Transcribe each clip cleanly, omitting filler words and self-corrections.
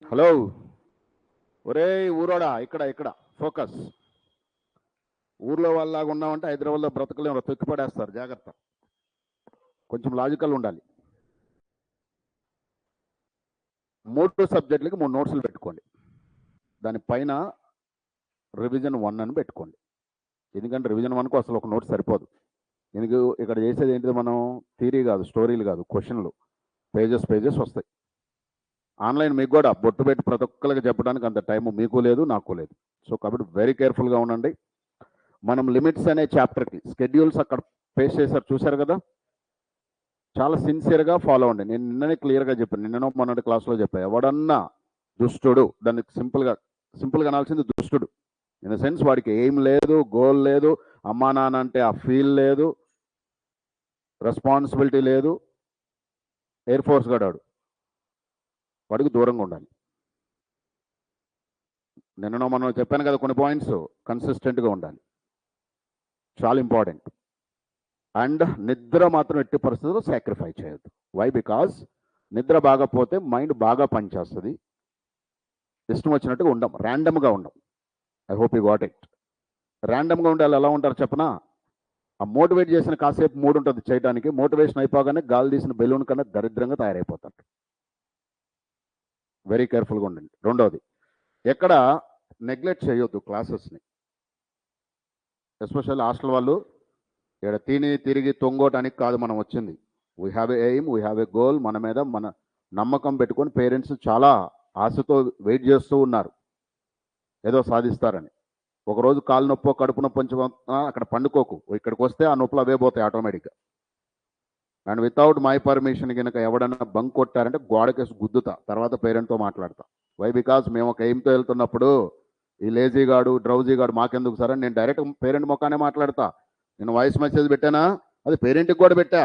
Hello, ఒరే ఊరోడా, ఇక్కడ ఇక్కడ ఫోకస్. ఊర్లో వాళ్ళలాగా ఉన్నామంటే హైదరాబాద్లో బ్రతకలేము, తొక్కిపడేస్తారు. జాగ్రత్త, కొంచెం లాజికల్ ఉండాలి. 3 సబ్జెక్టులకి 3 నోట్స్లు పెట్టుకోండి. దానిపైన రివిజన్ 1 అని పెట్టుకోండి. ఎందుకంటే రివిజన్ 1కు అసలు ఒక నోట్ సరిపోదు. ఎందుకు ఇక్కడ చేసేది ఏంటిది, మనం థియరీ కాదు, స్టోరీలు కాదు, క్వశ్చన్లు పేజెస్ వస్తాయి. ఆన్లైన్ మీకు కూడా బొట్టు పెట్టి ప్రతి ఒక్కరికి చెప్పడానికి అంత టైం మీకు లేదు, నాకు లేదు. సో కాబట్టి వెరీ కేర్ఫుల్గా ఉండండి. మనం లిమిట్స్ అనే చాప్టర్కి స్కెడ్యూల్స్ అక్కడ పేస్ట్ చేశారు, చూశారు కదా. చాలా సిన్సియర్గా ఫాలో అవ్వండి. నేను నిన్ననే క్లియర్గా చెప్పాను, నిన్ననో మొన్నటి క్లాస్లో చెప్పాను. ఎవడన్నా దుష్టుడు, దాన్ని సింపుల్గా అనాల్సింది దుష్టుడు. ఇన్ ద సెన్స్ వాడికి ఎయిమ్ లేదు, గోల్ లేదు, అమ్మా నాన్న అంటే ఆ ఫీల్ లేదు, రెస్పాన్సిబిలిటీ లేదు, ఎయిర్ ఫోర్స్ గడాడు, వాడికి దూరంగా ఉండాలి. నిన్ననో మనం చెప్పాను కదా కొన్ని పాయింట్స్. కన్సిస్టెంట్గా ఉండాలి, చాలా ఇంపార్టెంట్. అండ్ నిద్ర మాత్రం ఎట్టి పరిస్థితుల్లో సాక్రిఫై చేయొద్దు. వై? బికాజ్ నిద్ర బాగపోతే మైండ్ బాగా పనిచేస్తుంది. ఇష్టం వచ్చినట్టుగా ఉండం, ర్యాండమ్గా ఉండం. I hope you got it. ర్యాండమ్గా ఉండాలి. ఎలా ఉంటారు చెప్పనా? ఆ మోటివేట్ చేసిన కాసేపు మూడు ఉంటుంది చేయడానికి, మోటివేషన్ అయిపోగానే గాలి తీసిన బెలూన్ కన్నా దరిద్రంగా తయారైపోతారు. వెరీ కేర్ఫుల్గా ఉండండి. రెండవది, ఎక్కడ నెగ్లెక్ట్ చేయొద్దు క్లాసెస్ని. ఎస్పెషల్లీ హాస్టల్ వాళ్ళు. ఇక్కడ తిరిగి తొంగోటానికి కాదు మనం వచ్చింది. We have a aim, we have a goal. మన మీద మన నమ్మకం పెట్టుకొని పేరెంట్స్ చాలా ఆశతో వెయిట్ చేస్తూ ఉన్నారు, ఏదో సాధిస్తారని. ఒకరోజు కాలు నొప్పో కడుపు నొప్పి అక్కడ పండుకోకు, ఇక్కడికి వస్తే ఆ నొప్పులు అవే పోతాయి ఆటోమేటిక్గా. అండ్ వితౌట్ మై పర్మిషన్ కనుక ఎవడన్నా బంక్ కొట్టారంటే గోడకేసి గుద్దుతా, తర్వాత పేరెంట్తో మాట్లాడతా. వై? బికాజ్ మేము ఒక ఎయిమ్తో వెళ్తున్నప్పుడు ఈ లేజీగాడు డ్రౌజీగాడు మాకెందుకు సార్ అని నేను డైరెక్ట్ పేరెంట్ ముఖానే మాట్లాడతా. నేను వాయిస్ మెసేజ్ పెట్టానా, అది పేరెంట్కి కూడా పెట్టా.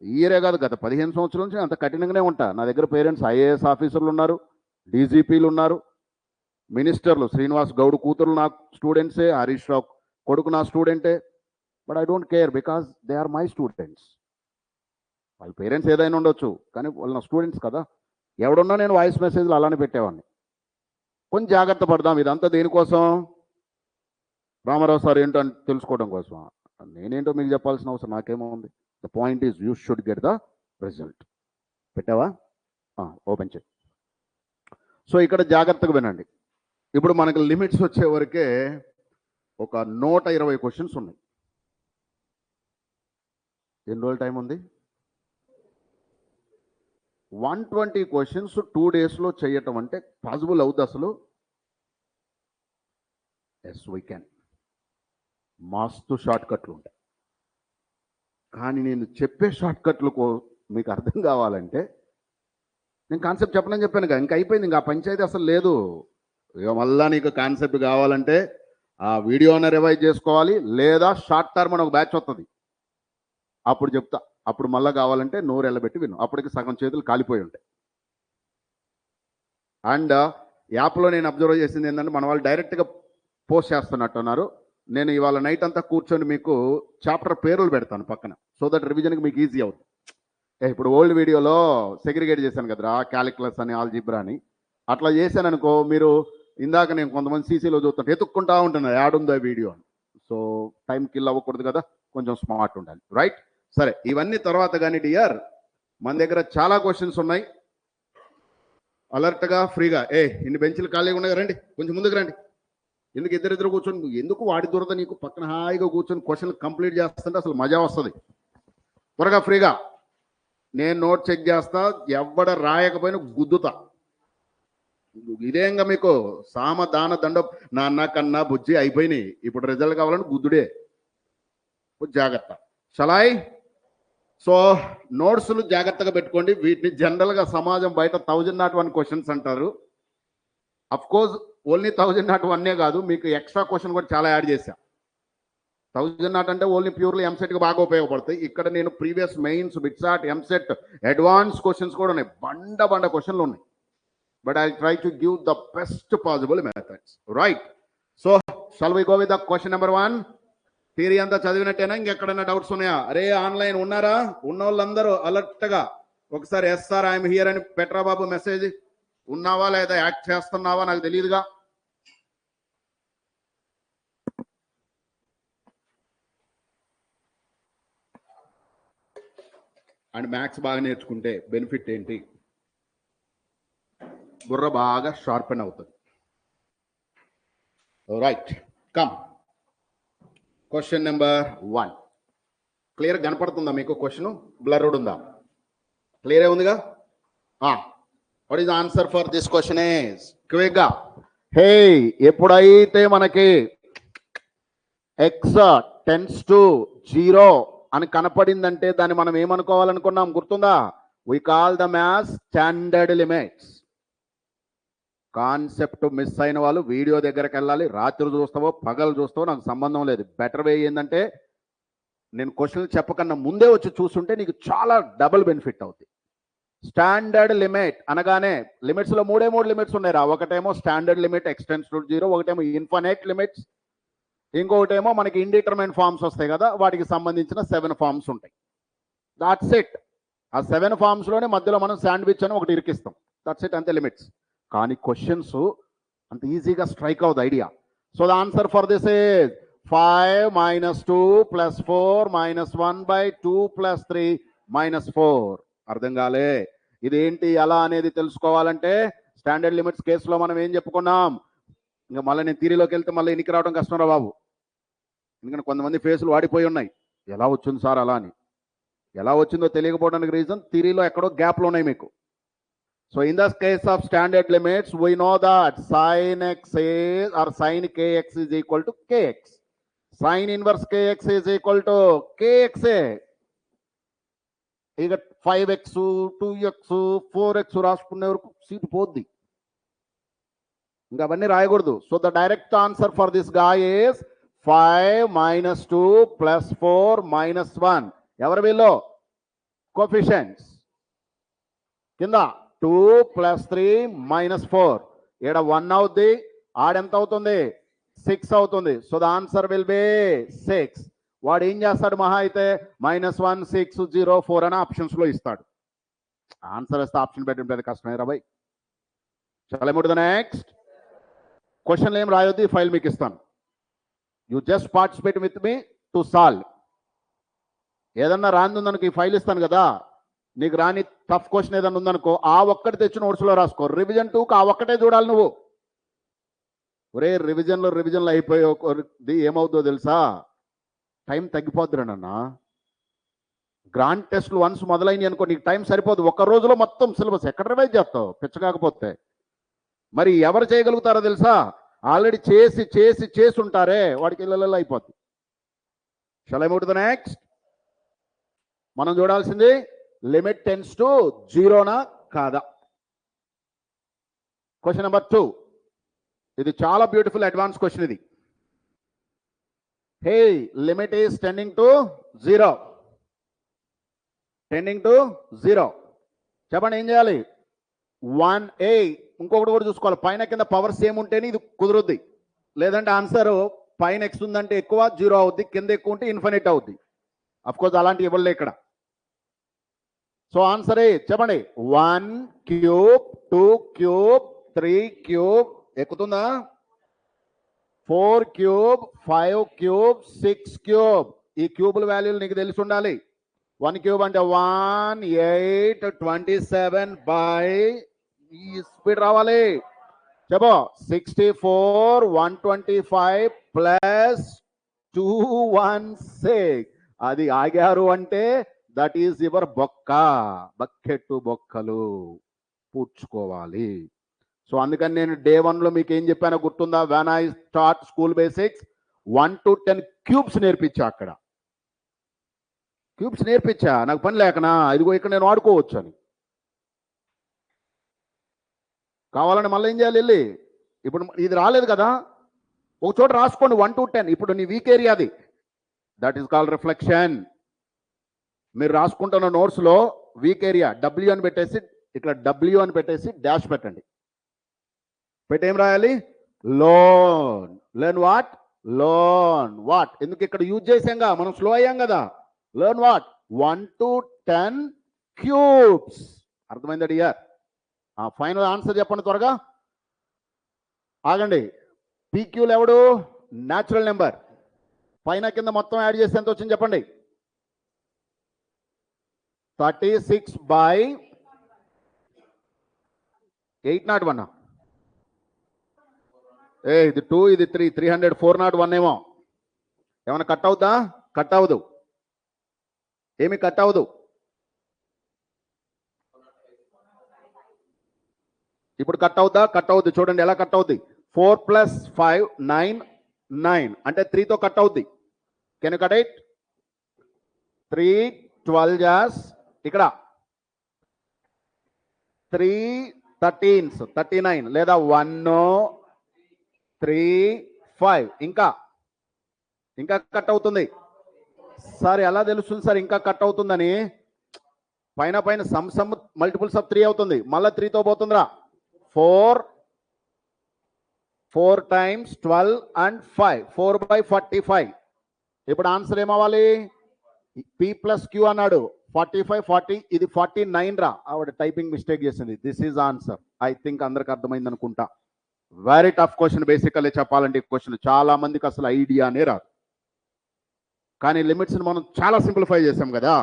ఇయరే కాదు, గత 15 సంవత్సరాల నుంచి అంత కఠినంగానే ఉంటా. నా దగ్గర పేరెంట్స్ ఐఏఎస్ ఆఫీసర్లు ఉన్నారు, డీజీపీలు ఉన్నారు, మినిస్టర్లు. శ్రీనివాస్ గౌడ్ కూతురు నా స్టూడెంట్సే, హరీష్ రావు కొడుకు నా స్టూడెంటే. But I don't care because they are my students. వాళ్ళ పేరెంట్స్ ఏదైనా ఉండొచ్చు, కానీ వాళ్ళు నా స్టూడెంట్స్ కదా. ఎవడున్నా నేను వాయిస్ మెసేజ్లు అలానే పెట్టేవాడిని. కొంచెం జాగ్రత్త పడదాం. ఇదంతా దేనికోసం? రామారావు సార్ ఏంటో అని తెలుసుకోవడం కోసం. నేనేంటో మీకు చెప్పాల్సిన అవసరం నాకేమో ఉంది. The point is you should get the result. పెట్టావా? ఓపెన్ చేయి. సో ఇక్కడ జాగ్రత్తగా వినండి. ఇప్పుడు మనకు లిమిట్స్ వచ్చే వరకే ఒక 120 క్వశ్చన్స్ ఉన్నాయి. ఎన్ని రోజుల టైం ఉంది? 120 క్వశ్చన్స్ 2 డేస్లో చేయటం అంటే పాసిబుల్ అవుద్ది అసలు? Yes, we can. మస్తు షార్ట్ కట్లు ఉంటాయి. కానీ నేను చెప్పే షార్ట్ కట్లు మీకు అర్థం కావాలంటే, నేను కాన్సెప్ట్ చెప్పనని చెప్పాను కదా, ఇంకా అయిపోయింది. ఇంకా పంచాయతీ అసలు లేదు. ఇక మళ్ళా నీకు కాన్సెప్ట్ కావాలంటే ఆ వీడియోని రివైజ్ చేసుకోవాలి, లేదా షార్ట్ టర్మ్ అని ఒక బ్యాచ్ వస్తుంది, అప్పుడు చెప్తా. అప్పుడు మళ్ళీ కావాలంటే నోరు ఎల్లబెట్టి విను. అప్పటికి సగం చేతులు కాలిపోయి ఉంటాయి. అండ్ యాప్లో నేను అబ్జర్వ్ చేసింది ఏంటంటే, మన వాళ్ళు డైరెక్ట్గా పోస్ట్ చేస్తున్నట్టున్నారు. నేను ఇవాళ నైట్ అంతా కూర్చొని మీకు చాప్టర్ పేర్లు పెడతాను పక్కన, సో దట్ రివిజన్కి మీకు ఈజీ అవుతుంది. ఇప్పుడు ఓల్డ్ వీడియోలో సెగ్రిగేట్ చేశాను కదరా, క్యాలిక్యులస్ అని, ఆల్జిబ్రా అని. అట్లా చేశాను అనుకో, మీరు ఇందాక నేను కొంతమంది సీసీలో చూస్తుంటే ఎత్తుక్కుంటా ఉంటున్నారు యాడుందో వీడియో అని. సో టైం కిల్ అవ్వకూడదు కదా, కొంచెం స్మార్ట్ ఉండాలి. రైట్? సరే, ఇవన్నీ తర్వాత కానీ డియర్, మన దగ్గర చాలా క్వశ్చన్స్ ఉన్నాయి. అలర్ట్గా ఫ్రీగా ఇన్ని బెంచ్లు ఖాళీగా ఉన్నాయి, రండి కొంచెం ముందుకు రండి. ఎందుకు ఇద్దరిద్దరు కూర్చొని, ఎందుకు వాడి దొరద నీకు? పక్కన హాయిగా కూర్చొని క్వశ్చన్లు కంప్లీట్ చేస్తుంటే అసలు మజా వస్తుంది. త్వరగా ఫ్రీగా. నేను నోట్ చెక్ చేస్తా, ఎవడ రాయకపోయినా గుద్దుతా. ఇదేంగా మీకు సామ దాన దండ నాన్న కన్నా బుజ్జి అయిపోయినాయి. ఇప్పుడు రిజల్ట్ కావాలని గుద్దుడే. జాగ్రత్త. షలాయ్? సో నోట్స్లు జాగ్రత్తగా పెట్టుకోండి. వీటిని జనరల్గా సమాజం బయట 1001 క్వశ్చన్స్ అంటారు. అఫ్ కోర్స్ ఓన్లీ 1001 కాదు, మీకు ఎక్స్ట్రా క్వశ్చన్ కూడా చాలా యాడ్ చేశా. 1000 అంటే ఓన్లీ ప్యూర్లీ ఎంసెట్కి బాగా ఉపయోగపడతాయి. ఇక్కడ నేను previous mains, BITSAT, EAMCET, advance questions కూడా ఉన్నాయి. బండ క్వశ్చన్లు ఉన్నాయి. But I try to give the best possible methods. Right? So shall we go with the question number 1. Theory అంతా చదివినట్టేనా? ఇంకెక్కడైనా డౌట్స్ ఉన్నాయా? అరే ఆన్లైన్ ఉన్నారా? ఉన్న వాళ్ళందరూ అలర్ట్గా ఒకసారి ఎస్ సార్ ఐఎమ్ హియర్ అని పెట్టరా బాబు మెసేజ్. ఉన్నావా లేదా యాక్ట్ చేస్తున్నావా నాకు తెలియదుగా. అండ్ మ్యాథ్స్ బాగా నేర్చుకుంటే బెనిఫిట్ ఏంటి? బుర్ర బాగా షార్పెన్ అవుతుంది. Right, come question number 1. Clear కనపడుతుందా మీకు? క్వశ్చన్ బ్లర్డ్ ఉందా? క్లియర్ ఉందిగా? What is answer for this question is క్విక్గా. హే, ఎప్పుడైతే మనకి x టెన్స్ టు 0 అని కనపడిందంటే దాన్ని మనం ఏమనుకోవాలనుకున్నాం గుర్తుందా? We call them as standard limits. Concept miss అయిన వాళ్ళు వీడియో దగ్గరికి వెళ్ళాలి. రాత్రి చూస్తావో పగలు చూస్తావో నాకు సంబంధం లేదు. బెటర్ వే ఏంటంటే నేను క్వశ్చన్లు చెప్పకన్నా ముందే వచ్చి చూస్తుంటే నీకు చాలా డబుల్ బెనిఫిట్ అవుతుంది. స్టాండర్డ్ లిమిట్ అనగానే లిమిట్స్లో మూడే లిమిట్స్ ఉన్నాయి రా. ఒకటేమో స్టాండర్డ్ లిమిట్ ఎక్స్టెన్స్ టు 0, ఒకటేమో ఇన్ఫినైట్ లిమిట్స్, ఇంకొకటేమో మనకి ఇండిటర్మైన్ ఫార్మ్స్ వస్తాయి కదా, వాటికి సంబంధించిన 7 ఫార్మ్స్ ఉంటాయి. That's it. ఆ 7 ఫార్మ్స్లోనే మధ్యలో మనం శాండ్విచ్ అని ఒకటి ఇరికిస్తాం. దాట్స్ ఇట్, అంతే లిమిట్స్. కానీ క్వశ్చన్స్ అంత ఈజీగా స్ట్రైక్ అవుతుంది idea. So the answer for this is 5 - 2 + 4 - 1/2 + 3 - 4. అర్థం కాలే? ఇదేంటి ఎలా అనేది తెలుసుకోవాలంటే స్టాండర్డ్ లిమిట్స్ కేసులో మనం ఏం చెప్పుకున్నాం? ఇంకా మళ్ళీ నేను థియరీలోకి వెళ్తే మళ్ళీ ఎన్నికి రావడం కష్టం రా బాబు. ఎందుకంటే కొంతమంది ఫేసులు వాడిపోయి ఉన్నాయి. ఎలా వచ్చింది సార్ అలా అని. ఎలా వచ్చిందో తెలియకపోవడానికి రీజన్ థియరీలో ఎక్కడో గ్యాప్లు ఉన్నాయి మీకు. So in the case of standard limits we know that sin x is or sin kx is equal to kx. Sin inverse kx is equal to kx. ఇక 5x 2x 4x రాసుకునే వరకు seat పోద్ది. ఇంకా అవన్నీ రాయకూడదు. So the direct answer for this guy is 5 - 2 + 4 - 1. ఎవరు వీళ్ళు? Coefficients. కింద 2 + 3 - 4. ఇక్కడ 1 అవుద్ది. ఆడెంత అవుతుంది? 6 అవుతుంది. So the answer will be 6. వాడు ఏం చేస్తాడు మహా అయితే -1 6 0 4 అని ఆప్షన్స్లో ఇస్తాడు. ఆన్సర్ వస్తే ఆప్షన్ పెట్టడం కష్టమే రా బాయ్. చాలా మూడు. నెక్స్ట్ క్వశ్చన్లు ఏం రాయొద్దు, ఈ ఫైల్ మీకు ఇస్తాను. You just participate with me to solve. ఏదన్నా రాని ఉందనుకో ఈ ఫైల్ ఇస్తాను కదా, నీకు రాని టఫ్ క్వశ్చన్ ఏదన్నా ఉందనుకో ఆ ఒక్కటి తెచ్చి నోట్స్లో రాసుకో. రివిజన్ 2కి ఆ ఒక్కటే చూడాలి నువ్వు. ఒరే రివిజన్లో అయిపోయి ఏమవుతుందో తెలుసా? టైం తగ్గిపోద్దురా నాన్న. గ్రాండ్ టెస్ట్లు వన్స్ మొదలైనవి అనుకో నీకు టైం సరిపోదు. ఒక్క రోజులో మొత్తం సిలబస్ ఎక్కడ రివైజ్ చేస్తావు పిచ్చ కాకపోతే. మరి ఎవరు చేయగలుగుతారో తెలుసా? ఆల్రెడీ చేసి ఉంటారే వాడికి ఇళ్ళ అయిపోద్ది. Shall I move to the next? మనం చూడాల్సింది లిమిట్ టెన్స్ టు 0నా కాదా. Question number 2. ఇది చాలా బ్యూటిఫుల్ అడ్వాన్స్ క్వశ్చన్ ఇది. Hey, limit is tending to 0. Tending to 0. చెప్పండి ఏం చేయాలి? 1a. ఇంకొకటి కూడా చూసుకోవాలి, పైన కింద పవర్ సేమ్ ఉంటేనే ఇది కుదురుద్ది. లేదంటే ఆన్సర్ పైన x ఉందంటే ఎక్కువ 0 అవుద్ది, కింద ఎక్కువ ఉంటే ఇన్ఫినిట్ అవుద్ది. అఫ్కోర్స్ అలాంటి ఇవ్వలే ఇక్కడ. సో ఆన్సర్ ఏ చెప్పండి. 1 క్యూబ్ 2 క్యూబ్ 3 క్యూబ్ ఎక్కుతుందా? 4 క్యూబ్ 5 క్యూబ్ 6 క్యూబ్. ఈ క్యూబుల వాల్యూలు నీకు తెలిసి ఉండాలి. 1 క్యూబ్ అంటే 1 8 27 బై ఈ స్పీడ్ రావాలి. చెప్పు 64 125 ప్లస్ 216. అది ఆగారు అంటే దట్ ఈజ్ యువర్ బొక్క. బకెట్టు బొక్కలు పూడ్చుకోవాలి. సో అందుకని నేను డే 1లో మీకు ఏం చెప్పానో గుర్తుందా? When I start school basics 1 to 10 cubes నేర్పించా. అక్కడ క్యూబ్స్ నేర్పించా, నాకు పని లేకనా ఇదిగో ఇక్కడ నేను వాడుకోవచ్చు అని. కావాలని మళ్ళీ ఏం చేయాలి? వెళ్ళి ఇప్పుడు ఇది రాలేదు కదా, ఒక చోట రాసుకోండి 1 to 10. ఇప్పుడు నీ వీక్ ఏరియాది. That is called reflection. మీరు రాసుకుంటున్న నోట్స్లో వీక్ ఏరియా W అని పెట్టేసి ఇట్లా W అని పెట్టేసి డాష్ పెట్టండి. పెట్టి ఏం రాయాలి? Loan. Learn what? Loan what. ఎందుకు ఇక్కడ యూజ్ చేసాంగా, మనం స్లో అయ్యాం కదా. Learn what? 1 to 10 cubes. అర్థమైందా డియర్? ఫైనల్ ఆన్సర్ చెప్పండి త్వరగా. ఆగండి. పీక్యూలు ఎవడు? Natural number. పైన కింద మొత్తం యాడ్ చేస్తే ఎంత వచ్చింది చెప్పండి. 36/801. ఇది 2, ఇది 3, 300, 401 ఏమో. ఏమైనా కట్ అవుతా? కట్ అవ్వదు. ఏమి కట్ అవ్వదు. ఇప్పుడు కట్ అవుతా? కట్ అవుద్ది. చూడండి ఎలా కట్ అవుద్ది. 4 + 5 9 9 అంటే 3తో కట్ అవుద్ది. Can you cut it? 3 12 జాస్ ఇక్కడ 3 13s 39 లేదా 1 3 5 ఇంకా కట్ అవుతుంది. సార్ ఎలా తెలుస్తుంది సార్ ఇంకా కట్ అవుతుందని? పైన సమ్ మల్టిపుల్స్ ఆఫ్ 3 అవుతుంది. మళ్ళీ 3తో పోతుందిరా. 4 times 12 and 5 4/45. ఇప్పుడు ఆన్సర్ ఏమవ్వాలి? P + Q అన్నాడు. 45 40 ఇది 49 రా. ఆవిడ టైపింగ్ మిస్టేక్ చేసింది. This is answer. I think అందరికి అర్థమైంది అనుకుంటా. Very tough question. బేసికల్లీ చెప్పాలంటే ఈ క్వశ్చన్ చాలా మందికి అసలు ఐడియానే రాదు. కానీ లిమిట్స్ని మనం చాలా సింప్లిఫై చేసాం కదా,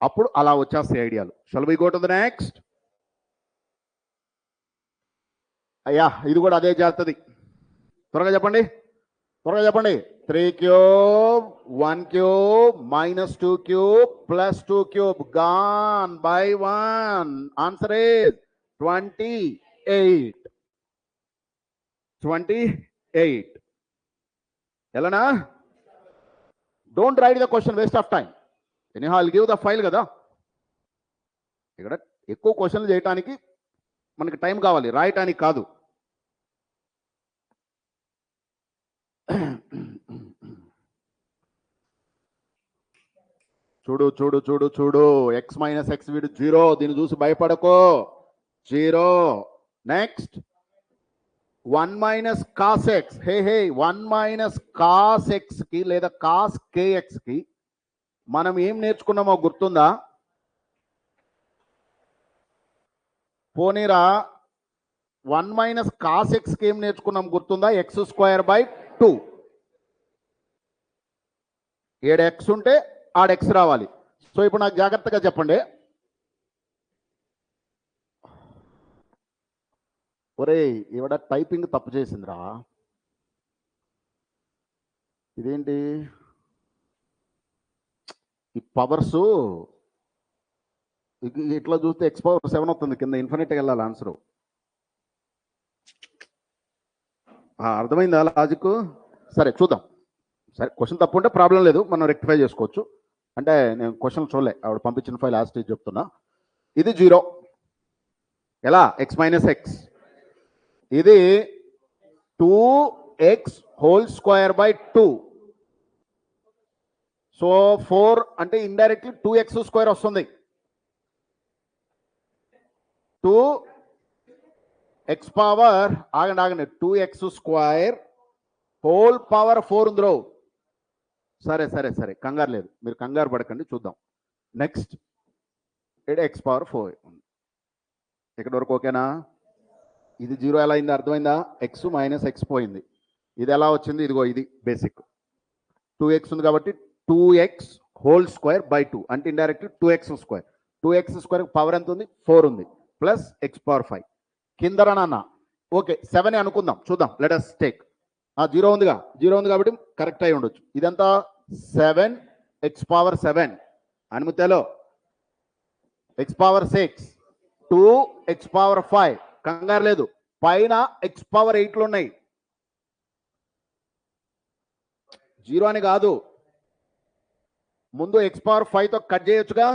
అప్పుడు అలా వచ్చేస్తాయి ఐడియాలు. Shall we go to the next? అయ్యా ఇది కూడా అదే చేస్తుంది. త్వరగా చెప్పండి. 3 cube 1 cube -2 cube +2 cube gone by 1. Answer is 28. 28. Elana, don't write the question, waste of time. Anyhow, I'll give the file కదా. ఇక్కడ ఎక్కువ క్వశ్చన్లు చేయడానికి మనకి టైం కావాలి, రాయటానికి కాదు. చూడు చూడు చూడు చూడు. x - x వీడు 0. దీన్ని చూసి భయపడకో. 0. Next 1 - cos x. హే 1 - cos x కి లేదా cos kx కి మనం ఏం నేర్చుకున్నామో గుర్తుందా? పోనీరా 1 - cos x కి ఏం నేర్చుకున్నాం గుర్తుందా? x²/2. ఏడు x ఉంటే ఆడ x రావాలి. సో ఇప్పుడు నాకు జాగ్రత్తగా చెప్పండి. ఒరే ఇవిడ టైపింగ్ తప్పు చేసిందిరా. ఇదేంటి ఈ పవర్స్? ఇట్లా చూస్తే x⁴ అవుతుంది. కింద ఇన్ఫినిట్గా వెళ్ళాలి ఆన్సరు. అర్థమైందా లాజిక్? సరే చూద్దాం. సరే క్వశ్చన్ తప్పు ఉంటే ప్రాబ్లం లేదు, మనం రెక్టిఫై చేసుకోవచ్చు. అంటే నేను క్వశ్చన్ చూడలే, ఆవిడ పంపించిన ఫైల్ లాస్ట్ స్టేజ్ చెప్తున్నా. ఇది 0 ఎలా? x - x. ఇది 2x² సో 4 అంటే ఇండైరెక్ట్లీ 2x² వస్తుంది. 2x పవర్ ఆగండి 2x² హోల్ పవర్ 4 ఉందిరో. సరే కంగారు లేదు, మీరు కంగారు పడకండి, చూద్దాం. నెక్స్ట్ ఇక్కడ x⁴ ఉంది. ఇక్కడ వరకు ఓకేనా? ఇది 0 ఎలా అయింది అర్థమైందా? x - x పోయింది. ఇది ఎలా వచ్చింది? ఇదిగో ఇది బేసిక్. 2x ఉంది కాబట్టి 2x² అంటే ఇండైరెక్ట్లీ 2x². 2x² పవర్ ఎంత ఉంది? 4 ఉంది. Plus x⁴. కింద నాన్న ఓకే 7 అనుకుందాం, చూద్దాం. లెట్ us టేక్ 0 ఉందిగా. 0 ఉంది కాబట్టి కరెక్ట్ అయి ఉండొచ్చు. ఇదంతా 7x⁴. అనుమతిలో x⁴ 2x⁴. కంగారు లేదు, పైన x⁴ ఉన్నాయి. 0 అని కాదు, ముందు x⁴తో కట్ చేయొచ్చుగా.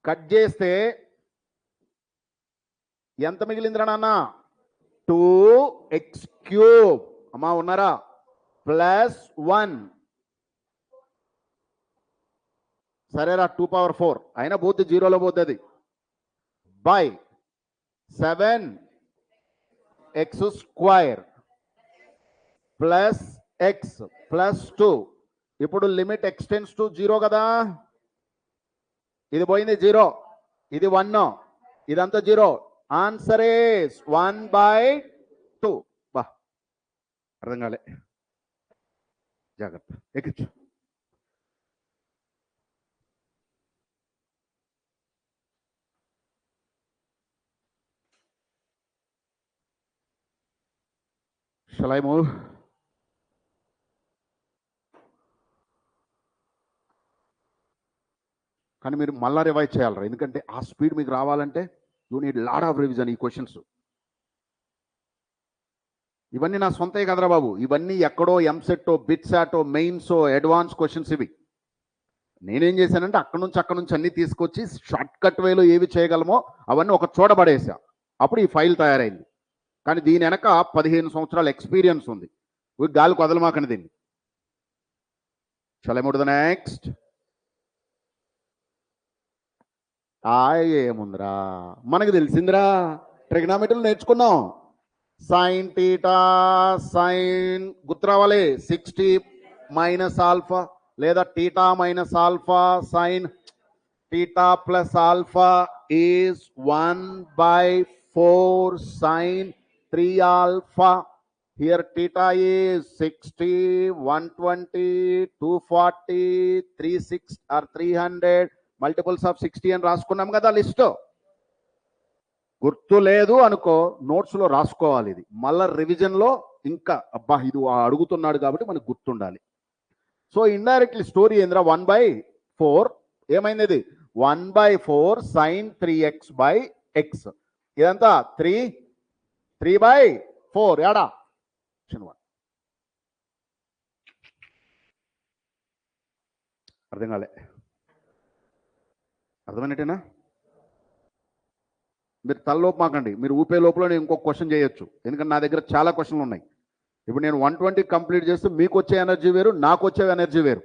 కట్ చేస్తే ఎంత మిగిలిందిరా నాన్న? 2x³ అమ్మా ఉన్నారా? +1. సరేరా 2⁴ అయినా పోతే 0లో పోతుంది. By 7x² + x + 2. ఇప్పుడు లిమిట్ x → 0 కదా. ఇది పోయింది 0, ఇది 1, ఇదంతా 0. Answer is 1/2. బా అర్థం కాలే, జాగ్రత్త ఎక్కించు. Shall I move? కానీ మీరు మళ్ళా రివైజ్ చేయాలరా, ఎందుకంటే ఆ స్పీడ్ మీకు రావాలంటే you need lot of revision. ఈ క్వశ్చన్స్ ఇవన్నీ నా సొంతే కదరా బాబు, ఇవన్నీ ఎక్కడో ఎంసెట్టో బిట్సాటో మెయిన్సో అడ్వాన్స్ క్వశ్చన్స్ ఇవి. నేనేం చేశానంటే అక్కడ నుంచి అన్ని తీసుకొచ్చి షార్ట్ కట్ వేలో ఏవి చేయగలమో అవన్నీ ఒక చోట పడేసా, అప్పుడు ఈ ఫైల్ తయారైంది. కానీ దీని వెనక 15 సంవత్సరాల ఎక్స్పీరియన్స్ ఉంది. గాలికి వదలమాకండి దీన్ని. Shall I move to the next? ఏముందిరా, మనకు తెలిసిందిరా, ట్రిగ్నామెట్రీలు నేర్చుకున్నాం. సైన్ టీటా, సైన్ గుర్తు రావాలి, 60 మైనస్ ఆల్ఫా లేదా theta minus alpha, sine theta plus alpha is 1/4 sine 3 alpha. Here theta is 60, 120, 240, 360 or 300, multiples of 60 అని రాసుకున్నాం కదా లిస్ట్. గుర్తు లేదు అనుకో, నోట్స్లో రాసుకోవాలి. ఇది మళ్ళీ రివిజన్లో ఇంకా అబ్బా ఇది అడుగుతున్నాడు కాబట్టి మనకు గుర్తుండాలి. సో ఇండైరెక్ట్లీ స్టోరీ ఏంద్రా, 1/4 ఏమైంది, ఇది 1/4 సైన్ 3x/x. ఇదంతా 3/4 ఏడా 1. అర్థం కాలే, అర్థమైనట్టేనా? మీరు తలలోపు మాకండి, మీరు ఊపే లోపల నేను ఇంకొక క్వశ్చన్ చేయొచ్చు, ఎందుకంటే నా దగ్గర చాలా క్వశ్చన్లు ఉన్నాయి. ఇప్పుడు నేను 120 కంప్లీట్ చేస్తే మీకు వచ్చే ఎనర్జీ వేరు, నాకు వచ్చే ఎనర్జీ వేరు.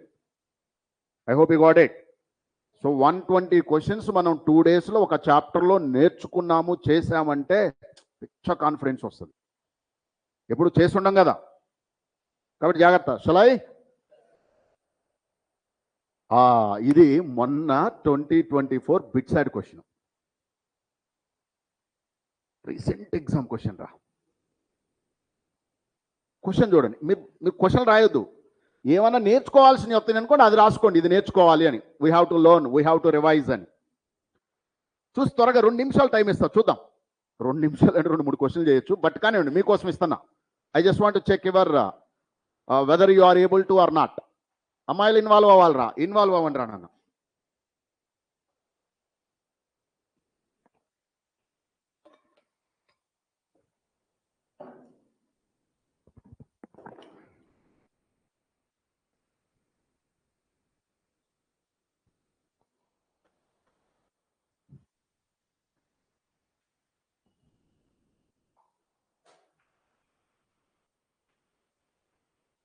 I hope you got it. So 120 questions మనం 2 డేస్లో ఒక చాప్టర్లో నేర్చుకున్నాము, చేసామంటే పిచ్చ కాన్ఫిడెన్స్ వస్తుంది. ఎప్పుడు చేసి ఉండం కదా, కాబట్టి జాగ్రత్త. షలై ఇది మొన్న 2024 బిట్సాడ్ క్వశ్చన్, రీసెంట్ ఎగ్జామ్ క్వశ్చన్ రా. క్వశ్చన్ చూడండి, మీరు క్వశ్చన్ రాయొద్దు, ఏమన్నా నేర్చుకోవాల్సింది వస్తుంది అనుకోండి, అది రాసుకోండి, ఇది నేర్చుకోవాలి అని. We have to learn, we have to revise అని. చూసి త్వరగా 2 నిమిషాలు టైం ఇస్తా, చూద్దాం. 2 నిమిషాలు అంటే 2-3 క్వశ్చన్లు చేయొచ్చు, బట్ కానివ్వండి మీకోసం ఇస్తున్నా. I just want to check your whether you are able to or not. అమ్మాయిలు ఇన్వాల్వ్ అవ్వాలరా, ఇన్వాల్వ్ అవ్వండి రా నాన్న.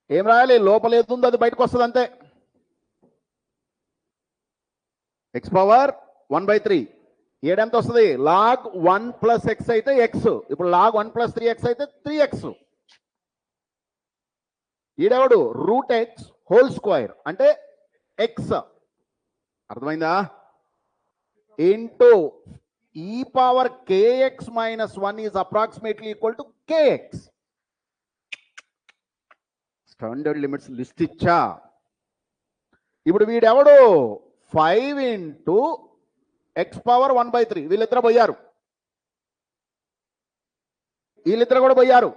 ఏం రాయాలి, లోపల ఏదుందో అది బయటకు వస్తుంది అంతే. x పవర్ 1/3 ఏడెంత వస్తుంది, log 1 + x అయితే x, ఇప్పుడు log 1 + 3x అయితే 3x. ఈడెవడు √x² అంటే x, అర్థమైందా, into e⁻kx-1 is approximately equal to kx. Standard limits list ఇచ్చా. ఇప్పుడు వీడెవడు 5 ఇంటూ x పవర్ 1/3, వీళ్ళిద్దరు పోయారు, వీళ్ళిద్దరు కూడా పోయారు.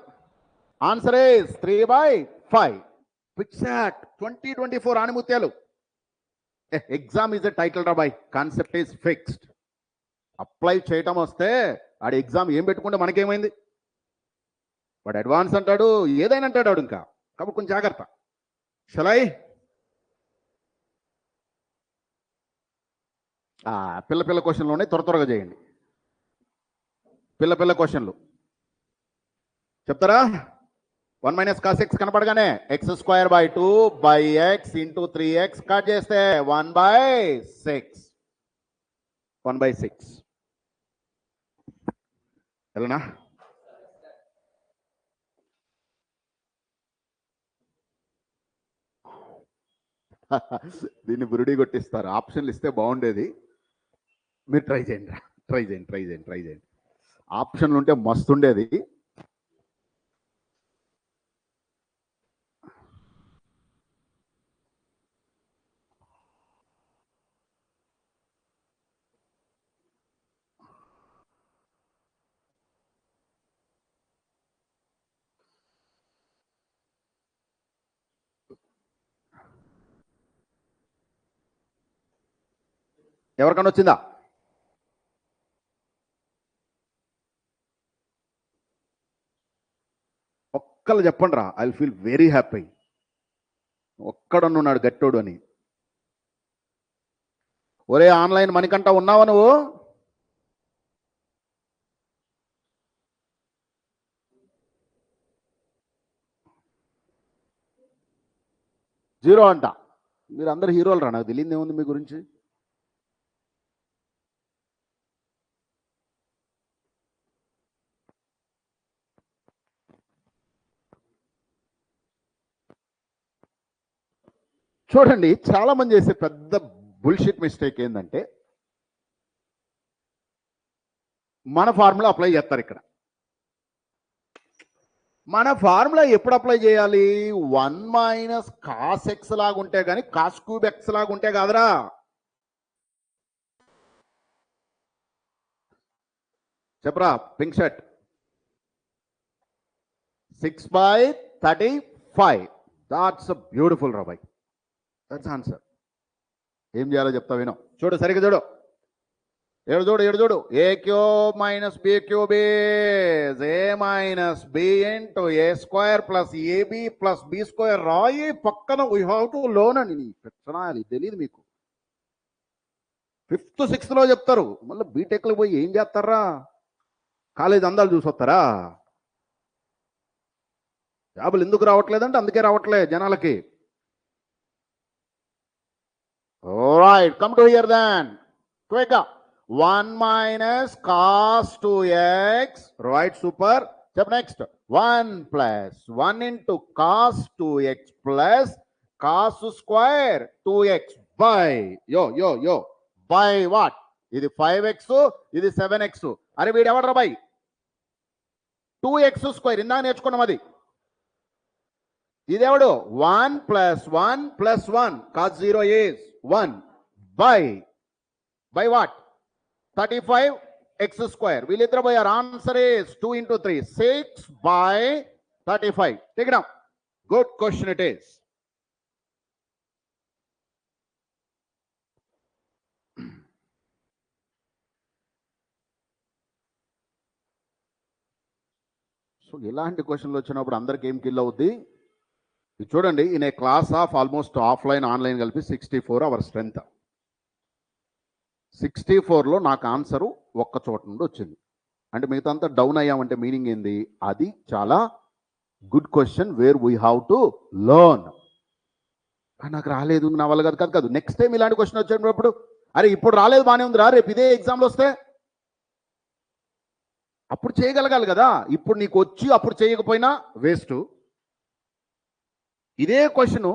Answer is 3/5. పిక్సాట్ 2024 ఆణిముత్యాలు. ఎగ్జామ్ ఈజ్ ఎ టైటిల్ రా boy, concept is fixed. Apply చేయటం వస్తే ఆడి ఎగ్జామ్ ఏం పెట్టుకుంటే మనకేమైంది, వాడు అడ్వాన్స్ అంటాడు, ఏదైనా అంటాడు వాడు. ఇంకా కాబట్టి కొంచెం జాగ్రత్త. షలై పిల్ల క్వశ్చన్లు ఉన్నాయి, త్వరగా చేయండి. పిల్ల క్వశ్చన్లు చెప్తారా. 1 - cos x కనపడగానే x² / 2 × 3x కట్ చేస్తే 1/6 ఎలానా. దీన్ని బురుడి కొట్టిస్తారు, ఆప్షన్లు ఇస్తే బాగుండేది. మీరు ట్రై చేయండి, ట్రై చేయండి. ఆప్షన్లు ఉంటే మస్తు ఉండేది. ఎవరికన్నా వచ్చిందా? ఒక్కళ్ళు చెప్పండి రా, ఐ ఫీల్ వెరీ హ్యాపీ. ఒక్కడన్నున్నాడు గట్టోడు అని. ఒరే ఆన్లైన్ మణికంట ఉన్నావా నువ్వు? జీరో అంట. మీరు అందరు హీరోలు రా, నాకు తెలియదు ఏముంది మీ గురించి. చూడండి, చాలా మంది చేసే పెద్ద బుల్షిట్ మిస్టేక్ ఏంటంటే, మన ఫార్ములా అప్లై చేస్తారు ఇక్కడ. మన ఫార్ములా ఎప్పుడు అప్లై చేయాలి? 1 - cos x లాగా ఉంటే కానీ cos cube x లాగా ఉంటే కాదురా. చెప్పరా పింక్ షర్ట్. 6/35. దాట్స్ బ్యూటిఫుల్ రా బాయ్, దట్స్ ఆన్సర్. ఏం చేయాలో చెప్తా విను. చూడు సరిగ్గా చూడు. ఏడు చూడు. A cube minus b cube is a minus b into a square plus ab plus b square. రాయి పక్కన వీ హ్యావ్ టు లోన్ అని. నీ పెచ్చనాలి తెలియదు మీకు. 5th 6th లో చెప్తారు, మళ్ళీ బీటెక్లో పోయి ఏం చేస్తారా? కాలేజ్ అందాలు చూసొస్తారా? జాబులు ఎందుకు రావట్లేదంటే అందుకే రావట్లే జనాలకి. Right, come to here then quick. 1 - cos 2x. Right, super. Step next. 1 + 1 into cos 2x plus cos square 2x by by what? ఇది 5x, ఇది 7x. అరే వీడు ఎవడరా బై? 2x స్క్వేర్ ఇందా నేర్చుకున్నాం అది. ఇదేవాడు 1 + 1 + 1 cos 0 is 1 by what? 35x square. వీళ్ళిద్దరు పోయారు. Answer is 2 into 3, 6/35. Take it down. Good question it is. So ఇలాంటి క్వశ్చన్లు వచ్చినప్పుడు అందరికి ఏం కిల్ అవుద్ది? చూడండి, in a class of almost offline online కలిపి 64 అవర్ స్ట్రెంత్. 64లో నాకు ఆన్సరు ఒక్క చోట నుండి వచ్చింది. అంటే మిగతా అంతా డౌన్ అయ్యామంటే మీనింగ్ ఏంది? అది చాలా good question where we have to learn. నాకు రాలేదు, నా వల్ల కాదు. నెక్స్ట్ టైం ఇలాంటి క్వశ్చన్ వచ్చేటప్పుడు అరే ఇప్పుడు రాలేదు బాగానే ఉందిరా, రేపు ఇదే ఎగ్జామ్లో వస్తే అప్పుడు చేయగలగాలి కదా. ఇప్పుడు నీకు వచ్చి అప్పుడు చేయకపోయినా వేస్ట్. ఇదే క్వశ్చన్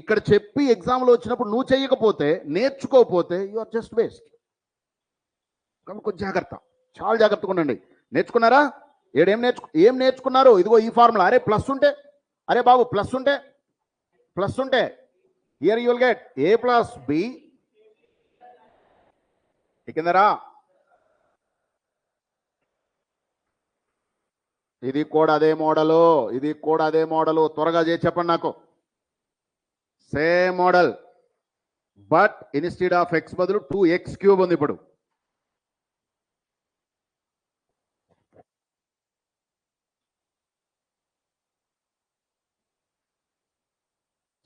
ఇక్కడ చెప్పి ఎగ్జామ్లో వచ్చినప్పుడు నువ్వు చేయకపోతే, నేర్చుకోకపోతే యు ఆర్ జస్ట్ వేస్ట్. కొంచెం జాగ్రత్త, చాలా జాగ్రత్తగా ఉండండి. నేర్చుకున్నారా? ఏం నేర్చుకున్నారు? ఇదిగో ఈ ఫార్ములా. అరే ప్లస్ ఉంటే, అరే బాబు ప్లస్ ఉంటే here you will get a + b. కిందరా. ఇది కూడా అదే మోడలు. త్వరగా చేసి చెప్పండి నాకు. Same model, but instead of x బదులు 2x³ ఉంది ఇప్పుడు.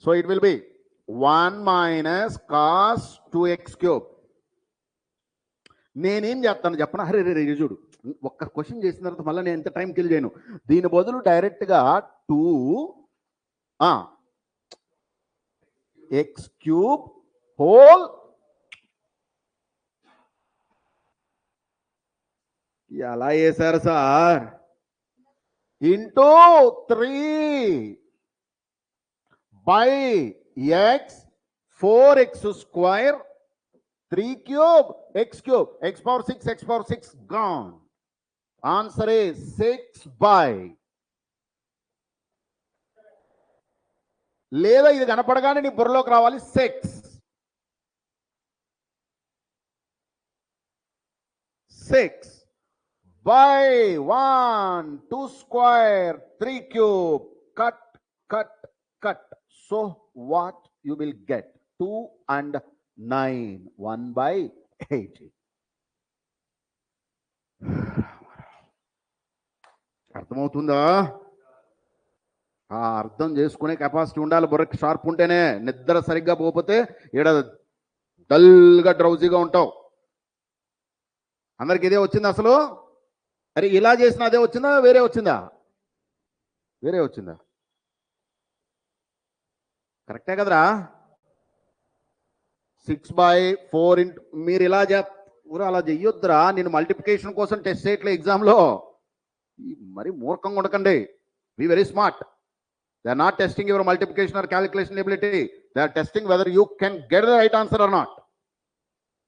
So it will be 1 - cos 2x³. నేనేం చేస్తాను చెప్పనా? అరే చూడు, ఒక్క క్వశ్చన్ చేసిన తర్వాత మళ్ళీ నేను ఎంత టైం కిల్ చేయను. దీని బదులు డైరెక్ట్గా 2x³ హోల్ ఎలా వేశారు sir? Into 3 by x 4x² 3 cube, x cube, x power 6 gone. Answer is 6 by. లేదా ఇది కనపడగానే నీ బుర్రలోకి రావాలి 6. 6 by 1, 2 square, 3 cube, cut. So what you will get? 2 and 9, 1 by 80. అర్థమవుతుందా? ఆ అర్థం చేసుకునే కెపాసిటీ ఉండాలి, బుర్రకి షార్ప్ ఉంటేనే. నిద్ర సరిగ్గా పోకపోతే ఈడ డల్గా డ్రౌజీగా ఉంటావు. అందరికి ఇదే వచ్చింది అసలు? అరే ఇలా చేసిన అదే వచ్చిందా, వేరే వచ్చిందా? వేరే వచ్చిందా? కరెక్టే కదరా? 6 by 4 ఇంటూ మీరు ఇలా అలా చెయ్యొద్దురా. నేను మల్టిప్లికేషన్ కోసం టెస్ట్ చేయట్లే ఎగ్జామ్లో. మరి మూర్ఖంగా ఉండకండి. Be very smart. They are not testing your multiplication or calculation ability. They are testing whether you can get the right answer or not.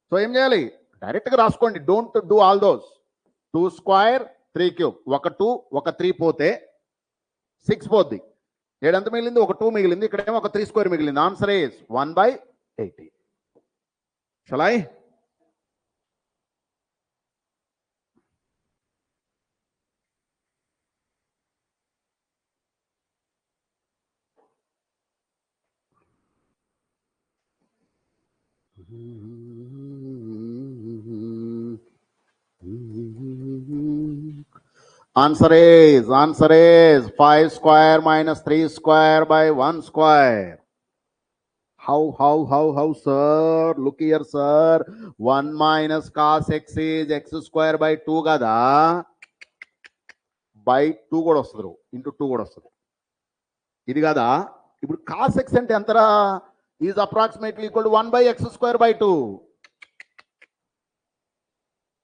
So ఏం చేయాలి? డైరెక్ట్గా రాసుకోండి. Don't do all those. 2 square 3 cube. ఒక 2 ఒక 3 పోతే 6 పోద్ది. ఏడంత మిగిలింది? ఒక 2 మిగిలింది. ఇక్కడేమో ఒక 3 square మిగిలింది. Answer is 1 by 80. Shall I? Answer is 5 square minus 3 square by 1 square. How, sir? Look here, sir. 1 minus cos x is x square by 2 కదా. by 2 కూడా వస్తుంది, ఇంటూ 2 కూడా వస్తుంది. ఇది కదా. ఇప్పుడు cos x అంటే ఎంతరా? Is approximately equal to 1 by x square by 2.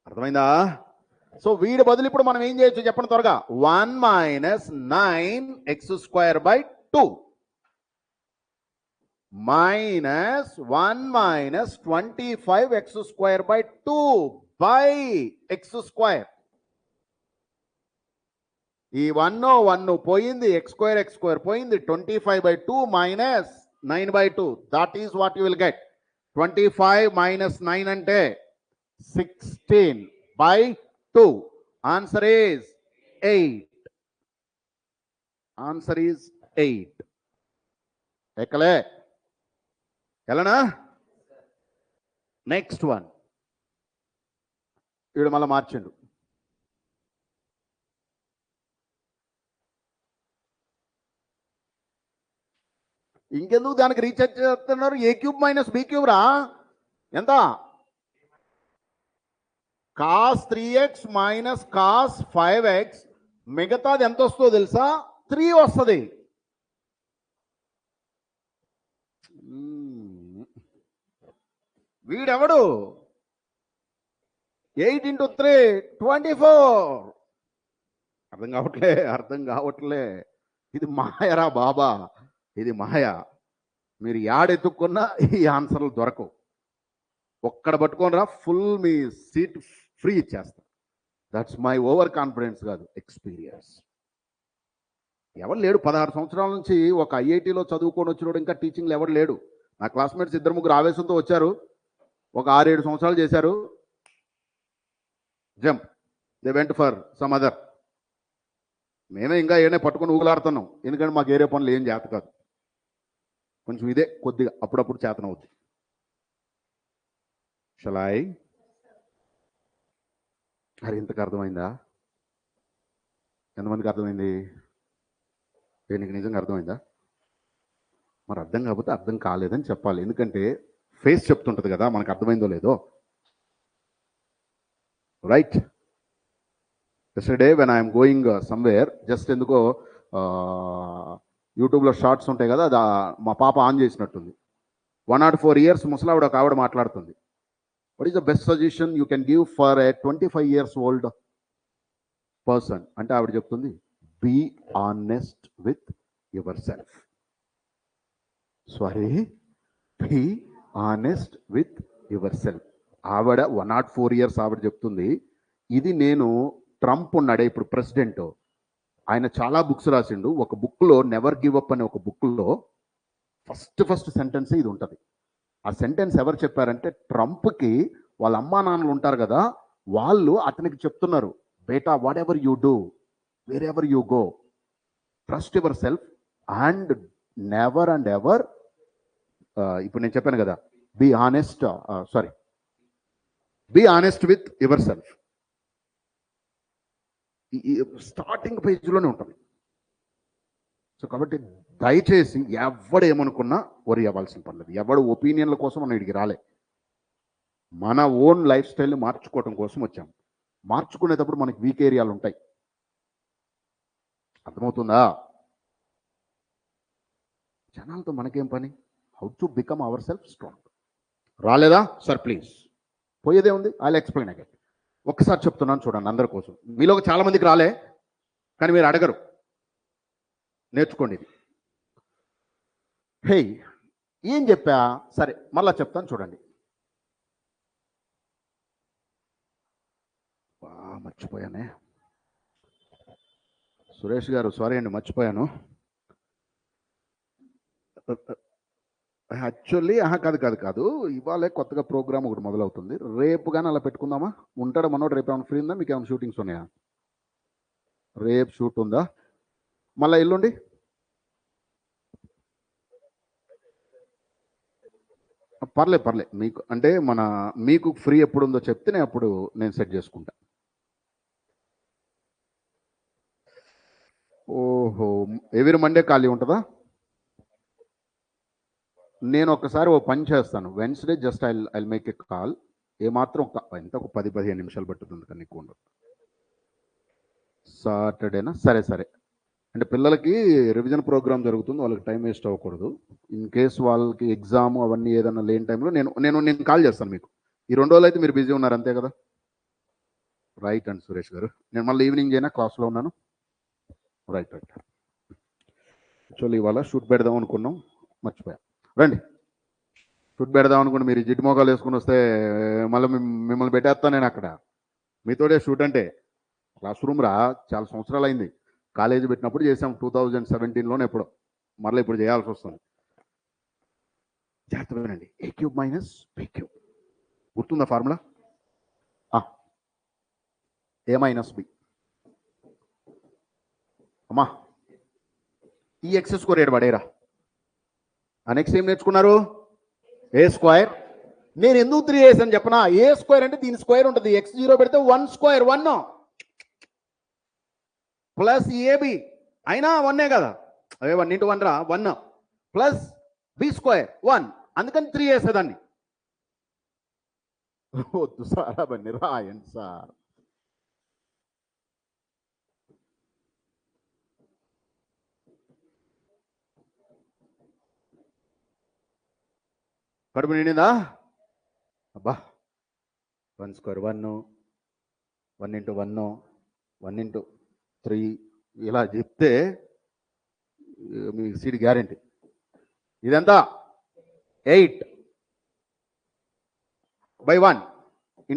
అర్థమైందా? సో వీడి బదులు ఇప్పుడు మనం ఏం చేయొచ్చు చెప్పండి త్వరగా. 1 minus 9x square by 2 minus 1 minus 25x square by 2 by x square. ఈ 1 పోయింది, x square పోయింది. 25 by 2 minus 9 by 2. That is what you will get. 25 minus 9 అంటే 16 by 2. Answer is 8. Answer is 8. ఎక్కలే? ఎలానా? Next one. వీడు మళ్ళీ మార్చిండు. ఇంకెందుకు దానికి రీఛార్జ్ చేస్తున్నారు? A cube minus b cube రా. ఎంత? cos 3x minus cos 5x. మిగతాది ఎంత వస్తుందో తెలుసా? 3 వస్తుంది. వీడెవడు? 8 into 3 24. అర్థం కావట్లే. ఇది మాయరా బాబా, ఇది మాయ. మీరు యాడెత్తుక్కున్నా ఈ ఆన్సర్లు దొరకవు. ఒక్కడ పట్టుకోనరా, ఫుల్ మీ సీట్ ఫ్రీ ఇచ్చేస్తా. దట్స్ మై ఓవర్ కాన్ఫిడెన్స్ కాదు, ఎక్స్పీరియన్స్. ఎవరు లేడు 16 సంవత్సరాల నుంచి ఒక ఐఐటీలో చదువుకొని వచ్చినోడు ఇంకా టీచింగ్లో ఎవరు లేడు. నా క్లాస్మేట్స్ 2-3 ఆవేశంతో వచ్చారు, ఒక 6-7 సంవత్సరాలు చేశారు. Jump, they went for some other. మేమే ఇంకా ఏనే పట్టుకొని ఊగులాడుతున్నాం, ఎందుకంటే మాకు ఏరే పనులు ఏం చేత కాదు. కొంచెం ఇదే కొద్దిగా అప్పుడప్పుడు చేతనవుద్ది. షలాయ్ మరి ఇంతకు అర్థమైందా? ఎంతమందికి అర్థమైంది? నీకు నిజంగా అర్థమైందా? మరి అర్థం కాకపోతే అర్థం కాలేదని చెప్పాలి, ఎందుకంటే ఫేస్ చెప్తుంటుంది కదా మనకు అర్థమైందో లేదో. Right. Yesterday when I'm going somewhere, just ఎందుకో యూట్యూబ్లో షార్ట్స్ ఉంటాయి కదా, అది మా పాప ఆన్ చేసినట్టుంది. 104 years ముసలావిడ ఒక ఆవిడ మాట్లాడుతుంది. What is the best suggestion you can give for a 25 years old person అంటే ఆవిడ చెప్తుంది, be honest with yourself. Sorry, be honest with yourself. ఆవిడ 104 ఇయర్స్ ఆవిడ చెప్తుంది. ఇది నేను ట్రంప్ ఉన్నాడే ఇప్పుడు ప్రెసిడెంట్, ఆయన చాలా బుక్స్ రాసిండు. ఒక బుక్లో నెవర్ గివ్ అప్ అనే ఒక బుక్లో ఫస్ట్ సెంటెన్స్ ఇది ఉంటుంది. ఆ సెంటెన్స్ ఎవరు చెప్పారంటే ట్రంప్కి వాళ్ళ అమ్మా నాన్నలు ఉంటారు కదా, వాళ్ళు అతనికి చెప్తున్నారు, బేటా whatever you do, wherever you go, trust yourself and never and ever, ఇప్పుడు నేను చెప్పాను కదా, be honest with yourself. Starting పేజీలోనే ఉంటుంది. సో కాబట్టి దయచేసి ఎవడు ఏమనుకున్నా వరి అవ్వాల్సిన పర్లేదు. ఎవడు ఒపీనియన్ల కోసం మనం ఇడికి రాలే. మన ఓన్ లైఫ్ స్టైల్ని మార్చుకోవటం కోసం వచ్చాం. మార్చుకునేటప్పుడు మనకి వీక్ ఏరియాలు ఉంటాయి. అర్థమవుతుందా? జనాలతో మనకేం పని? How to become our self strong. రాలేదా సార్ ప్లీజ్, పోయేదే ఉంది, ఐ ఎక్స్ప్లెయిన్ అగైన్. ఒక్కసారి చెప్తున్నాను చూడండి అందరి కోసం. మీలో చాలా మందికి రాలే కానీ మీరు అడగరు. నేర్చుకోండి ఇది. హే ఏం చెప్పా, సరే మళ్ళా చెప్తాను చూడండి. మర్చిపోయానే సురేష్ గారు, సారీ అండి మర్చిపోయాను. యాక్చువల్లీ కాదు, ఇవాళే కొత్తగా ప్రోగ్రామ్ ఒకటి మొదలవుతుంది. రేపు కానీ అలా పెట్టుకుందామా? ఉంటాడా మనోడు? రేపు ఏమైనా ఫ్రీ ఉందా? మీకు ఏమైనా షూటింగ్స్ ఉన్నాయా? రేపు షూట్ ఉందా? మళ్ళీ ఎల్లుండి పర్లే మీకు అంటే మీకు ఫ్రీ ఎప్పుడు ఉందో చెప్తే నేను అప్పుడు సెట్ చేసుకుంటా. ఓహో, ఎవ్రీ మండే ఖాళీ ఉంటుందా? నేను ఒకసారి ఓ పని చేస్తాను, Wednesday just I make a call. ఏమాత్రం ఎంత ఒక 10-15 నిమిషాలు పట్టుతుంది కానీ ఎక్కువ ఉండదు. సాటర్డేనా? సరే అంటే పిల్లలకి రివిజన్ ప్రోగ్రామ్ జరుగుతుంది, వాళ్ళకి టైం వేస్ట్ అవ్వకూడదు. ఇన్ కేస్ వాళ్ళకి ఎగ్జామ్ అవన్నీ ఏదన్నా లేని టైంలో నేను కాల్ చేస్తాను మీకు. ఈ 2 రోజులు అయితే మీరు బిజీ ఉన్నారు అంతే కదా? రైట్ అండి సురేష్ గారు, నేను మళ్ళీ ఈవినింగ్ అయినా క్లాస్లో ఉన్నాను. రైట్ యాక్చువల్లీ ఇవాళ షూట్ పెడదాం అనుకున్నాం, మర్చిపోయా. రండి షూట్ పెడదాం అనుకుని మీరు జిడ్డు మోకాలు వేసుకుని వస్తే మళ్ళీ మిమ్మల్ని పెట్టేస్తాను నేను అక్కడ. మీతోడే షూట్ అంటే క్లాస్ రూమ్ రా, చాలా సంవత్సరాలు అయింది. కాలేజీ పెట్టినప్పుడు చేసాం 2017లోనే ఎప్పుడో, మళ్ళీ ఇప్పుడు చేయాల్సి వస్తుంది. జాగ్రత్తగానండి. ఏ క్యూబ్ మైనస్ బి క్యూబ్ గుర్తుందా ఫార్ములా? ఏ మైనస్ బి. అమ్మా ఈ ఎక్స్ స్క్వేర్ ఏడు పడేరా. నెక్స్ట్ ఏం నేర్చుకున్నారు? ఏ స్క్వేర్. నేను ఎందుకు 3 అని చెప్పనా? ఏ స్క్వేర్ అంటే దీని స్క్వేర్ ఉంటుంది. x0 పెడితే 1 స్క్వేర్ 1 ప్లస్ ఏబి అయినా 1 కదా, అదే 1 × 1 రా 1 ప్లస్ బి స్క్వేర్ 1, అందుకని 3 వేసేదాన్ని. వద్దు సార్ అవన్నీ రాయండి సార్. కడుపు నిండిందా? అబ్బా 1 స్క్వేర్ 1, 1 × 1, 1 × 3 ఇలా చెప్తే మీ సీట్ గ్యారెంటీ. ఇదంతా 8/1 ×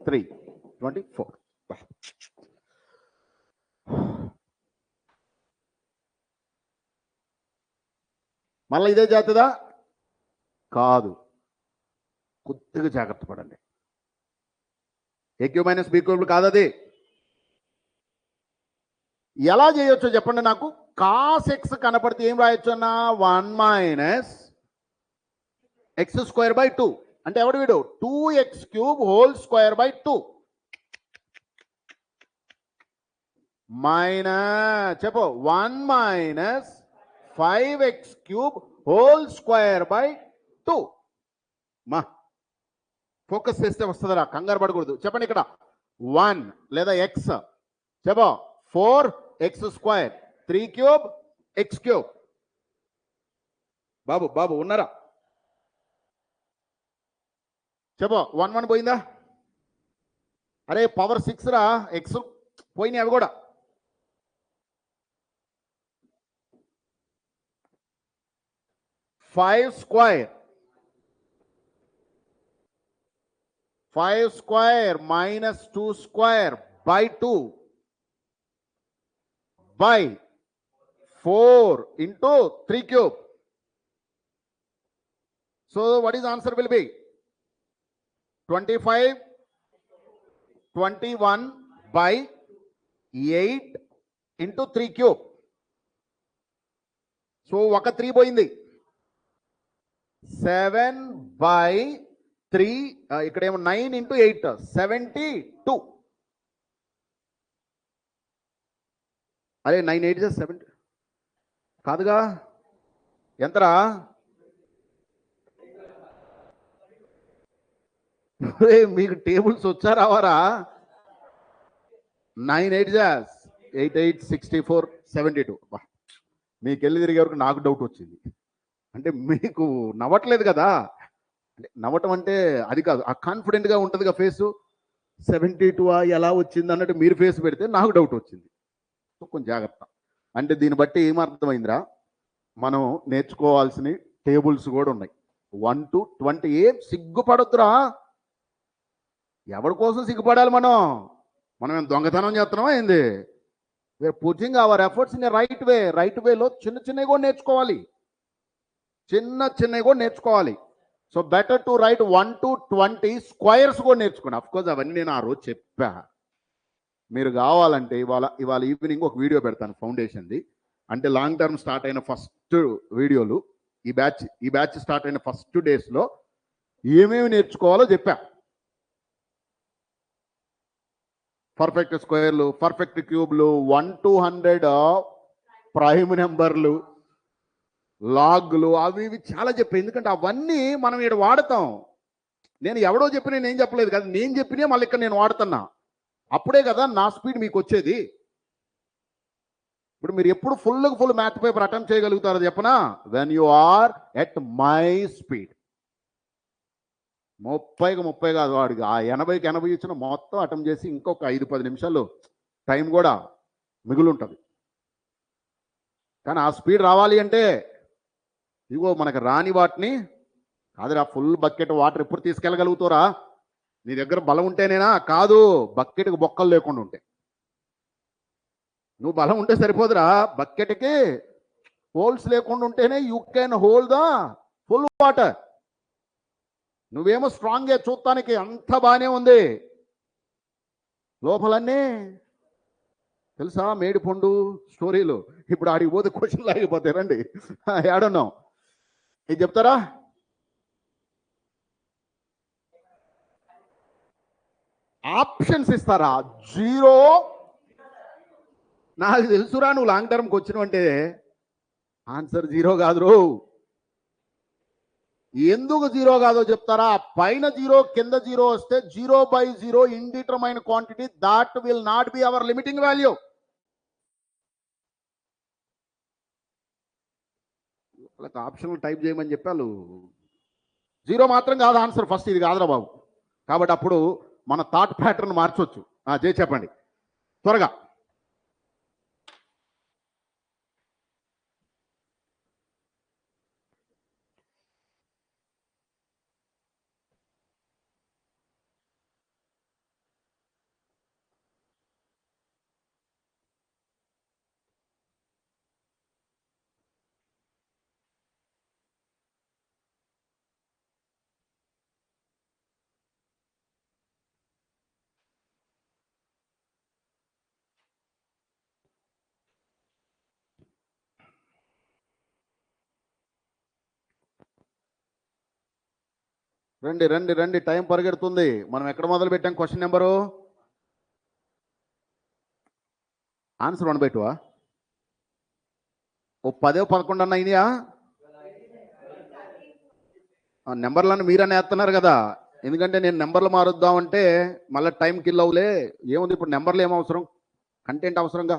3 24. మళ్ళీ ఇదే చేస్తుందా? కాదు, కొద్దిగా జాగ్రత్త పడండి. ఏ క్యూబ్ మైనస్ బి క్యూబ్ కాదు అది. ఎలా చేయొచ్చో చెప్పండి నాకు. కాస్ ఎక్స్ కనపడితే ఏం రాయొచ్చు అన్న? 1 - x²/2 అంటే ఎవడు వీడు? 2x³ మైనస్ చెప్పు 1 - 5x³ మా ఫోకస్ చేస్తే వస్తుందిరా, కంగారు పడకూడదు. చెప్పండి ఇక్కడ 1 లేదా ఎక్స్ చెప్పు 4x², 3³ x³ బాబు ఉన్నారా? చెప్పు 1 పోయిందా? అరే పవర్ 6 రా, ఎక్స్ పోయినాయి అవి కూడా. 5² 5 square minus 2 square by 2 by 4 into 3 cube. So what is answer will be 25 21 by 8 into 3 cube. So ఒక 3 పోయింది. 7 by 3 ఇక్కడేమో 9 into 8 72. అరే 9 8 70 కాదుగా, ఎంతరా? మీకు టేబుల్స్ వచ్చా రావారా? 9 8 8 8 64 72. మీకు వెళ్ళి తిరిగే వరకు నాకు డౌట్ వచ్చింది. అంటే మీకు నవ్వట్లేదు కదా, అంటే నవ్వటం అంటే అది కాదు, ఆ కాన్ఫిడెంట్గా ఉంటుందిగా ఫేసు. 72 ఎలా వచ్చింది అన్నట్టు మీరు ఫేస్ పెడితే నాకు డౌట్ వచ్చింది. కొంచెం జాగ్రత్త. అంటే దీన్ని బట్టి ఏమర్థమైందిరా, మనం నేర్చుకోవాల్సిన టేబుల్స్ కూడా ఉన్నాయి. 1 to 20. ఏం సిగ్గుపడొద్దురా, ఎవరి కోసం సిగ్గుపడాలి? మనం ఏం దొంగతనం చేస్తున్నామా ఏంది? We're putting our efforts in right way. Right వేలో చిన్న చిన్నవి కూడా నేర్చుకోవాలి, చిన్నవి కూడా నేర్చుకోవాలి. So better to write 1 to 20 squares కూడా నేర్చుకోండి. అఫ్కోర్స్ అవన్నీ నేను ఆ రోజు చెప్పా. మీరు కావాలంటే ఇవాళ ఈవినింగ్ ఒక వీడియో పెడతాను ఫౌండేషన్ది. అంటే లాంగ్ టర్మ్ స్టార్ట్ అయిన ఫస్ట్ వీడియోలు, ఈ బ్యాచ్ స్టార్ట్ అయిన ఫస్ట్ డేస్లో ఏమేమి నేర్చుకోవాలో చెప్పా. పర్ఫెక్ట్ స్క్వేర్లు, పర్ఫెక్ట్ క్యూబ్లు, 1 to 100 ప్రైమ్ నెంబర్లు, లాగ్లు, అవి ఇవి చాలా చెప్పాయి. ఎందుకంటే అవన్నీ మనం ఇక్కడ వాడతాం. నేను ఎవడో చెప్పిన నేను చెప్పలేదు కదా, నేను చెప్పినే మళ్ళీ ఇక్కడ నేను వాడుతున్నా. అప్పుడే కదా నా స్పీడ్ మీకు వచ్చేది. ఇప్పుడు మీరు ఎప్పుడు ఫుల్ మ్యాథ్ పేపర్ అటెంప్ట్ చేయగలుగుతారో చెప్పనా? When you are at my speed. 30కి 30 కాదు, వాడికి ఆ 80కి 80 ఇచ్చిన మొత్తం అటెంప్ట్ చేసి ఇంకొక 5-10 నిమిషాలు టైం కూడా మిగులు ఉంటుంది. కానీ ఆ స్పీడ్ రావాలి అంటే ఇగో మనకు రాని వాటిని కాదురా, ఫుల్ బకెట్ వాటర్ ఎప్పుడు తీసుకెళ్ళగలుగుతారా? నీ దగ్గర బలం ఉంటేనేనా? కాదు, బకెట్కి బొక్కలు లేకుండా ఉంటే. నువ్వు బలం ఉంటే సరిపోదురా, బకెట్కి హోల్స్ లేకుండా ఉంటేనే you can hold the full water. నువ్వేమో స్ట్రాంగ్గా చూడటానికి అంత బాగానే ఉంది, లోపలన్నీ తెలుసా మేడిపండు స్టోరీలు. ఇప్పుడు ఆడికి పోతే క్వశ్చన్లు ఆగిపోతాయి. రండి, ఏడున్నాం ఇది చెప్తారా? ఆప్షన్స్ ఇస్తారా? 0. నాకు తెలుసురా నువ్వు లాంగ్ టర్మ్కి వచ్చినవంటే ఆన్సర్ 0 కాదు రో. ఎందుకు 0 కాదో చెప్తారా? పైన 0 కింద 0 వస్తే 0/0 indeterminate quantity, that will not be our limiting value. వాళ్ళకి ఆప్షన్లు టైప్ చేయమని చెప్పాను. 0 మాత్రం కాదు ఆన్సర్, ఫస్ట్ ఇది కాదురా బాబు. కాబట్టి అప్పుడు మన థాట్ ప్యాటర్న్ మార్చొచ్చు. జయ చెప్పండి త్వరగా. రండి రండి రండి, టైం పరిగెడుతుంది. మనం ఎక్కడ మొదలు పెట్టాం? క్వశ్చన్ నెంబరు ఆన్సర్ 1/2 ఓ 10 11 అన్న అయినాయా? నెంబర్లను మీరనే వేస్తున్నారు కదా, ఎందుకంటే నేను నెంబర్లు మారుద్దామంటే మళ్ళీ టైం కిల్ అవులే. ఏముంది ఇప్పుడు నెంబర్లు ఏమవసరం, కంటెంట్ అవసరంగా.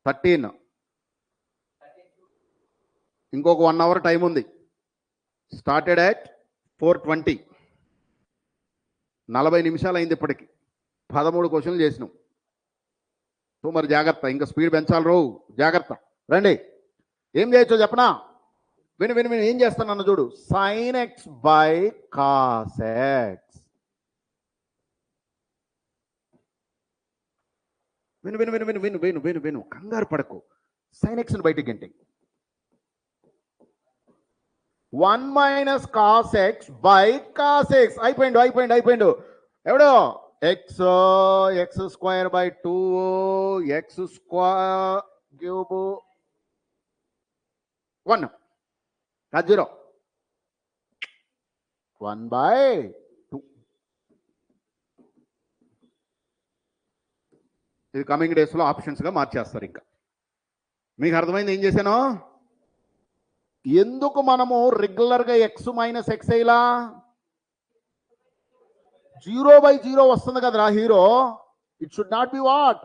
13, ఇంకొక 1 hour టైం ఉంది. స్టార్టెడ్ అట్ 4:20, 40 నిమిషాలు అయింది ఇప్పటికి. 13 క్వశ్చన్లు చేసినాం. సో మరి జాగ్రత్త, ఇంకా స్పీడ్ పెంచాలి రో, జాగ్రత్త. రండి, ఏం చేయొచ్చో చెప్పనా? విను ఏం చేస్తానన్న చూడు. sin x by cos x. విను విను విను విను విను విను విను విను కంగారు పడకు. sin x ని బయటికి గంటే 1 minus cos x by cos x. అయిపోయిండు ఎవడో x square by 2 x square cube 1 అది 0 1 బై 2. ఇది కమింగ్ డేస్లో ఆప్షన్స్గా మార్చేస్తారు. ఇంకా మీకు అర్థమైంది ఏం చేశాను? ఎందుకు మనము రెగ్యులర్గా ఎక్స్ మైనస్ ఎక్స్ ఇలా 0/0 వస్తుంది కదరా hero. It should not be what,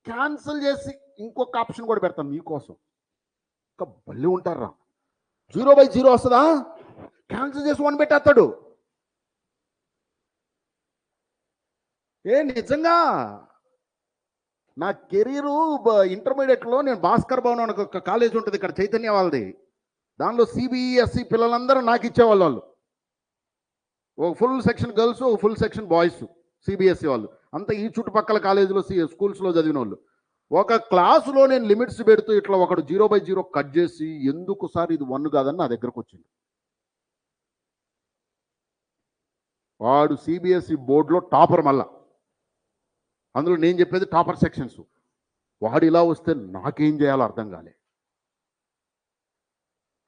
cancel చేసి ఇంకొక ఆప్షన్ కూడా పెడతాం మీకోసం. ఇంకా బల్లి ఉంటారా, 0/0 వస్తుందా, క్యాన్సిల్ చేసి 1 పెట్టేస్తాడు. నిజంగా నా కెరీరు ఇంటర్మీడియట్లో నేను భాస్కర్ భవన్ అని ఒక కాలేజ్ ఉంటుంది ఇక్కడ చైతన్య వాళ్ళది. దానిలో సిబిఎస్ఈ పిల్లలందరూ నాకు ఇచ్చేవాళ్ళు. వాళ్ళు ఒక ఫుల్ సెక్షన్ గర్ల్స్, ఒక ఫుల్ సెక్షన్ బాయ్స్, సిబిఎస్ఈ వాళ్ళు అంతా ఈ చుట్టుపక్కల కాలేజీలో స్కూల్స్లో చదివిన వాళ్ళు. ఒక క్లాసులో నేను లిమిట్స్ పెడుతూ ఇట్లా ఒకడు 0/0 కట్ చేసి ఎందుకు సార్ ఇది 1 కాదని నా దగ్గరకు వచ్చింది. వాడు సిబిఎస్ఈ బోర్డులో టాపర్, మళ్ళా అందులో నేను చెప్పేది టాపర్ సెక్షన్స్. వాడు ఇలా వస్తే నాకేం చేయాలో అర్థం కాలే.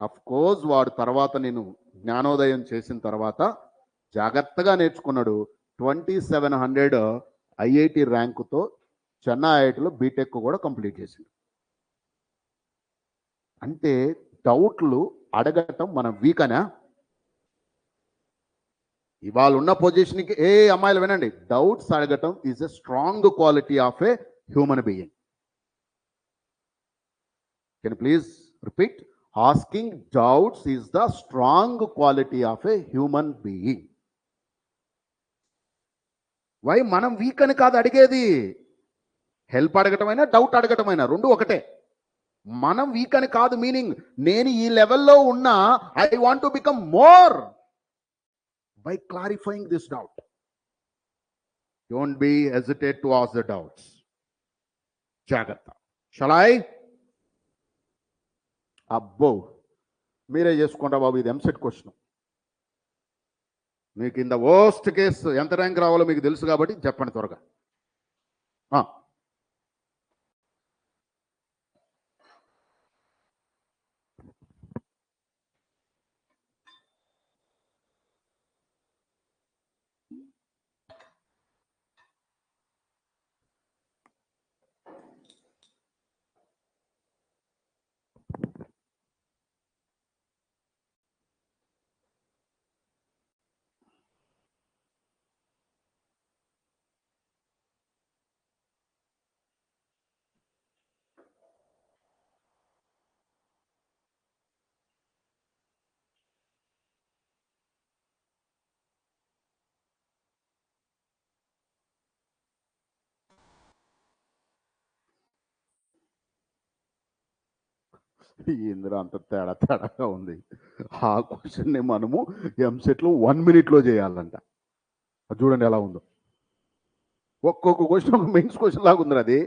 అఫ్ కోర్స్ వాడు తర్వాత నేను జ్ఞానోదయం చేసిన తర్వాత జాగ్రత్తగా నేర్చుకున్నాడు. 2700 ఐఐటి ర్యాంకుతో చెన్నై ఐఐటిలో బీటెక్ కూడా కంప్లీట్ చేసిండు. అంటే డౌట్లు అడగటం మన వీకనా? ఇవాళ ఉన్న పొజిషన్కి అమ్మాయిలు వినండి, డౌట్స్ అడగటం is a strong quality of a human being. Can please repeat? Asking doubts is the strong quality of a human being. Why? మనం వీక్ అని కాదు అడిగేది. హెల్ప్ అడగటమైనా డౌట్ అడగటమైనా రెండు ఒకటే. మనం వీక్ అని కాదు మీనింగ్. నేను ఈ లెవెల్లో ఉన్నా, I want to become more by clarifying this doubt. Don't be hesitate to ask the doubts. Jagrata. Shall I? Abbo. మీరే చేసుకుంటా బాబు, ఇది ఎంసెట్ క్వశ్చన్. మీకు ఇన్ ద వర్స్ట్ కేస్ ఎంత ర్యాంక్ రావాలో మీకు తెలుసు కాబట్టి చెప్పండి త్వరగా. ఇందులో అంత తేడాగా ఉంది. ఆ క్వశ్చన్ని మనము ఎంసెట్లో 1 minute చేయాలంట. చూడండి ఎలా ఉందో. ఒక్కొక్క క్వశ్చన్ ఒక మెయిన్స్ క్వశ్చన్ లాగా ఉంది. అది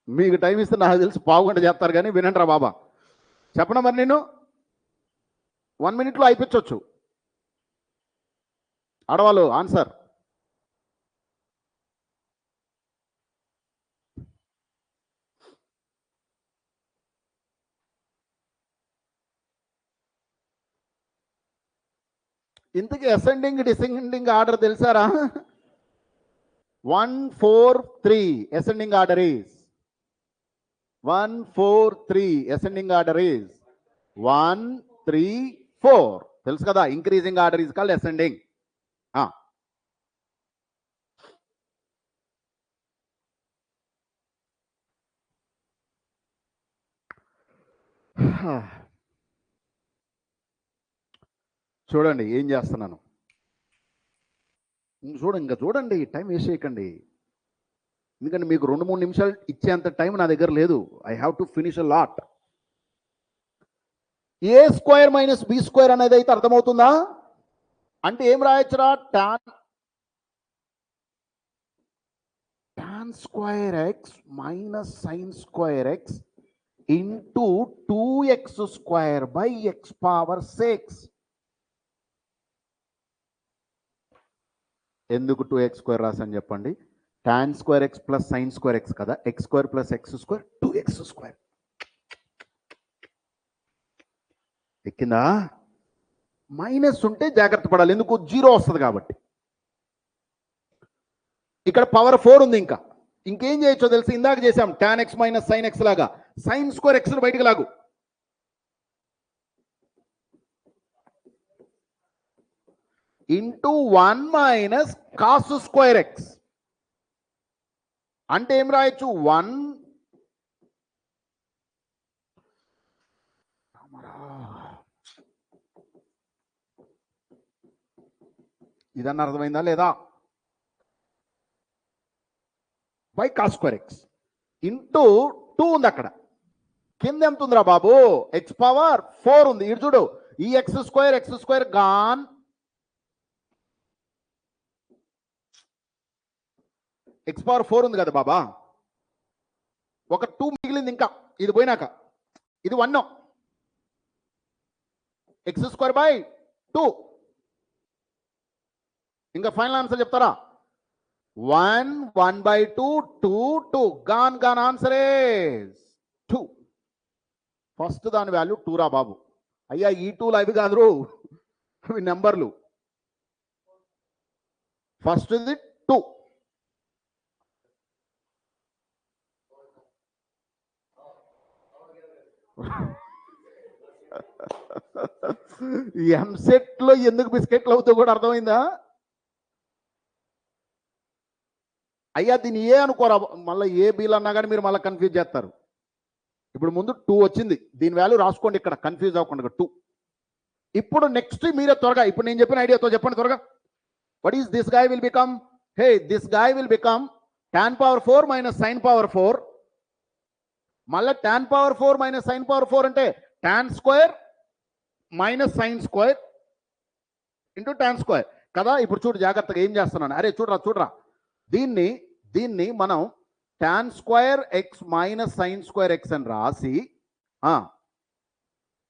మీకు టైం ఇస్తే నాకు తెలిసి 1/2 గంట చేస్తారు, కానీ వినండిరా బాబా. చెప్పనా మరి? నేను 1 minute అయిపించవచ్చు. ఆడవాళ్ళు ఆన్సర్. ఇంతకీ అసెండింగ్ డిసెండింగ్ ఆర్డర్ తెలుసారా? 1 4 3 ascending order is 1 4 3 ascending order is 1 3 4 తెలుసు కదా. Increasing order is called ascending. చూడండి ఏం చేస్తున్నాను. చూడండి, టైం వేస్ట్ చేయకండి. ఎందుకంటే మీకు 2-3 నిమిషాలు ఇచ్చేంత టైం నా దగ్గర లేదు. I have to finish a lot. a² - b² అనేది అయితే అర్థమవుతుందా? అంటే ఏం రాయొచ్చురా? tan square x minus sin square x into 2x square by x power 6. ఎందుకు 2x స్క్వేర్ రాసని చెప్పండి? tan square x plus sin square x కదా, x square plus x square 2x square. ఎక్కిందా? మైనస్ ఉంటే జాగ్రత్త పడాలి, ఎందుకు? 0 వస్తుంది కాబట్టి. ఇక్కడ పవర్ 4 ఉంది. ఇంకేం చేయొచ్చో తెలిసి ఇందాక చేసాం, tan x minus sin x లాగా sin స్క్వేర్ x బయటికి లాగు. Into 1 minus cos square X అంటే ఏం రాయొచ్చు? 1 ఇదన్న అర్థమైందా లేదా? By cos square X into 2 ఉంది. అక్కడ కింద ఎంత ఉందిరా బాబు? ఎక్స్ పవర్ 4 ఉంది. ఇటు చూడు, ఈ X square gone, X power 4 ఉంది కదా బాబా, ఒక 2 మిగిలింది. ఇంకా ఇది పోయినాక ఇది 1, ఎక్స్ స్క్వేర్ బై 2. ఇంకా ఫైనల్ ఆన్సర్ చెప్తారా? 1, 1/2, 2, 2. Gone answer is 2. ఫస్ట్ దాని వాల్యూ 2 రా బాబు. అయ్యా ఈ 2లు అవి కాదు, అవి నెంబర్లు. ఫస్ట్ ఇది 2. ఎంసెట్ లో ఎందుకు బిస్కెట్లు అవుతావు కూడా అర్థమైందా? అయ్యా దీన్ని ఏ అనుకోరా, మళ్ళీ ఏ బీలు అన్నా కానీ మీరు మళ్ళీ కన్ఫ్యూజ్ చేస్తారు. ఇప్పుడు ముందు 2 వచ్చింది, దీని వాల్యూ రాసుకోండి ఇక్కడ, కన్ఫ్యూజ్ అవ్వకుండా 2. ఇప్పుడు నెక్స్ట్ మీరే త్వరగా, ఇప్పుడు నేను చెప్పిన ఐడియాతో చెప్పండి త్వరగా. What is this guy will become? Hey, this guy will become tan power 4 minus sin power 4. మళ్ళీ tan power 4 minus sin power 4 అంటే tan square minus sin square into tan square కదా. ఇప్పుడు చూడు జాగ్రత్తగా ఏం చేస్తున్నాను. అరే చూడరా, దీన్ని మనం tan square x minus sin square X అని రాసి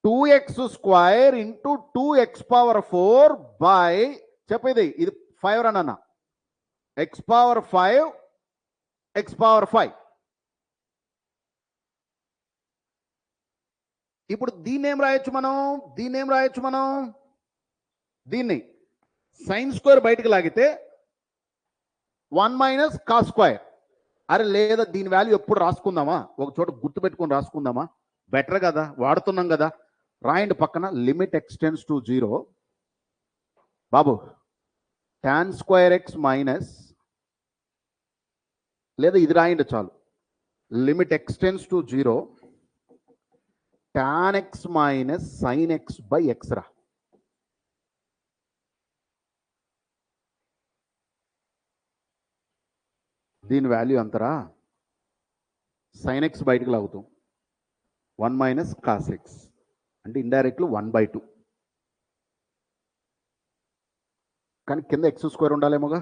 2x square into 2x power 4 by చెప్పేది ఇది 5 అన్న, x పవర్ 5 x పవర్ 5. ఇప్పుడు దీన్ని ఏం రాయొచ్చు మనం? దీన్ని sin స్క్వేర్ బయటికి లాగితే 1 మైనస్ కాస్ స్క్వేర్. అరే లేదా దీని వాల్యూ ఎప్పుడు రాసుకుందామా? ఒక చోట గుర్తు పెట్టుకొని రాసుకుందామా? బెటర్ కదా, వాడుతున్నాం కదా. రాయండి పక్కన, లిమిట్ ఎక్స్టెండ్స్ టు 0 బాబు. tan స్క్వేర్ ఎక్స్ మైనస్, లేదా ఇది రాయండి చాలు, limit extends to 0 tan x minus sin x by x రా. దీని వాల్యూ అంతరా? sin x బయటకు లాగుతాం, 1 మైనస్ కాస్ ఎక్స్ అంటే ఇండైరెక్ట్లీ 1/2. కానీ కింద ఎక్స్ స్క్వేర్ ఉండాలేమోగా.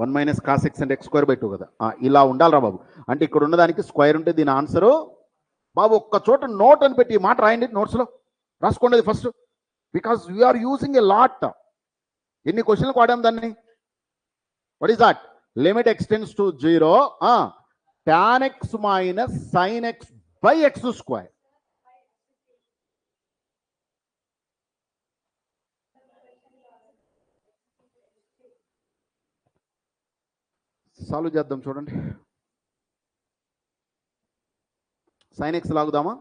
1 మైనస్ కాస్ ఎక్స్ అంటే x స్క్వేర్ బై 2 కదా. ఇలా ఉండాలిరా బాబు. అంటే ఇక్కడ ఉన్నదానికి స్క్వేర్ ఉంటే దీని ఆన్సరు బాబు. ఒక్క చోట నోట్ అని పెట్టి ఈ మాట రాయండి, నోట్స్లో రాసుకోండి first, because we're using a lot. ఎన్ని క్వశ్చన్లకు వాడాం దాన్ని? What is that? Limit extends to 0 tan x minus sin x by x square. Solve చేద్దాం చూడండి. sin x లాగుదామా?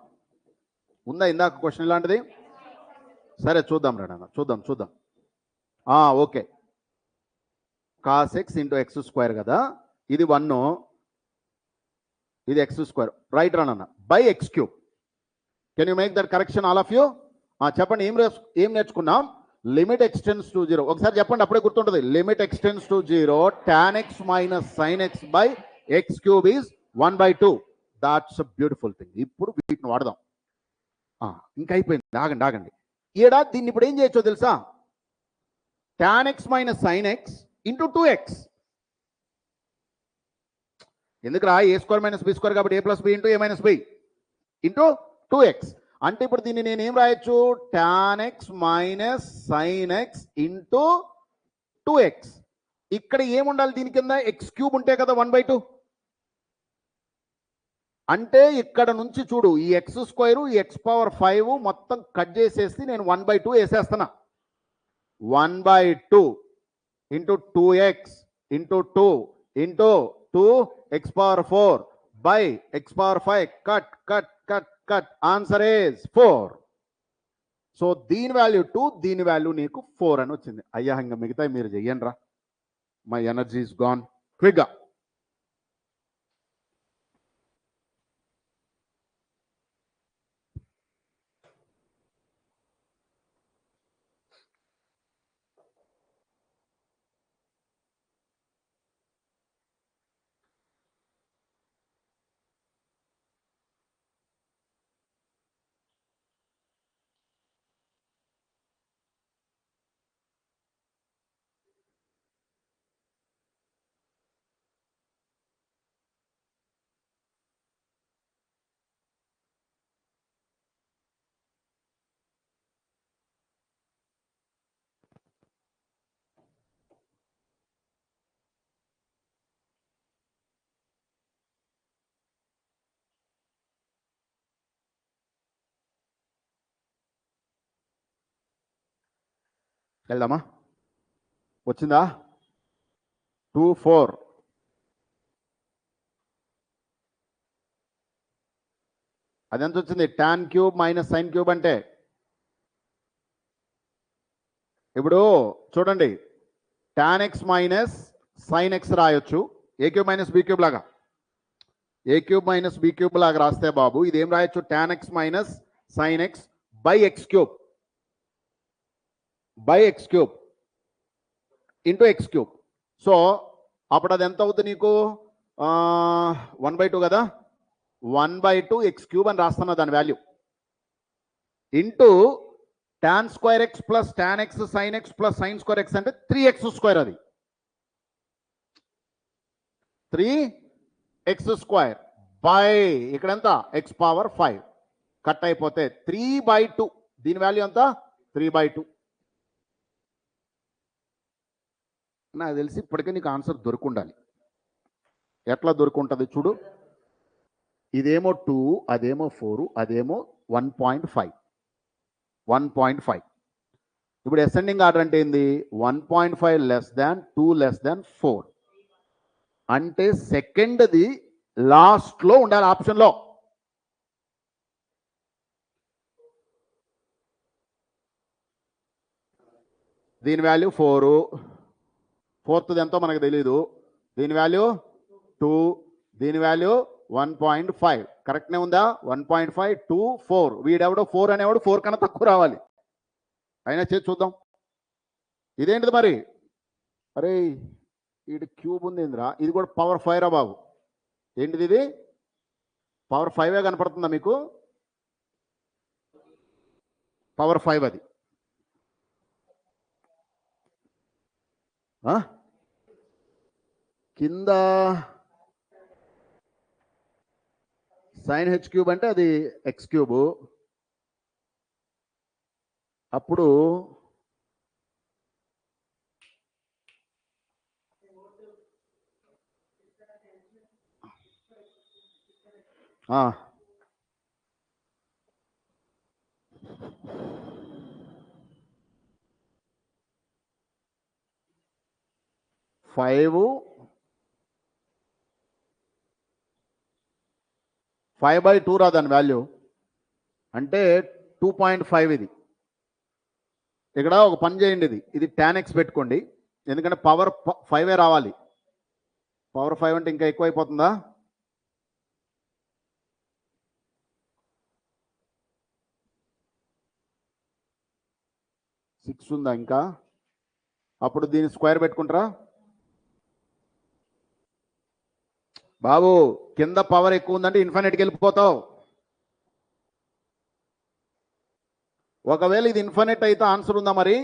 ఉందా ఇందాక క్వశ్చన్ ఇలాంటిది? సరే చూద్దాం రండి, చూద్దాం. Okay, cos x into x square కదా, ఇది 1, ఇది ఎక్స్ స్క్వేర్, రైట్ రానన్న, by x cube. Can you make that correction all of you? చెప్పండి, ఏం నేర్చుకున్నాం? Limit extends to 0. ఒకసారి చెప్పండి, అప్పుడే గుర్తుంటుంది. Limit extends to 0 tan x minus sin x by x cube is 1/2. That's a beautiful thing. ఇప్పుడు వీటిని వాడదాం. ఇంకా అయిపోయింది, ఆగండి. దీన్ని ఇప్పుడు ఏం చేయొచ్చో తెలుసా? tan x minus sin x into 2x. ఎందుకురా ఏ స్క్వేర్ మైనస్ బి స్క్వేర్ కాబట్టి ఏ ప్లస్ బి ఇంటూ ఏ మైనస్ బి ఇంటూ 2x. అంటే ఇప్పుడు దీన్ని నేను ఏం రాయొచ్చు, tan x minus sin x into 2x. ఇక్కడ ఏముండాలి దీని కింద, ఎక్స్ క్యూబ్ ఉంటే కదా 1/2. అంటే ఇక్కడ నుంచి చూడు, ఈ ఎక్స్ స్క్వేర్ ఈ x పవర్ 5 మొత్తం కట్ చేసేసి నేను 1/2 వేసేస్తున్నా. 1/2 into 2x into 2 into 2x power 4 by x power 5 cut cut cut cut answer is 4. So దీని వాల్యూ 2, దీని వాల్యూ నీకు 4 అని వచ్చింది. అయ్యా ఇంకా మిగతా మీరు చెయ్యండి రా, మై ఎనర్జీ ఇస్ గాన్. క్విక్గా వెళ్దామా, వచ్చిందా 2 4. అదెంత వచ్చింది, tan cube minus sin cube. అంటే ఇప్పుడు చూడండి, tan x minus sin x రాయొచ్చు, ఏ క్యూబ్ మైనస్ బి క్యూబ్ లాగా. ఏ క్యూబ్ మైనస్ బి క్యూబ్ లాగా రాస్తే బాబు ఇది ఏం రాయొచ్చు, tan x minus sin x by x cube by x cube into X cube. So అప్పుడు అది ఎంత అవుతుంది నీకు, 1/2 కదా, 1/2 ఎక్స్ క్యూబ్ అని రాస్తున్నా దాని value, into tan square X plus tan X sin x plus sin square X అంటే 3x స్క్వేర్. అది 3x స్క్వేర్ బై ఇక్కడ ఎంత x పవర్ 5 కట్ అయిపోతే 3/2. దీని వాల్యూ ఎంత, 3/2. నాకు తెలిసి ఇప్పటికే నీకు ఆన్సర్ దొరుకుండాలి. ఎట్లా దొరుకుంటుంది చూడు, ఇదేమో 2, అదేమో 4, అదేమో 1.5. 1.5. ఇప్పుడు అసెండింగ్ ఆర్డర్ అంటే ఏంది, 1.5 లెస్ దాన్ 2 లెస్ దాన్ 4. అంటే సెకండ్ది లాస్ట్లో ఉండాలి ఆప్షన్లో. దీని వాల్యూ 4, ఫోర్త్ది ఎంతో మనకు తెలీదు, దీని వాల్యూ 2, దీని వాల్యూ 1.5. కరెక్ట్నే ఉందా, 1.5 2 4. వీడెవడో 4 అనేవాడు 4 కన్నా తక్కువ రావాలి. అయినా చేసి చూద్దాం. ఇదేంటిది మరి, అరే ఇది క్యూబ్ ఉంది ఏందిరా, ఇది కూడా పవర్ 5 రా బాబు. ఏంటిది, ఇది పవర్ 5 కనపడుతుందా మీకు, పవర్ 5 అది. కింద sin h క్యూబ్ అంటే అది ఎక్స్ క్యూబ్. అప్పుడు ఫైవ్ 5/2 రా దాని వాల్యూ, అంటే 2.5. ఇది ఇక్కడ ఒక పని చేయండి, ఇది tan x పెట్టుకోండి, ఎందుకంటే పవర్ 5 రావాలి. పవర్ 5 అంటే ఇంకా ఎక్కువ అయిపోతుందా, సిక్స్ ఉందా ఇంకా. అప్పుడు దీన్ని స్క్వేర్ పెట్టుకుంటారా బాబు, కింద పవర్ ఎక్కువ ఉందంటే ఇన్ఫినిట్కి వెళ్ళిపోతావు. ఒకవేళ ఇది ఇన్ఫినిట్ అయితే ఆన్సర్ ఉందా మరి,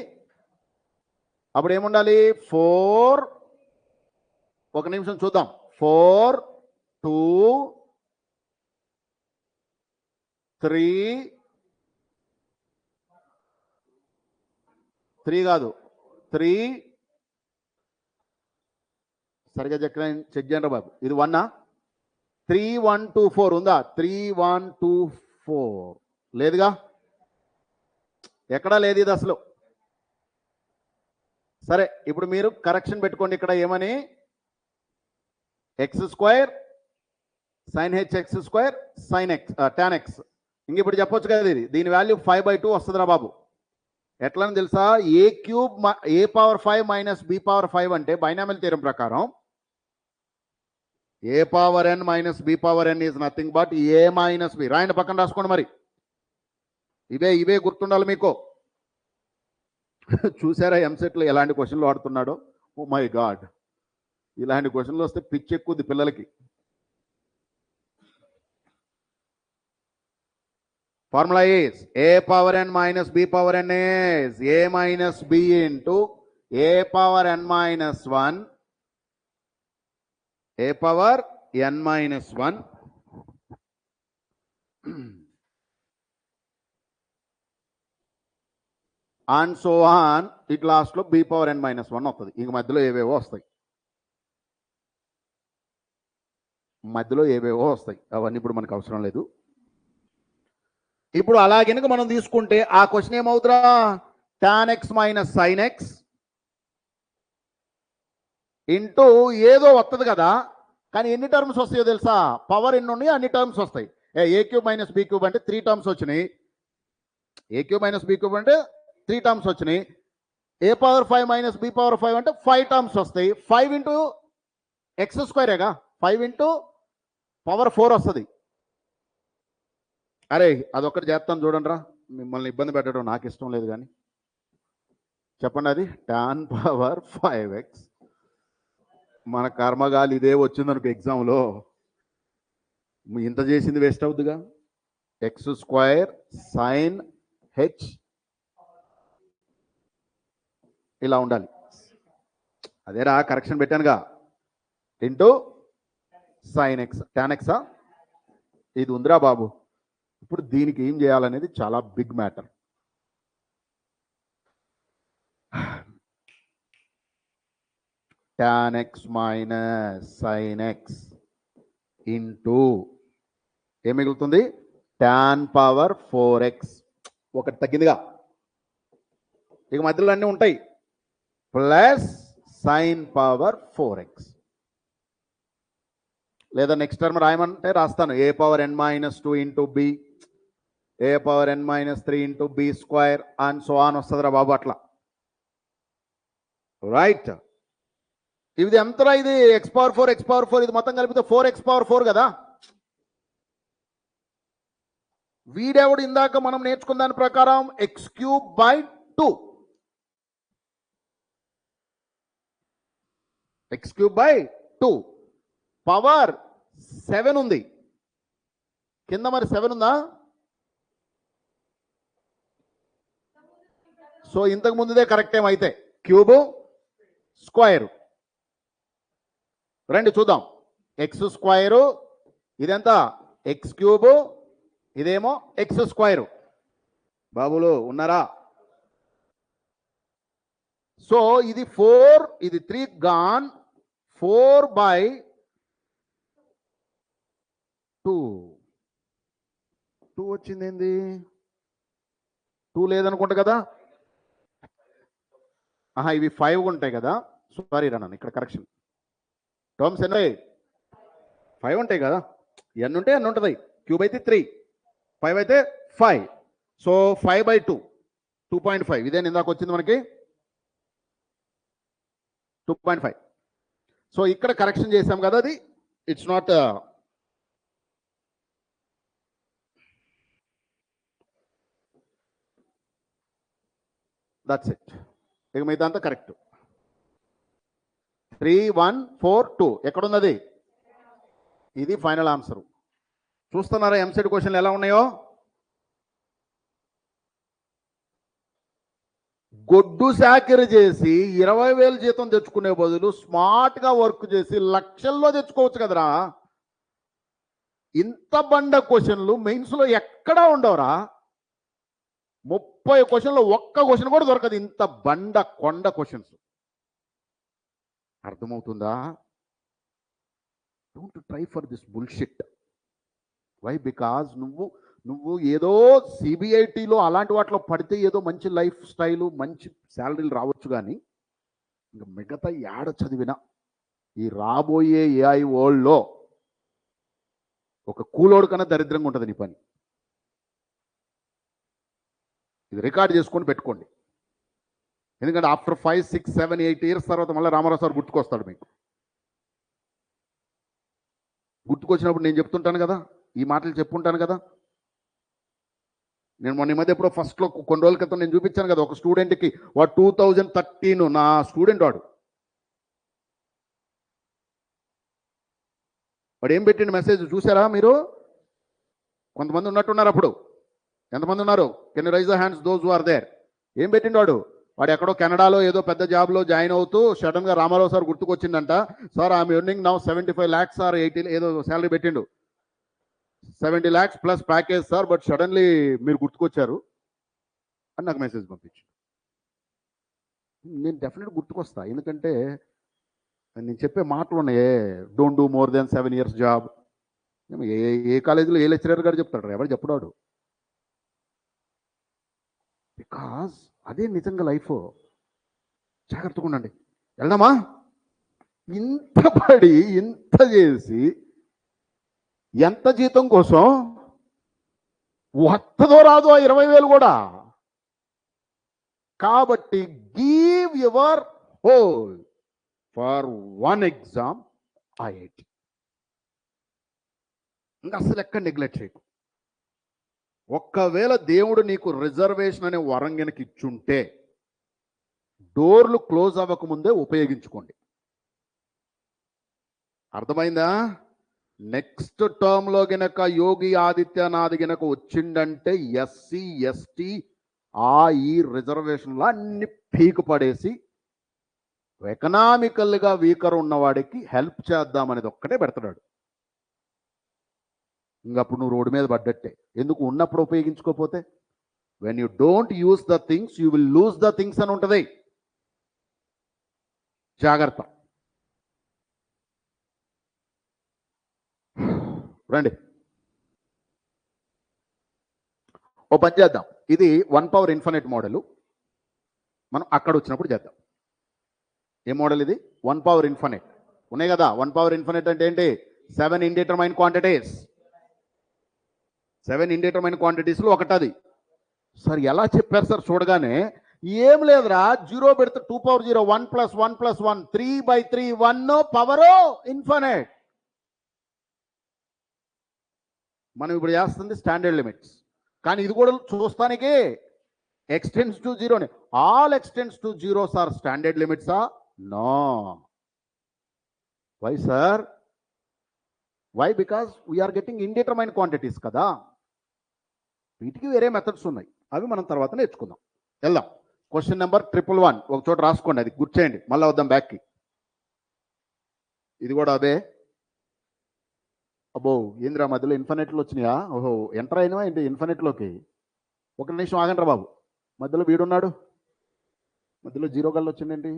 అప్పుడు ఏముండాలి 4. ఒక నిమిషం చూద్దాం, 4 2 3 3 కాదు 3 సరిగా చెక్ చేయండి బాబు. ఇది 1 3 1 2 4 ఉందా? 3 1 2 4 లేదుగా, ఎక్కడా లేదు ఇది అసలు. సరే, ఇప్పుడు మీరు కరెక్షన్ పెట్టుకోండి ఇక్కడ ఏమని, x² sin h x² sin x tan x. ఇంక ఇప్పుడు చెప్పొచ్చు కదా, ఇది దీని వాల్యూ 5/2 వస్తుందిరా బాబు. ఎట్లని తెలుసా? a³ మైనస్ b⁴ అంటే బైనామియల్ థియరం ప్రకారం a⁴n minus b⁴n is nothing but a minus b. రాయండి, పక్కన రాసుకోండి మరి. ఇవే గుర్తుండాలి మీకు. చూసారా ఎంసెట్లో ఎలాంటి క్వశ్చన్లు వాడుతున్నాడో? ఓ మై గాడ్, ఇలాంటి క్వశ్చన్లు వస్తే పిచ్చి ఎక్కుద్ది పిల్లలకి. Formula is a⁴n minus b⁴n is a minus b into a⁴n minus 1 a⁴n minus 1 and so on. It లాస్ట్లో b⁴n minus 1 వస్తుంది. ఇంక మధ్యలో ఏవేవో వస్తాయి, అవన్నీ ఇప్పుడు మనకు అవసరం లేదు. ఇప్పుడు అలాగే మనం తీసుకుంటే ఆ క్వశ్చన్ ఏమవుతురా? tan x minus sin x into ఏదో వస్తుంది కదా, కానీ ఎన్ని టర్మ్స్ వస్తాయో తెలుసా? పవర్ ఎన్ని ఉన్నాయి అన్ని టర్మ్స్ వస్తాయి. a³ మైనస్ b³ అంటే 3 టర్మ్స్ వచ్చినాయి. a³ మైనస్ b³ అంటే 3 టర్మ్స్ వచ్చినాయి. a⁴ మైనస్ b⁴ అంటే 5 టర్మ్స్ వస్తాయి. 5 ఇంటూ x²గా 5 ఇంటూ పవర్ 4 వస్తుంది. అరే అదొక్కటి చేస్తాను చూడండి రా, మిమ్మల్ని ఇబ్బంది పెట్టడం నాకు ఇష్టం లేదు, కానీ చెప్పండి. అది tan power 5x. మన కర్మగాలి ఇదే వచ్చిందనుకో ఎగ్జామ్లో, ఇంత చేసింది వేస్ట్ అవుతుందిగా. x² sin h ఇలా ఉండాలి. అదేరా కరెక్షన్ పెట్టానుగా. Into sin x tan x. ఇది ఉందిరా బాబు. ఇప్పుడు దీనికి ఏం చేయాలనేది చాలా big matter. tan x minus sin x into ఏం మిగులుతుంది? tan power 4x. ఒకటి తగ్గిందిగా, ఇక మధ్యలో అన్నీ ఉంటాయి. Plus sin power 4x. లేదా నెక్స్ట్ టర్మ్ రాయమంటే రాస్తాను. a⁴n minus 2 into b, a⁴n minus 3 into b² and so on వస్తుందిరా బాబు అట్లా. రైట్, ఇది ఎంతరా? ఇది x⁴ ఇది మొత్తం కలిపితే 4x⁴ కదా. వీడెవడు ఇందాక మనం నేర్చుకున్న దాని ప్రకారం x³/2 x³/2 పవర్ 7 ఉంది కింద, మరి 7 ఉందా? సో ఇంతకు ముందుదే కరెక్ట్ ఏమైతే క్యూబ్ స్క్వేర్. రండి చూద్దాం. x² ఇదెంత? x³ ఇదేమో x². బాబులు ఉన్నారా? సో ఇది 4, ఇది 3 గాన్. 4/2 వచ్చింది. ఏంది 2 లేదనుకుంటా కదా. ఇవి 5 ఉంటాయి కదా. సారీ రాను, ఇక్కడ కరెక్షన్. టర్మ్స్ ఎన్ని? 5 ఉంటాయి కదా. ఎన్ని ఉంటే ఎన్ని ఉంటుంది. క్యూబ్ అయితే 3, 5 అయితే 5. సో 5/2 2.5. ఇదే ఇందాక వచ్చింది మనకి 2.5. సో ఇక్కడ కరెక్షన్ చేసాం కదా, అది ఇట్స్ నాట్ దట్స్ ఇట్. ఇక మిగతా అంతా కరెక్ట్. 3 1 4 2 ఎక్కడున్నది? ఇది ఫైనల్ ఆన్సర్. చూస్తున్నారా ఎంసెట్ క్వశ్చన్లు ఎలా ఉన్నాయో? గొడ్డు చాకరీ చేసి 20,000 జీతం తెచ్చుకునే బదులు స్మార్ట్గా వర్క్ చేసి లక్షల్లో తెచ్చుకోవచ్చు కదరా. ఇంత బండ క్వశ్చన్లు మెయిన్స్లో ఎక్కడా ఉండవురా. 30 క్వశ్చన్లు ఒక్క క్వశ్చన్ కూడా దొరకదు, ఇంత బండ కొండ క్వశ్చన్స్. అర్థమవుతుందా? Don't try for this bullshit. Why? Because నువ్వు ఏదో సిబిఐటీలో అలాంటి వాటిలో పడితే ఏదో మంచి లైఫ్ స్టైలు, మంచి శాలరీలు రావచ్చు, కానీ ఇంకా మిగతా ఏడ చదివినా ఈ రాబోయే ఏఐ వరల్డ్లో ఒక కూలోడు కన్నా దరిద్రంగా ఉంటుంది నీ పని. ఇది రికార్డ్ చేసుకొని పెట్టుకోండి. ఎందుకంటే ఆఫ్టర్ 5, 6, 7, 8 ఇయర్స్ తర్వాత మళ్ళీ రామారావు సార్ గుర్తుకొస్తాడు మీకు. గుర్తుకొచ్చినప్పుడు నేను చెప్తుంటాను కదా, ఈ మాటలు చెప్పుంటాను కదా. నేను మొన్న ఈ మధ్య ఎప్పుడో ఫస్ట్లో కొన్ని రోజుల క్రితం నేను చూపించాను కదా, ఒక స్టూడెంట్కి వాడు 2013 నా స్టూడెంట్ వాడు ఏం పెట్టిండు మెసేజ్ చూసారా మీరు? కొంతమంది ఉన్నట్టున్నారు అప్పుడు. ఎంతమంది ఉన్నారు? Can you raise the hands those who are there. ఏం పెట్టిండు వాడు ఎక్కడో కెనడాలో ఏదో పెద్ద జాబ్లో జాయిన్ అవుతూ సడన్గా రామారావు సార్ గుర్తుకొచ్చిందంట. Sir I'm earning now 75 lakhs or 80 ఏదో శాలరీ పెట్టిండు. 70 lakhs plus package sir, but suddenly మీరు గుర్తుకొచ్చారు అని నాకు మెసేజ్ పంపించు. నేను డెఫినెట్ గుర్తుకొస్తా, ఎందుకంటే నేను చెప్పే మాటలు ఉన్నాయే, don't do more than 7 years job. ఏ కాలేజీలో ఏ లెక్చరర్ గారు చెప్తాడు? ఎవరు చెప్పడాడు? బికాజ్ అదే నిజంగా లైఫ్. జాగ్రత్తగా ఉండండి. వెళ్దామా? ఇంత పడి ఇంత చేసి ఎంత జీతం కోసం వస్తుందో రాదో ఆ 20,000 కూడా. కాబట్టి give your whole for 1 exam IIT. ఇంకా అసలు ఎక్కడ నెగ్లెక్ట్ చేయకు. ఒక్కవేళ దేవుడు నీకు రిజర్వేషన్ అనే వరంగనకి ఇచ్చుంటే డోర్లు క్లోజ్ అవ్వకముందే ఉపయోగించుకోండి. అర్థమైందా? నెక్స్ట్ టర్మ్లో గనక యోగి ఆదిత్యనాథ్ గనక వచ్చిండంటే ఎస్సీ ఎస్టీ ఈ రిజర్వేషన్లో అన్ని పీకు పడేసి ఎకనామికల్గా వీకర్ ఉన్నవాడికి హెల్ప్ చేద్దామనేది ఒక్కటే పెడతాడు. ఇంకప్పుడు నువ్వు రోడ్డు మీద పడ్డట్టే. ఎందుకు? ఉన్నప్పుడు ఉపయోగించుకోకపోతే. When you don't use the things you will lose the things అని ఉంటుంది. జాగ్రత్త. రండి ఓ పని చేద్దాం. ఇది 1 power infinite మోడల్. మనం అక్కడ వచ్చినప్పుడు చేద్దాం. ఏ మోడల్ ఇది? 1 power infinite ఉన్నాయి కదా. 1 power infinite అంటే ఏంటి? 7 indeterminate quantities. 7 indeterminate quantitiesలో ఒకటది. సార్ ఎలా చెప్పారు సార్? చూడగానే ఏం లేదురా, 0 పెడితే 2 power 0, 1 + 1 + 1, 3/3, 1 పవర్ ఇన్ఫినిట్. మనం ఇప్పుడు చేస్తుంది స్టాండర్డ్ లిమిట్స్, కానీ ఇది కూడా చూస్తానికి x tends to 0. All x tends to 0s are standard లిమిట్సా? No. Why sir? Why? Because we are getting indeterminate quantities కదా. వీటికి వేరే మెథడ్స్ ఉన్నాయి, అవి మనం తర్వాత నేర్చుకుందాం. వెళ్దాం. క్వశ్చన్ నెంబర్ 111 ఒక చోట రాసుకోండి, అది గుర్చేయండి. మళ్ళీ వద్దాం బ్యాక్కి. ఇది కూడా అదే. అబ్బో ఏంద్రా మధ్యలో ఇన్ఫినిట్లో వచ్చినాయా? ఓహో ఎంటర్ అయినవా ఏంటి ఇన్ఫినిట్లోకి? ఒక నిమిషం ఆగండి రా బాబు, మధ్యలో వీడున్నాడు, మధ్యలో 0 గల్లు వచ్చిందేంటి?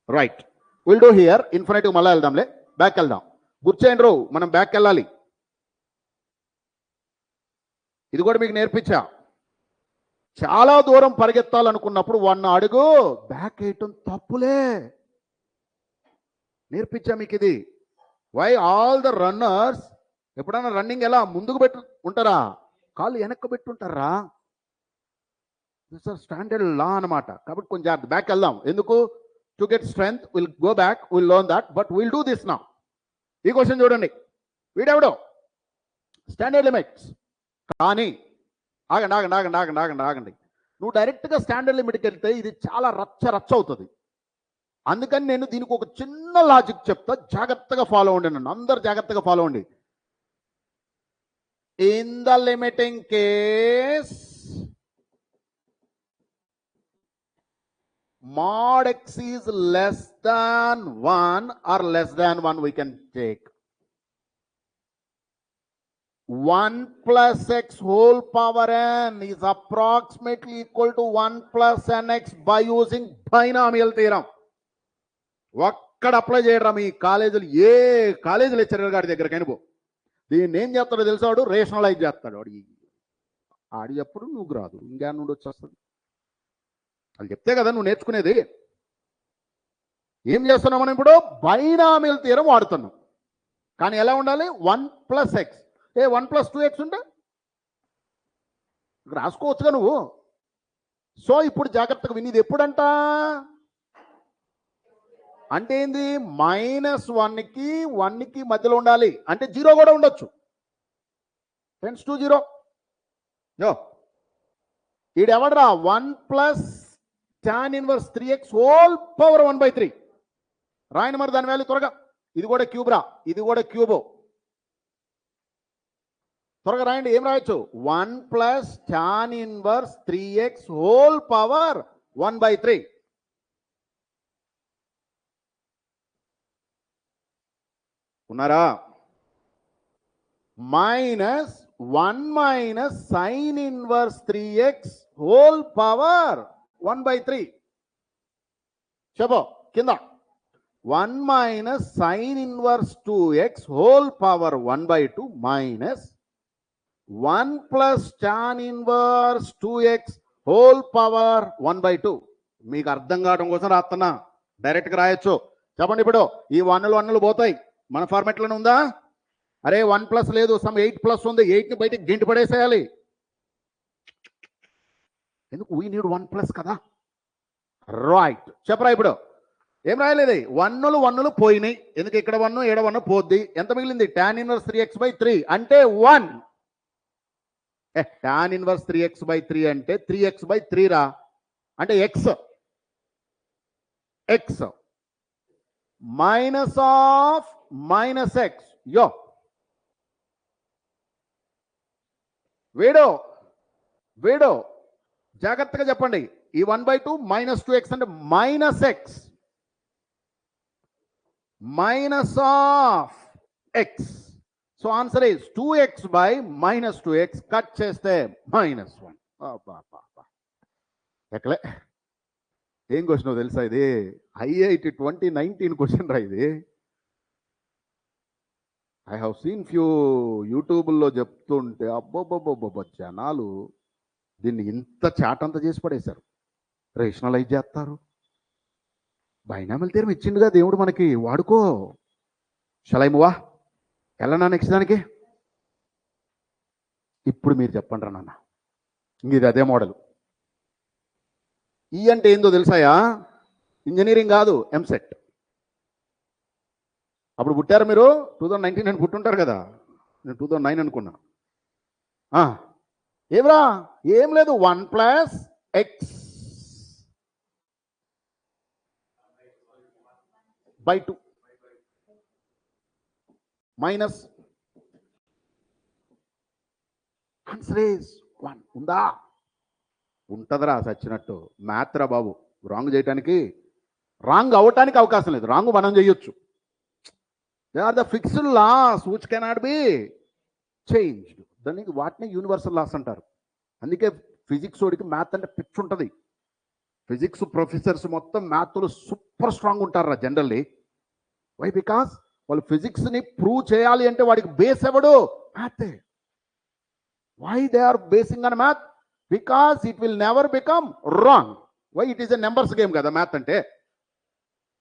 రైట్, విల్ డూ హియర్ ఇన్ఫినిట్కి మళ్ళీ వెళ్దాంలే. బ్యాక్ వెళ్దాం. గుర్చేయండి రో, మనం బ్యాక్ వెళ్ళాలి. ఇది కూడా మీకు నేర్పించా. చాలా దూరం పరిగెత్తాలనుకున్నప్పుడు 1 అడుగు బ్యాక్ వేయటం తప్పులే. నేర్పించా మీకు ఇది. వై ఆల్ ద రన్నర్స్ ఎప్పుడైనా రన్నింగ్ ఎలా ముందుకు పెట్టి ఉంటారా? కాళ్ళు వెనక్కి పెట్టుంటారా? స్టాండర్డ్ లా అనమాట. కాబట్టి కొంచెం జాగ్రత్త. బ్యాక్ వెళ్దాం. ఎందుకు? To get strength will go back, will learn that, but will do this now. ఈ క్వశ్చన్ చూడండి. వీడెవడో స్టాండర్డ్ లిమిట్స్, కానీ ఆగండి ఆగండి ఆగండి ఆగండి ఆగండి ఆగండి. నువ్వు డైరెక్ట్గా స్టాండర్డ్ లిమిట్కి వెళ్తే ఇది చాలా రచ్చ రచ్చ అవుతుంది. అందుకని నేను దీనికి ఒక చిన్న లాజిక్ చెప్తా, జాగ్రత్తగా ఫాలో అవ్వండి. నన్ను అందరు జాగ్రత్తగా ఫాలో అవ్వండి. In the limiting case mod x is less than 1 or less than 1 we can take. 1 plus x whole power n is approximately equal to 1 plus nx by using binomial theorem. ఒక్కడ apply చేయడం మీ కాలేజీలు, ఏ college lecturer గారి దగ్గరకైనా పో, దీన్ని ఏం చేస్తాడో తెలిసాడు, rationalise చేస్తాడు. ఆడి ఎప్పుడు నువ్వు రాదు, ఇంకా నుండి వచ్చేస్తుంది. అది చెప్తే కదా నువ్వు నేర్చుకునేది. ఏం చేస్తున్నాం మనం ఇప్పుడు? బైనామియల్ థియరం వాడుతున్నాం. కానీ ఎలా ఉండాలి? 1 plus x. 1 plus 2x ఉంటే రాసుకోవచ్చుగా నువ్వు. సో ఇప్పుడు జాగ్రత్తగా వినేది ఎప్పుడంట అంటే ఏంది? -1కి 1కి మధ్యలో ఉండాలి. అంటే 0 కూడా ఉండొచ్చు. Tense to 0. ఈడెవడరా? 1 plus tan inverse 3x whole power 1/3. రాయని మరి దాని వాల్యూ త్వరగా. ఇది కూడా క్యూబ్ రా, ఇది కూడా క్యూబో. త్వరగా రాయండి. ఏం రాయొచ్చు? 1 plus tan inverse 3x whole power 1/3. ఉన్నారా? -1 minus sin inverse 3x whole power 1/3. చెప్పు కింద. 1 minus sin inverse 2x whole power 1/2 minus 1 plus tan inverse 2x whole power 1/2. మీకు అర్థం కావడం కోసం రాస్తున్నా, డైరెక్ట్గా రాయొచ్చు. చెప్పండి. ఇప్పుడు ఈ 1లు పోతాయి. మన ఫార్మెట్లోనే ఉందా? అరే 1 ప్లస్ లేదు, సమ్ 8 ప్లస్ ఉంది. 8ని బయటికి గింటి పడేసేయాలి. ఎందుకు? వీ నీడ్ 1 ప్లస్ కదా. రైట్. చెప్పరా ఇప్పుడు. ఏం రాయలేదు? 1లు పోయినాయి. ఎందుకు? ఇక్కడ 1 ఏడ 1 పోద్ది. ఎంత మిగిలింది? tan inverse 3x/3 అంటే 1. tan inverse 3x/3 అంటే 3x/3 రా. అంటే x minus of minus x. వేడో జాగ్రత్తగా చెప్పండి. ఈ 1/2 -2x అంటే -x minus of x. So answer is 2x by -2x. Cut చేస్తే -1. ఎక్కలే. ఏం క్వశ్చన్ తెలుసా ఇది? IIT 2019 క్వశ్చన్ రా ఇది. ఐ హావ్ సీన్ ఫ్యూ యూట్యూబ్లో చెప్తుంటే అబ్బోబ్బోబ్బోబ్బ జనాలు దీన్ని ఇంత చాటంతా చేసి పడేశారు. రేషనలైజ్ చేస్తారు. బైనామియల్ థియరం ఇచ్చిండుగా దేవుడు మనకి, వాడుకో. షలైమువా వెళ్ళనా నెక్స్ట్ దానికి? ఇప్పుడు మీరు చెప్పండి రా నాన్న. ఇది అదే మోడల్. ఈ అంటే ఏందో తెలుసాయా? ఇంజనీరింగ్ కాదు, ఎంసెట్. అప్పుడు పుట్టారు మీరు 2019 అని పుట్టుంటారు కదా. నేను 2009 అనుకున్నా. ఏమరా? ఏం లేదు. 1 plus x by 2 minus answer is 1. ఉందా? ఉంటుందిరా సచ్చినట్టు. మ్యాథ్ రా బాబు. రాంగ్ చేయటానికి, రాంగ్ అవటానికి అవకాశం లేదు. రాంగ్ మనం చేయొచ్చు. They are the fixed laws which cannot be changed. దానికి వాటిని యూనివర్సల్ లాస్ అంటారు. అందుకే ఫిజిక్స్ వాడికి మ్యాథ్ అంటే పిచ్చి ఉంటుంది. ఫిజిక్స్ ప్రొఫెసర్స్ మొత్తం మ్యాథ్లో సూపర్ స్ట్రాంగ్ ఉంటారు రా జనరల్లీ. వై? బికాస్ వాళ్ళు ఫిజిక్స్ని ప్రూవ్ చేయాలి అంటే వాడికి బేస్ ఎవడు? మ్యాథే. Why they are basing on math? Because it will never become wrong. Why? It is a numbers game కదా మ్యాథ్ అంటే.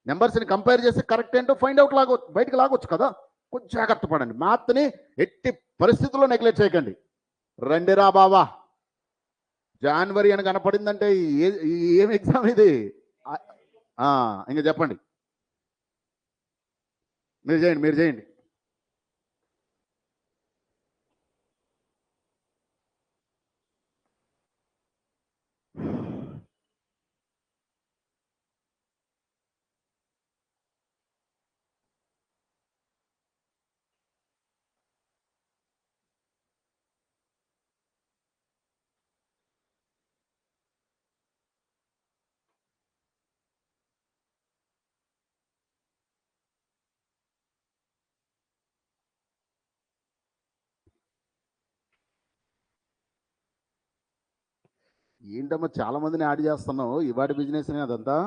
నెంబర్స్ని కంపేర్ చేసి కరెక్ట్ ఏంటో ఫైండ్ అవుట్ బయటకు లాగొచ్చు కదా. కొంచెం జాగ్రత్త పడండి. మ్యాథ్ని ఎట్టి పరిస్థితుల్లో నెగ్లెక్ట్ చేయకండి. రండిరా బాబా. జనవరి అని కనపడిందంటే ఏం ఎగ్జామ్ ఇది? ఇంకా చెప్పండి. మీరు చేయండి. ఏంటమ్మా చాలా మందిని యాడ్ చేస్తున్నావు, ఇవాటి బిజినెస్ అదంతా.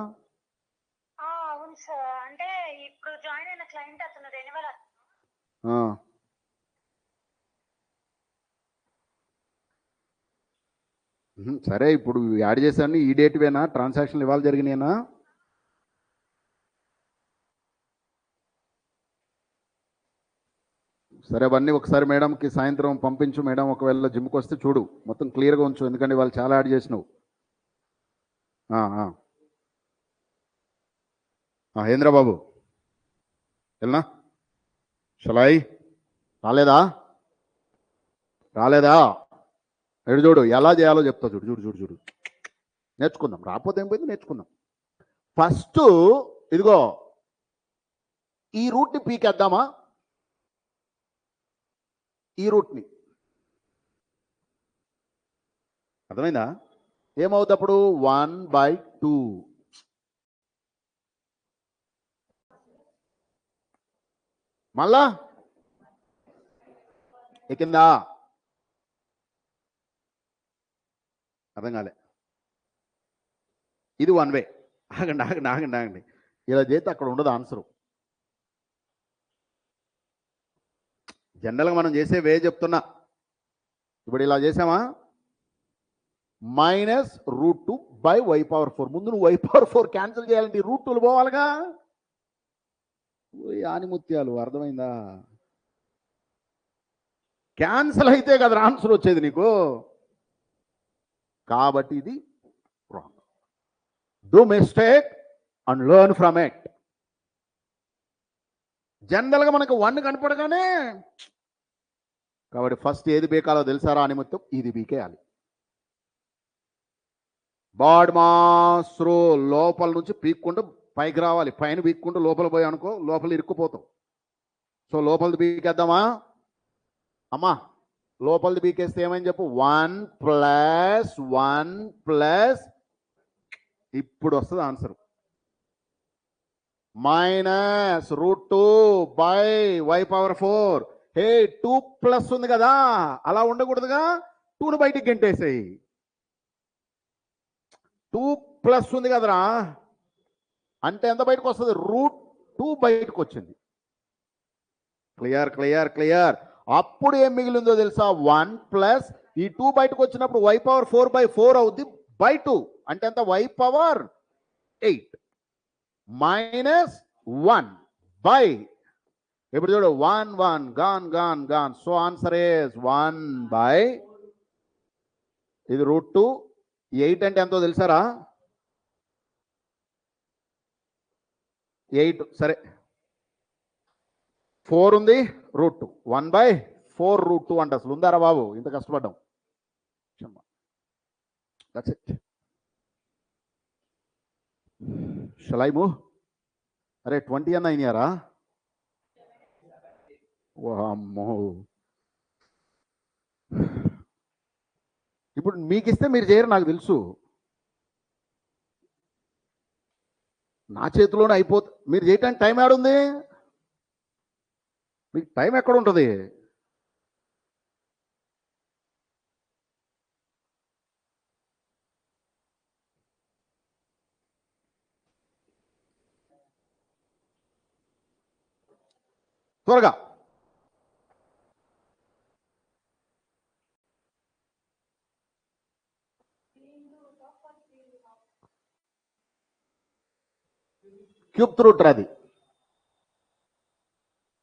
అవును సార్. అంటే ఇప్పుడు జాయిన్ అయిన క్లయింట్ అతను రెన్యువల్ ఆ. సరే ఇప్పుడు యాడ్ చేశాను, ఈ డేట్ వేనా ట్రాన్సాక్షన్లు ఇవాళ జరిగినాయినా? సరే అవన్నీ ఒకసారి మేడంకి సాయంత్రం పంపించు. మేడం ఒకవేళ జిమ్కి వస్తే చూడు, మొత్తం క్లియర్గా ఉంచు, ఎందుకంటే వాళ్ళు చాలా యాడ్ చేసినావు. హేంద్రబాబు వెళ్ళనా? షలాయి రాలేదా? ఎడు చూడు ఎలా చేయాలో చెప్తా, చూడు చూడు చూడు చూడు. నేర్చుకుందాం, రాకపోతే ఏం పోయింది, నేర్చుకుందాం. ఫస్ట్ ఇదిగో ఈ రూట్ని పీకేద్దామా? ఈ రూట్ని అర్థమైందా? ఏమవుతప్పుడు 1/2 మళ్ళా ఎక్కిందా? అర్థం కాలే. ఇది 1 వే. ఆగండి. ఇలా చేస్తే అక్కడ ఉండదు ఆన్సరు. జనరల్గా మనం చేసే వే చెప్తున్నా. ఇప్పుడు ఇలా చేసామా? -√2/y⁴. ముందు నువ్వు y⁴ క్యాన్సిల్ చేయాలంటే √2 పోవాలిగా. ఆనిముత్యాలు, అర్థమైందా? క్యాన్సిల్ అయితే కదా ఆన్సర్ వచ్చేది నీకు. కాబట్టి ఇది wrong. Do mistake and learn from it. జనరల్గా మనకు 1 కనపడగానే, కాబట్టి ఫస్ట్ ఏది బీకాలో తెలుసారా? ఆనిముత్యం ఇది బీకేయాలి. బాడ్ మాస్ రో లోపల నుంచి పీక్కుంటూ పైకి రావాలి, పైన పీక్కుంటూ లోపల పోయి అనుకో, లోపల ఇరుక్కుపోతాం. సో లోపలిది పీకేద్దామా అమ్మా? లోపలిది పీకేస్తే ఏమని చెప్పు? 1 + 1 + ఇప్పుడు వస్తుంది ఆన్సర్. -√2/y⁴. హే 2+ ఉంది కదా, అలా ఉండకూడదుగా. 2ను బయటికి గెంటేసేయి. 2+ ఉంది కదరా, అంటే ఎంత బయటకు వస్తుంది? √2 బయటకు వచ్చింది. క్లియర్. అప్పుడు ఏం మిగిలిందో తెలుసా? 1+ ఈ 2 బయటకు వచ్చినప్పుడు y⁴/4 అవుద్ది. బై 2 అంటే ఎంత? y⁴8 -1 ఇప్పుడు చూడు, 1 గాన్. సో ఆన్సర్ ఇస్ 1/, ఇది √2. 8 అంటే ఎంతో తెలుసారా? 8. సరే 4 ఉంది, √2. 1/4 √2 అంటే అసలు ఉందారా బాబు? ఇంత కష్టపడ్డాం. That's it. Shall I move? అరే 20 అన్న అయినాయారా? అమ్మో. ఇప్పుడు మీకు ఇస్తే మీరు చేయరు నాకు తెలుసు. నా చేతిలోనే అయిపోతుంది. మీరు చేయటానికి టైం ఏడుంది? మీకు టైం ఎక్కడ ఉంటుంది? త్వరగా. క్యూబ్ రూట్ అది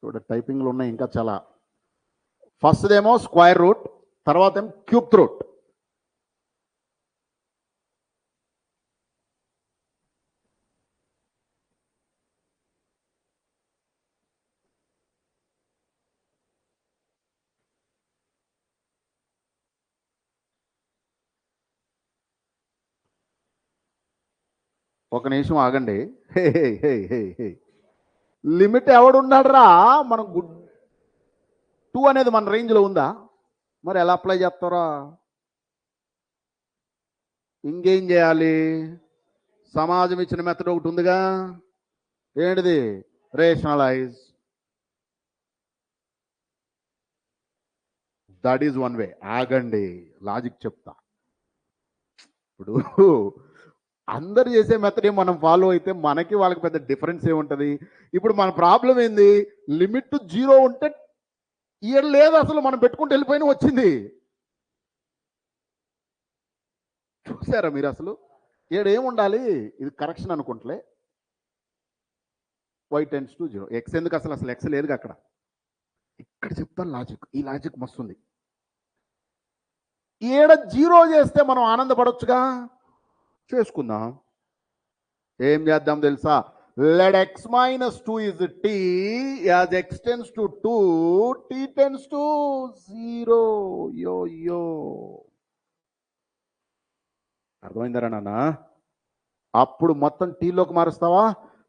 చూడ, టైపింగ్లు ఉన్నాయి ఇంకా చాలా. ఫస్ట్ ఏమో స్క్వేర్ రూట్, తర్వాత ఏమో క్యూబ్ రూట్. ఒక నిమిషం ఆగండి. లిమిట్ ఎవడున్నాడు రా? మనం 2 అనేది మన రేంజ్లో ఉందా? మరి ఎలా అప్లై చేస్తారా? ఇంకేం చేయాలి? సమాజం ఇచ్చిన మెథడ్ ఒకటి ఉందిగా, ఏంటిది? రేషనలైజ్. దట్ ఈజ్ 1 వే. ఆగండి, లాజిక్ చెప్తా. ఇప్పుడు అందరు చేసే మెథడ్ మనం ఫాలో అయితే మనకి వాళ్ళకి పెద్ద డిఫరెన్స్ ఏముంటుంది? ఇప్పుడు మన ప్రాబ్లం ఏంది? లిమిట్ 0 ఉంటే ఈడ లేదు, అసలు మనం పెట్టుకుంటూ వెళ్ళిపోయిన వచ్చింది. చూసారా మీరు? అసలు ఈడ ఏముండాలి? ఇది కరెక్షన్ అనుకుంటలే. y tends to 0. ఎక్స్ ఎందుకు? అసలు ఎక్స్ లేదు అక్కడ. ఇక్కడ చెప్తాను లాజిక్. ఈ లాజిక్ మస్తుంది. ఈడ 0 చేస్తే మనం ఆనందపడొచ్చుగా. చేసుకుందాం. ఏం చేద్దాం తెలుసా? let x minus 2 is t, as x tends to 2, t tends to 0. యో అర్థమైందరా నాన్న? అప్పుడు మొత్తం టీలోకి మారుస్తావా?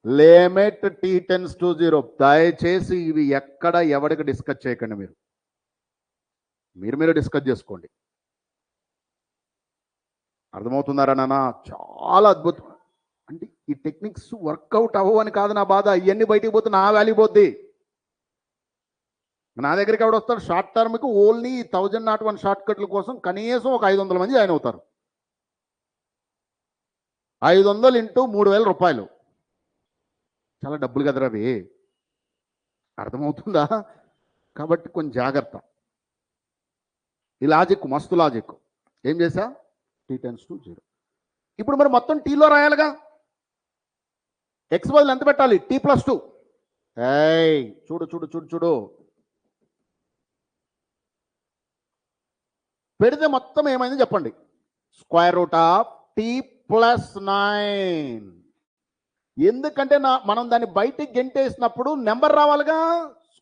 Limit t tends to 0. దయచేసి ఇవి ఎక్కడ ఎవరికి డిస్కస్ చేయకండి. మీరు డిస్కస్ చేసుకోండి. అర్థమవుతుందారా నాన్న? చాలా అద్భుతం. అంటే ఈ టెక్నిక్స్ వర్కౌట్ అవ్వని కాదు నా బాధ. ఇవన్నీ బయటికి పోతే నా వాల్యూ పోద్ది. నా దగ్గరికి ఎవడు వస్తాడు? షార్ట్ టర్మ్కి ఓన్లీ 1001 షార్ట్ కట్ల కోసం కనీసం ఒక 500 మంది జాయిన్ అవుతారు. 500 ఇంటూ 3000 రూపాయలు. చాలా డబ్బులు కదరా అవి. అర్థమవుతుందా? కాబట్టి కొంచెం జాగ్రత్త. ఈ లాజిక్ మస్తు లాజిక్. ఏం చేసా? t tends to 0. ఇప్పుడు మరి మొత్తం టీలో రాయాలిగా. ఎక్స్ బదులు ఎంత పెట్టాలి? t+2. చూడు పెడితే మొత్తం ఏమైంది చెప్పండి? √t+9. ఎందుకంటే మనం దాన్ని బయటికి గెంటేసినప్పుడు నెంబర్ రావాలిగా.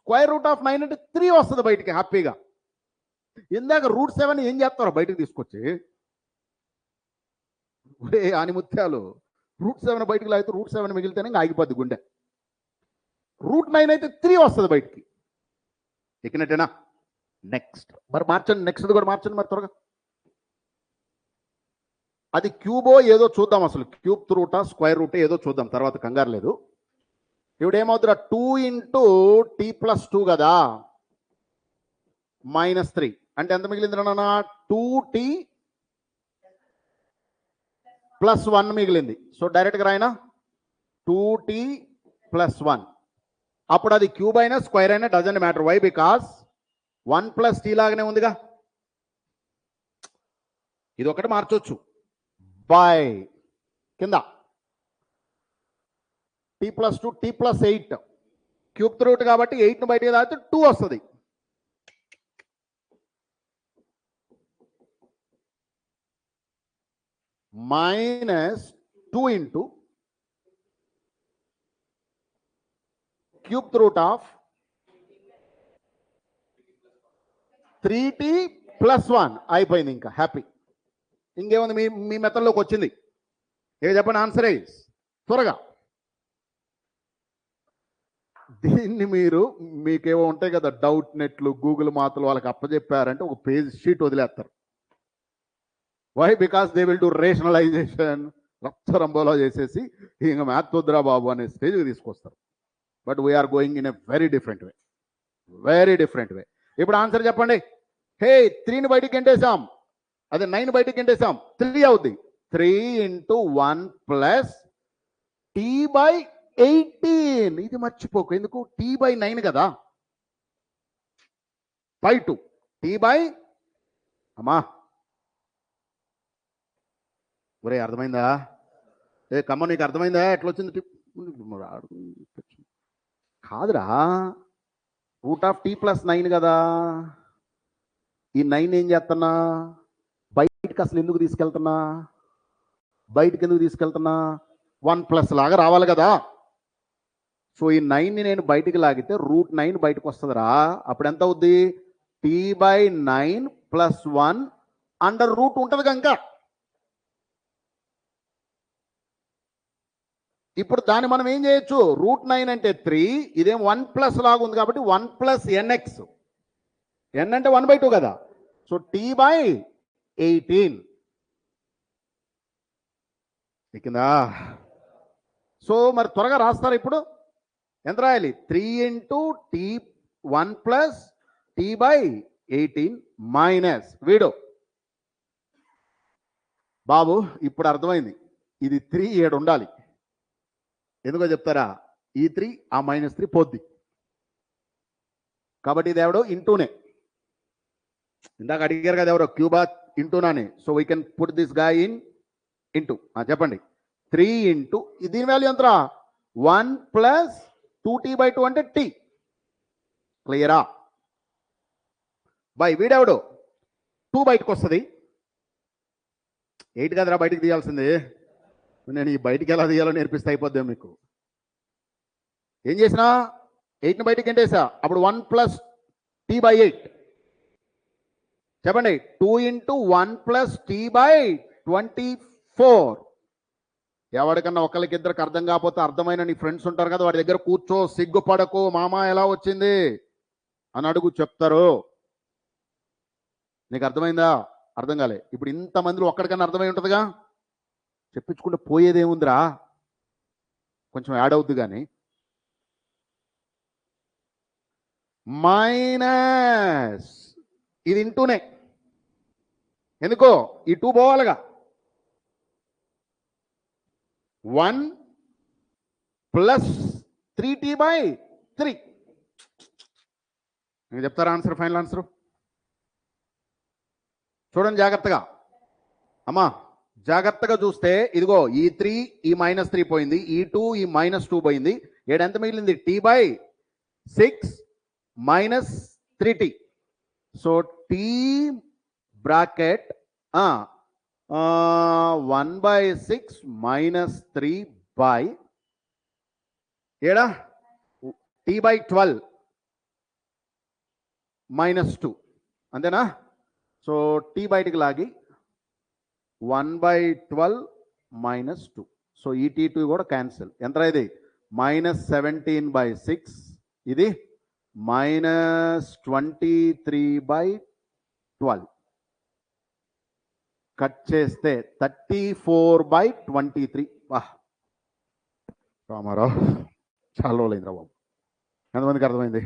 √9 అంటే 3 వస్తుంది బయటికి హ్యాపీగా. ఇందాక √7 ఏం చేస్తారో బయటకు తీసుకొచ్చి. ఆనిముత్యాలు √7 బయటికి లాగితే √7 మిగిలితేనే ఇంకా ఆగిపోద్ది గుండె. √9 అయితే 3 వస్తుంది బయటికి. ఎక్కినట్టేనా? నెక్స్ట్ మరి మార్చండి. నెక్స్ట్ కూడా మార్చండి మరి త్వరగా. అది క్యూబో ఏదో చూద్దాం. అసలు క్యూబ్ రూటా స్క్వేర్ రూటా ఏదో చూద్దాం తర్వాత, కంగారు లేదు. ఇప్పుడు ఏమవుతుందా? 2 ఇంటూ t+2 కదా, -3 అంటే ఎంత మిగిలింది నాన్న? 2t+1 మిగిలింది. సో డైరెక్ట్గా రాయినా 2t+1. అప్పుడు అది క్యూబ్ అయినా స్క్వేర్ అయినా doesn't matter. Why? Because 1 + t లాగానే ఉందిగా. ఇది ఒకటి మార్చొచ్చు. బై కింద t+2 t+8 క్యూబ్ రూట్ కాబట్టి 8ను బయటకు దాటితే 2 వస్తుంది. -2 into cube root of 3t+1 అయిపోయింది. ఇంకా హ్యాపీ. ఇంకేముంది? మీ మెథడ్లోకి వచ్చింది. ఏ చెప్పండి? ఆన్సర్ ఏజ్ త్వరగా. దీన్ని మీకేవో ఉంటాయి కదా డౌట్ నెట్లు, గూగుల్ మాతలు, వాళ్ళకి అప్పచెప్పారంటే ఒక పేజ్ షీట్ వదిలేస్తారు. Why? Because they will do rationalisation, రచ్చరంబోలా చేసేసి ఇంకా మ్యాథ్ వద్దురా బాబు అనే స్టేజ్కి తీసుకొస్తారు. But we are going in a very different way. ఇప్పుడు ఆన్సర్ చెప్పండి. 3ని బయటికి గెంటేసాం, అదే 9 బయటికి గెంటేసాం, 3 అవుద్ది. 3 ఇంటూ 1 + t/18. ఇది మర్చిపోకు. ఎందుకు? t/9 కదా, /2 అమ్మా. ఒరే అర్థమైందా? కమ్మ నీకు అర్థమైందా? ఎట్లా వచ్చింది? కాదురా, √t+9 కదా. ఈ 9 ఏం చేస్తున్నా? బయటికి అసలు ఎందుకు తీసుకెళ్తున్నా? 1+ లాగా రావాలి కదా. సో ఈ 9ని నేను బయటికి లాగితే √9 బయటకు వస్తుందిరా. అప్పుడు ఎంత అవుద్ది? t/9 + 1 √. ఉంటుంది కనుక ఇప్పుడు దాన్ని మనం ఏం చేయొచ్చు? √9 అంటే 3, ఇదేం 1+ లాగా ఉంది కాబట్టి 1 + nx. n అంటే 1/2 కదా. So t/18 ఎక్కిందా? సో మరి త్వరగా రాస్తారు. ఇప్పుడు ఎంత రాయాలి? 3 ఇంటూ t1 + t/18 మైనస్ వీడు బాబు ఇప్పుడు అర్థమైంది, ఇది 3 ఏడు ఉండాలి. ఎందుకో చెప్తారా? ఈ 3 ఆ -3 పోద్ది, కాబట్టి ఇది ఎవడో ఇంటూనే. ఇందాక అడిగారు కదా ఎవరో క్యూబా ఇంటూనాని. So we can put this గా ఇన్ ఇంటూ. చెప్పండి, 3 ఇంటూ దీని వాల్యూ ఎంతరా? 1 ప్లస్ 2t/2 అంటే టీ. క్లియరా? బై వీడెవడు 2 బయటకు వస్తుంది. 8 కదరా బయటకు తీయాల్సింది. నేను ఈ బయటికి ఎలా తీయాలో నేర్పిస్తే అయిపోద్దాం మీకు. ఏం చేసినా 8ని బయటికి ఎంటేసా, అప్పుడు 1 ప్లస్ t/8. చెప్పండి, 2 ఇంటూ 1 ప్లస్ t/24. ఎవరికన్నా ఒకరికిద్దరికి అర్థం కాకపోతే అర్థమైన నీ ఫ్రెండ్స్ ఉంటారు కదా, వాడి దగ్గర కూర్చో, సిగ్గుపడకు, మామ ఎలా వచ్చింది అని అడుగు, చెప్తారు. నీకు అర్థమైందా? అర్థం కాలే. ఇప్పుడు ఇంతమందిలో ఒక్కడికన్నా అర్థమై ఉంటుందిగా. చెప్పించుకుంటే పోయేదేముందిరా, కొంచెం యాడ్ అవుద్ది కానీ. మైనస్ ఇది ఇంటూనే, ఎందుకో ఈ 2 పోవాలిగా. 1 ప్లస్ 3t/3. నేను చెప్తారా ఆన్సర్, ఫైనల్ ఆన్సర్? చూడండి జాగ్రత్తగా అమ్మా, జాగ్రత్తగా చూస్తే ఇదిగో ఈ 3 ఈ -3 పోయింది, ఈ 2 ఈ -2 పోయింది. ఎంత మిగిలింది? t/6 minus 3t. So t bracket 1/6 -3 by ఏడా t/12 -2, అంతేనా? సో t బయటికి లాగి 1/12 -2. సో ఈ t2 కూడా క్యాన్సిల్. ఎంత ఇది? -17/6, ఇది -23/12. కట్ చేస్తే 34/23. వాహ్ రామారావు, చాలా రోజులైందిరా బాబు. ఎంతమందికి అర్థమైంది?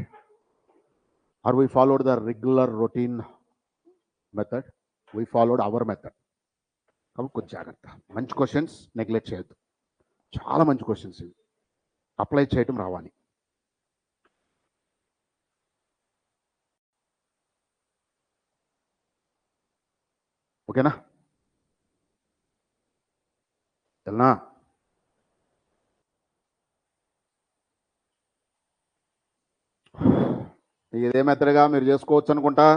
Are we followed the regular routine method? We followed our method. కాబట్టి కొంచెం జాగ్రత్త. మంచి క్వశ్చన్స్ నెగ్లెక్ట్ చేయొద్దు. చాలా మంచి క్వశ్చన్స్ ఇవి, అప్లై చేయటం రావాలి. ఓకేనా? తెలనా? ఇదే మెథడ్గా మీరు చేసుకోవచ్చు అనుకుంటా.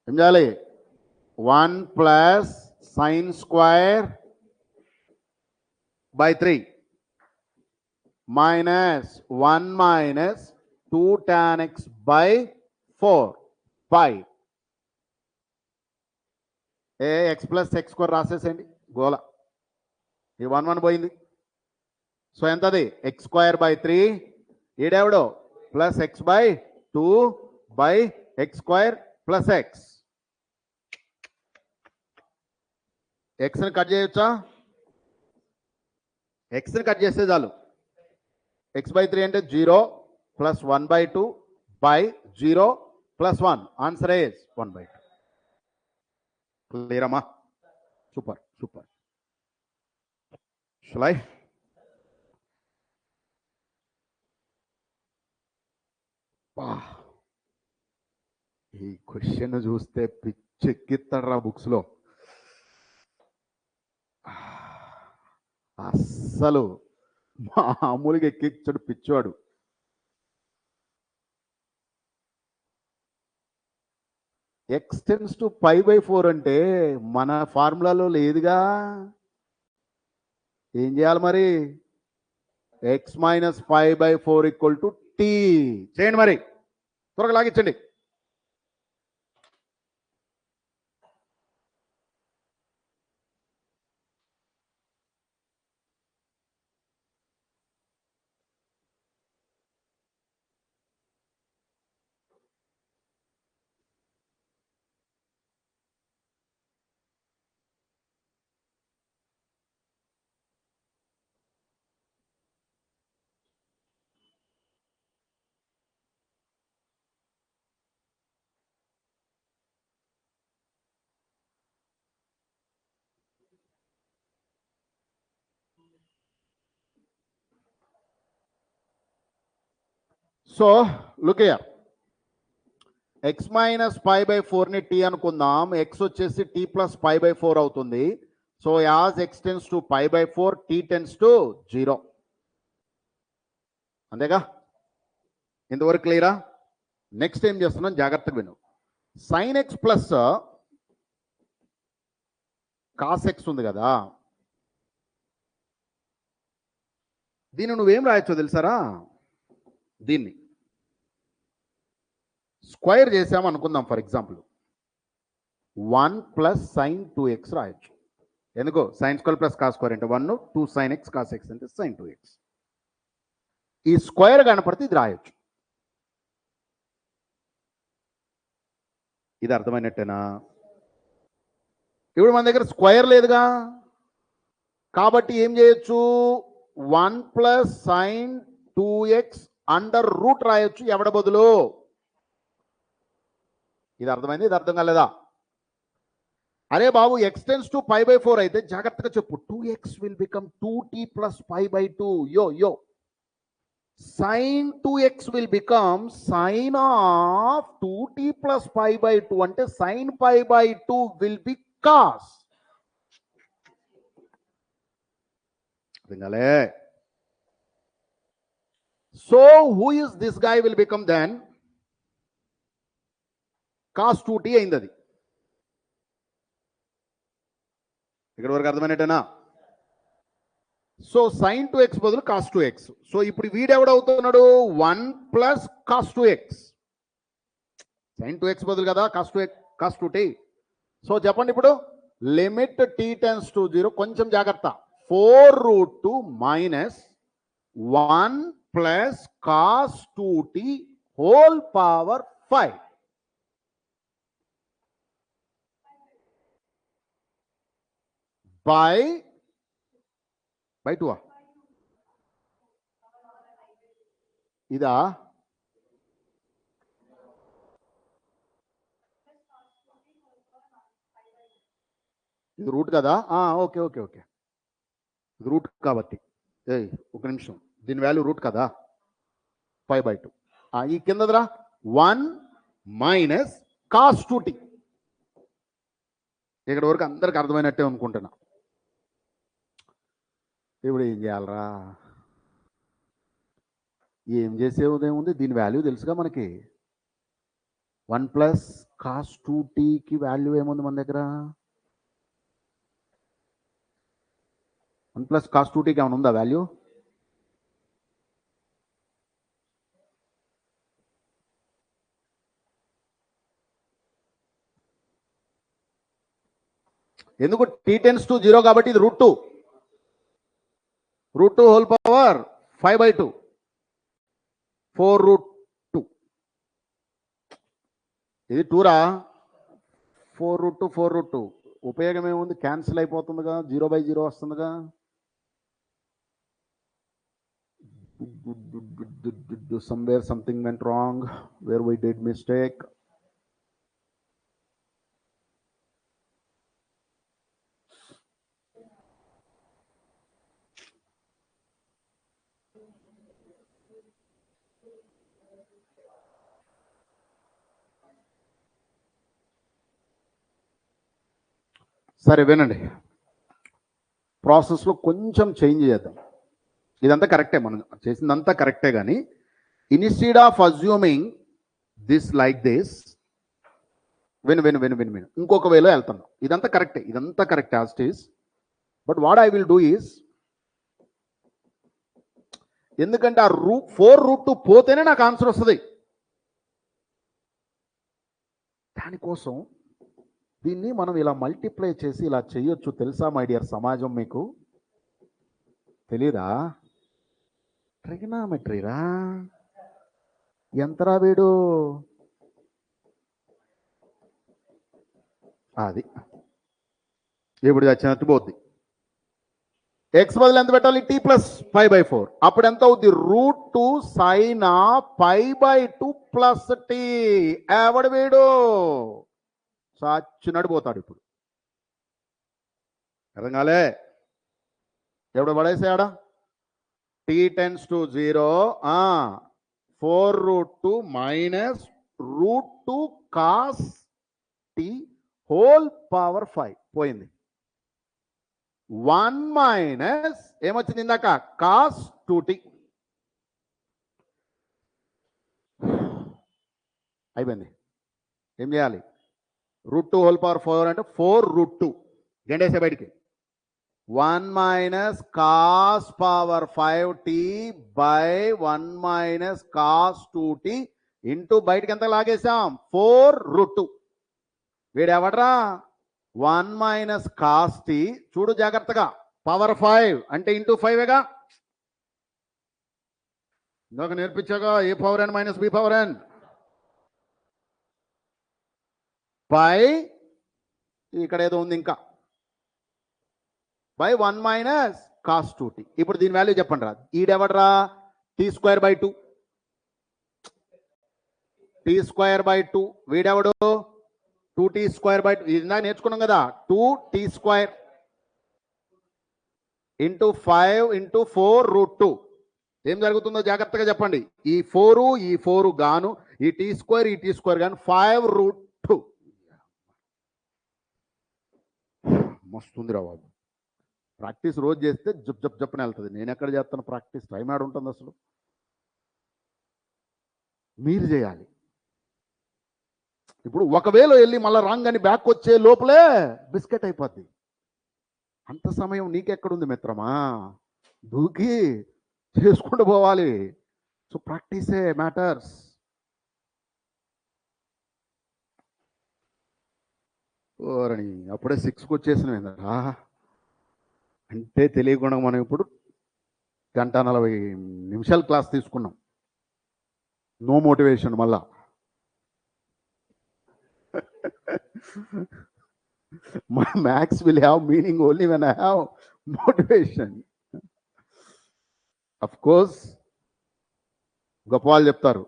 ఏం చేయాలి? 1 plus sine square by 3 minus 1 minus 2 tan x by 4 pi x plus x square రాసేసేయండి. గోల ఈ 1 1 పోయింది. సో ఎంతది? x స్క్వేర్ బై 3, ఈడెవడో plus x by 2 by x square plus x. ఎక్స్ని కట్ చేయొచ్చా? ఎక్స్ని కట్ చేస్తే చాలు. x/3 అంటే 0 plus 1/2 by 0 plus 1. Answer is 1/2. Clear అమ్మా? Super super. షులై ఈ క్వశ్చన్ చూస్తే పిచ్చెక్కిస్తాడు రా బుక్స్లో. అస్సలు మామూలుగా ఎక్కించాడు పిచ్చోడు. x tends to π/4 అంటే మన ఫార్ములాలో లేదుగా. ఏం చేయాలి మరి? x minus π/4 equal to t చేయండి. మరి త్వరగా లాగించండి. So look here, x minus pi by 4ని టీ అనుకుందాం, ఎక్స్ వచ్చేసి టీ ప్లస్ పై బై 4 అవుతుంది. So as x tends to pi by 4, t tends to 0. అంతేగా? ఇంతవరకు క్లియరా? నెక్స్ట్ ఏం చేస్తున్నాం జాగ్రత్తగా విను. Sine x plus cos x ఉంది కదా, దీన్ని నువ్వేం రాయొచ్చో తెలుసారా? దీన్ని స్క్వైర్ చేసాము అనుకుందాం. For example 1 plus sign 2x రాయొచ్చు. ఎందుకో sine square plus cos square అంటే 1, 2 సైన్ ఎక్స్ కాస్ ఎక్స్ అంటే సైన్ 2x. ఈ స్క్వేర్ కనపడితే ఇది రాయొచ్చు. ఇది అర్థమైనట్టేనా? ఇప్పుడు మన దగ్గర స్క్వేర్ లేదుగా, కాబట్టి ఏం చేయొచ్చు? 1 plus sign 2x under root రాయొచ్చు ఎవడ బదులు. ఇది అర్థమైంది? ఇది అర్థం కాలేదా? అరే బాబు, x tends to pi by 4 అయితే జాగ్రత్తగా చెప్పు, 2x will become 2t plus pi by 2. యో sin 2x will become sin of 2t plus pi by 2 అంటే sin pi by 2 will be cos. So who is this guy will become then cos 2t అయింది. అది ఇక్కడ వరకు అర్థమైనట్టేనా? So sign 2x బదులు cos 2x. So ఇప్పుడు వీడెవడవుతున్నాడు? 1 plus cos 2x. Sign 2x బదులు కదా cos 2t. So చెప్పండి ఇప్పుడు, లిమిట్ t టెన్స్ టు 0, కొంచెం జాగ్రత్త, 4√2 minus 1 plus cos 2t whole power 5 by 2. ఇదా? ఇది రూట్ కదా? ఓకే ఓకే ఓకే, ఇది రూట్ కాబట్టి ఒక నిమిషం, దీని వాల్యూ రూట్ కదా, 5/2. ఈ కిందరా 1 మైనస్ కాస్ 2t. ఇక్కడ వరకు అందరికి అర్థమైనట్టే అనుకుంటున్నా. ఇప్పుడు ఏం చేయాలరా? ఏం చేసేదేముంది, దీని వాల్యూ తెలుసుగా మనకి. 1 ప్లస్ కాస్ 2tకి వాల్యూ ఏముంది మన దగ్గర? 1 ప్లస్ కాస్ 2tకి ఏమైనా ఉందా వాల్యూ? ఎందుకు? t టెన్స్ టు 0 కాబట్టి ఇది √2 హోల్ పవర్ 5/2, 4√2. ఇది 2రా? 4√2 ఉపయోగం ఏముంది? క్యాన్సిల్ అయిపోతుందిగా, 0/0 వస్తుందిగా. Somewhere something went wrong, where we did mistake. సరే వినండి, ప్రాసెస్లో కొంచెం చేంజ్ చేద్దాం. ఇదంతా కరెక్టే, మనం చేసిందంతా కరెక్టే, కానీ instead of assuming this like this, విను ఇంకొక వేలో వెళ్తాను. ఇదంతా కరెక్టే as it is. But what I will do is, ఎందుకంటే ఆ 4√2 పోతేనే నాకు ఆన్సర్ వస్తుంది. దానికోసం దీన్ని మనం ఇలా మల్టిప్లై చేసి ఇలా చేయొచ్చు. తెలుసా మై డియర్ సమాజం, మీకు తెలీదా? ట్రిగనామెట్రీరా, ఎంతరా వీడు? అది ఇప్పుడు వచ్చినట్టు పోద్ది. ఎక్స్ బదులు ఎంత పెట్టాలి? t plus 5/4. అప్పుడు ఎంత అవుద్ది? √2 సైన్ ఆఫ్ 5/2 ప్లస్ t. ఎవడు వీడు? సాచ్చినట్టు పోతాడు. ఇప్పుడు అర్థం కాలే? ఎప్పుడు పడేసాడా? t tends to 0, 4√2 minus √2 cos t whole power 5 పోయింది. 1 మైనస్ ఏమొచ్చింది ఇందాక కాస్ 2t అయిపోయింది. ఏం చేయాలి? √2 హోల్ పవర్ 4 అంటే 4√2 గంటేసే బయటికి 1 minus cos power 5t by 1 minus cos 2t into బయటికి ఎంత లాగేసాం 4√2. వీడెవడరా 1 మైనస్ కాస్ టీ చూడు జాగ్రత్తగా పవర్ 5 అంటే ఇంటూ 5గా ఇందాక నేర్పించాగా a power n minus b power n by ఇక్కడ ఏదో ఉంది ఇంకా బై 1 మైనస్ కాస్ 2t. ఇప్పుడు దీని వాల్యూ చెప్పండి రా. ఈడెవడరా t²/2 t²/2 వీడెవడు 2t²/2 ఇందాక నేర్చుకున్నాం కదా 2t² ఇంటూ 5 ఇంటూ 4√2 ఏం జరుగుతుందో జాగ్రత్తగా చెప్పండి. ఈ 4 గాను ఈ t² గాను 5√2 మస్తుంది రా బాబు. ప్రాక్టీస్ రోజు చేస్తే జప్పని వెళ్తుంది. నేను ఎక్కడ చేస్తాను ప్రాక్టీస్? టైం ఆడ ఉంటుంది అసలు. మీరు చేయాలి. ఇప్పుడు ఒకవేళ వెళ్ళి మళ్ళీ రాంగ్ అని బ్యాక్ వచ్చే లోపలే బిస్కెట్ అయిపోద్ది. అంత సమయం నీకెక్కడుంది మిత్రమా? దూకి చేసుకుంటూ పోవాలి. So ప్రాక్టీసే matters. ఓరని అప్పుడే 6కి వచ్చేసినరా అంటే తెలియకుండా మనం ఇప్పుడు 1:40 క్లాస్ తీసుకున్నాం. నో మోటివేషన్ మళ్ళా. My max will have meaning only when I have motivation. Of course, గొప్పవాళ్ళు చెప్తారు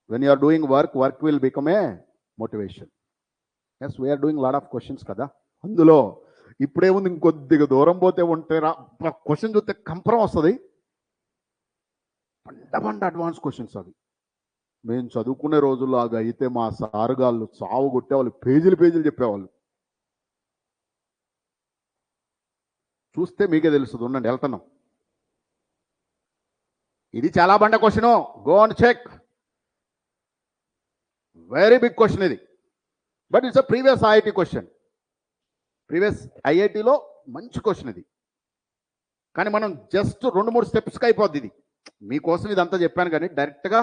when you are doing work will become a motivation. Yes, we are doing lot of questions కదా. అందులో ఇప్పుడేముంది ఇంకొద్దిగా దూరం పోతే ఉంటే క్వశ్చన్ చూస్తే కంపరం వస్తుంది. పండ అడ్వాన్స్ క్వశ్చన్స్ అవి. మేము చదువుకునే రోజుల్లో అది అయితే మా సారుగాళ్ళు చావు కొట్టేవాళ్ళు, పేజీలు చెప్పేవాళ్ళు. చూస్తే మీకే తెలుస్తుంది. ఉండండి వెళ్తున్నాం. ఇది చాలా బండ question. Go and check. Very big question ఇది. But it's a previous IIT question. Previous ఐఐటిలో మంచి క్వశ్చన్ ఇది. కానీ మనం జస్ట్ 2-3 స్టెప్స్కి అయిపోద్ది ఇది. మీకోసం ఇదంతా చెప్పాను కానీ డైరెక్ట్గా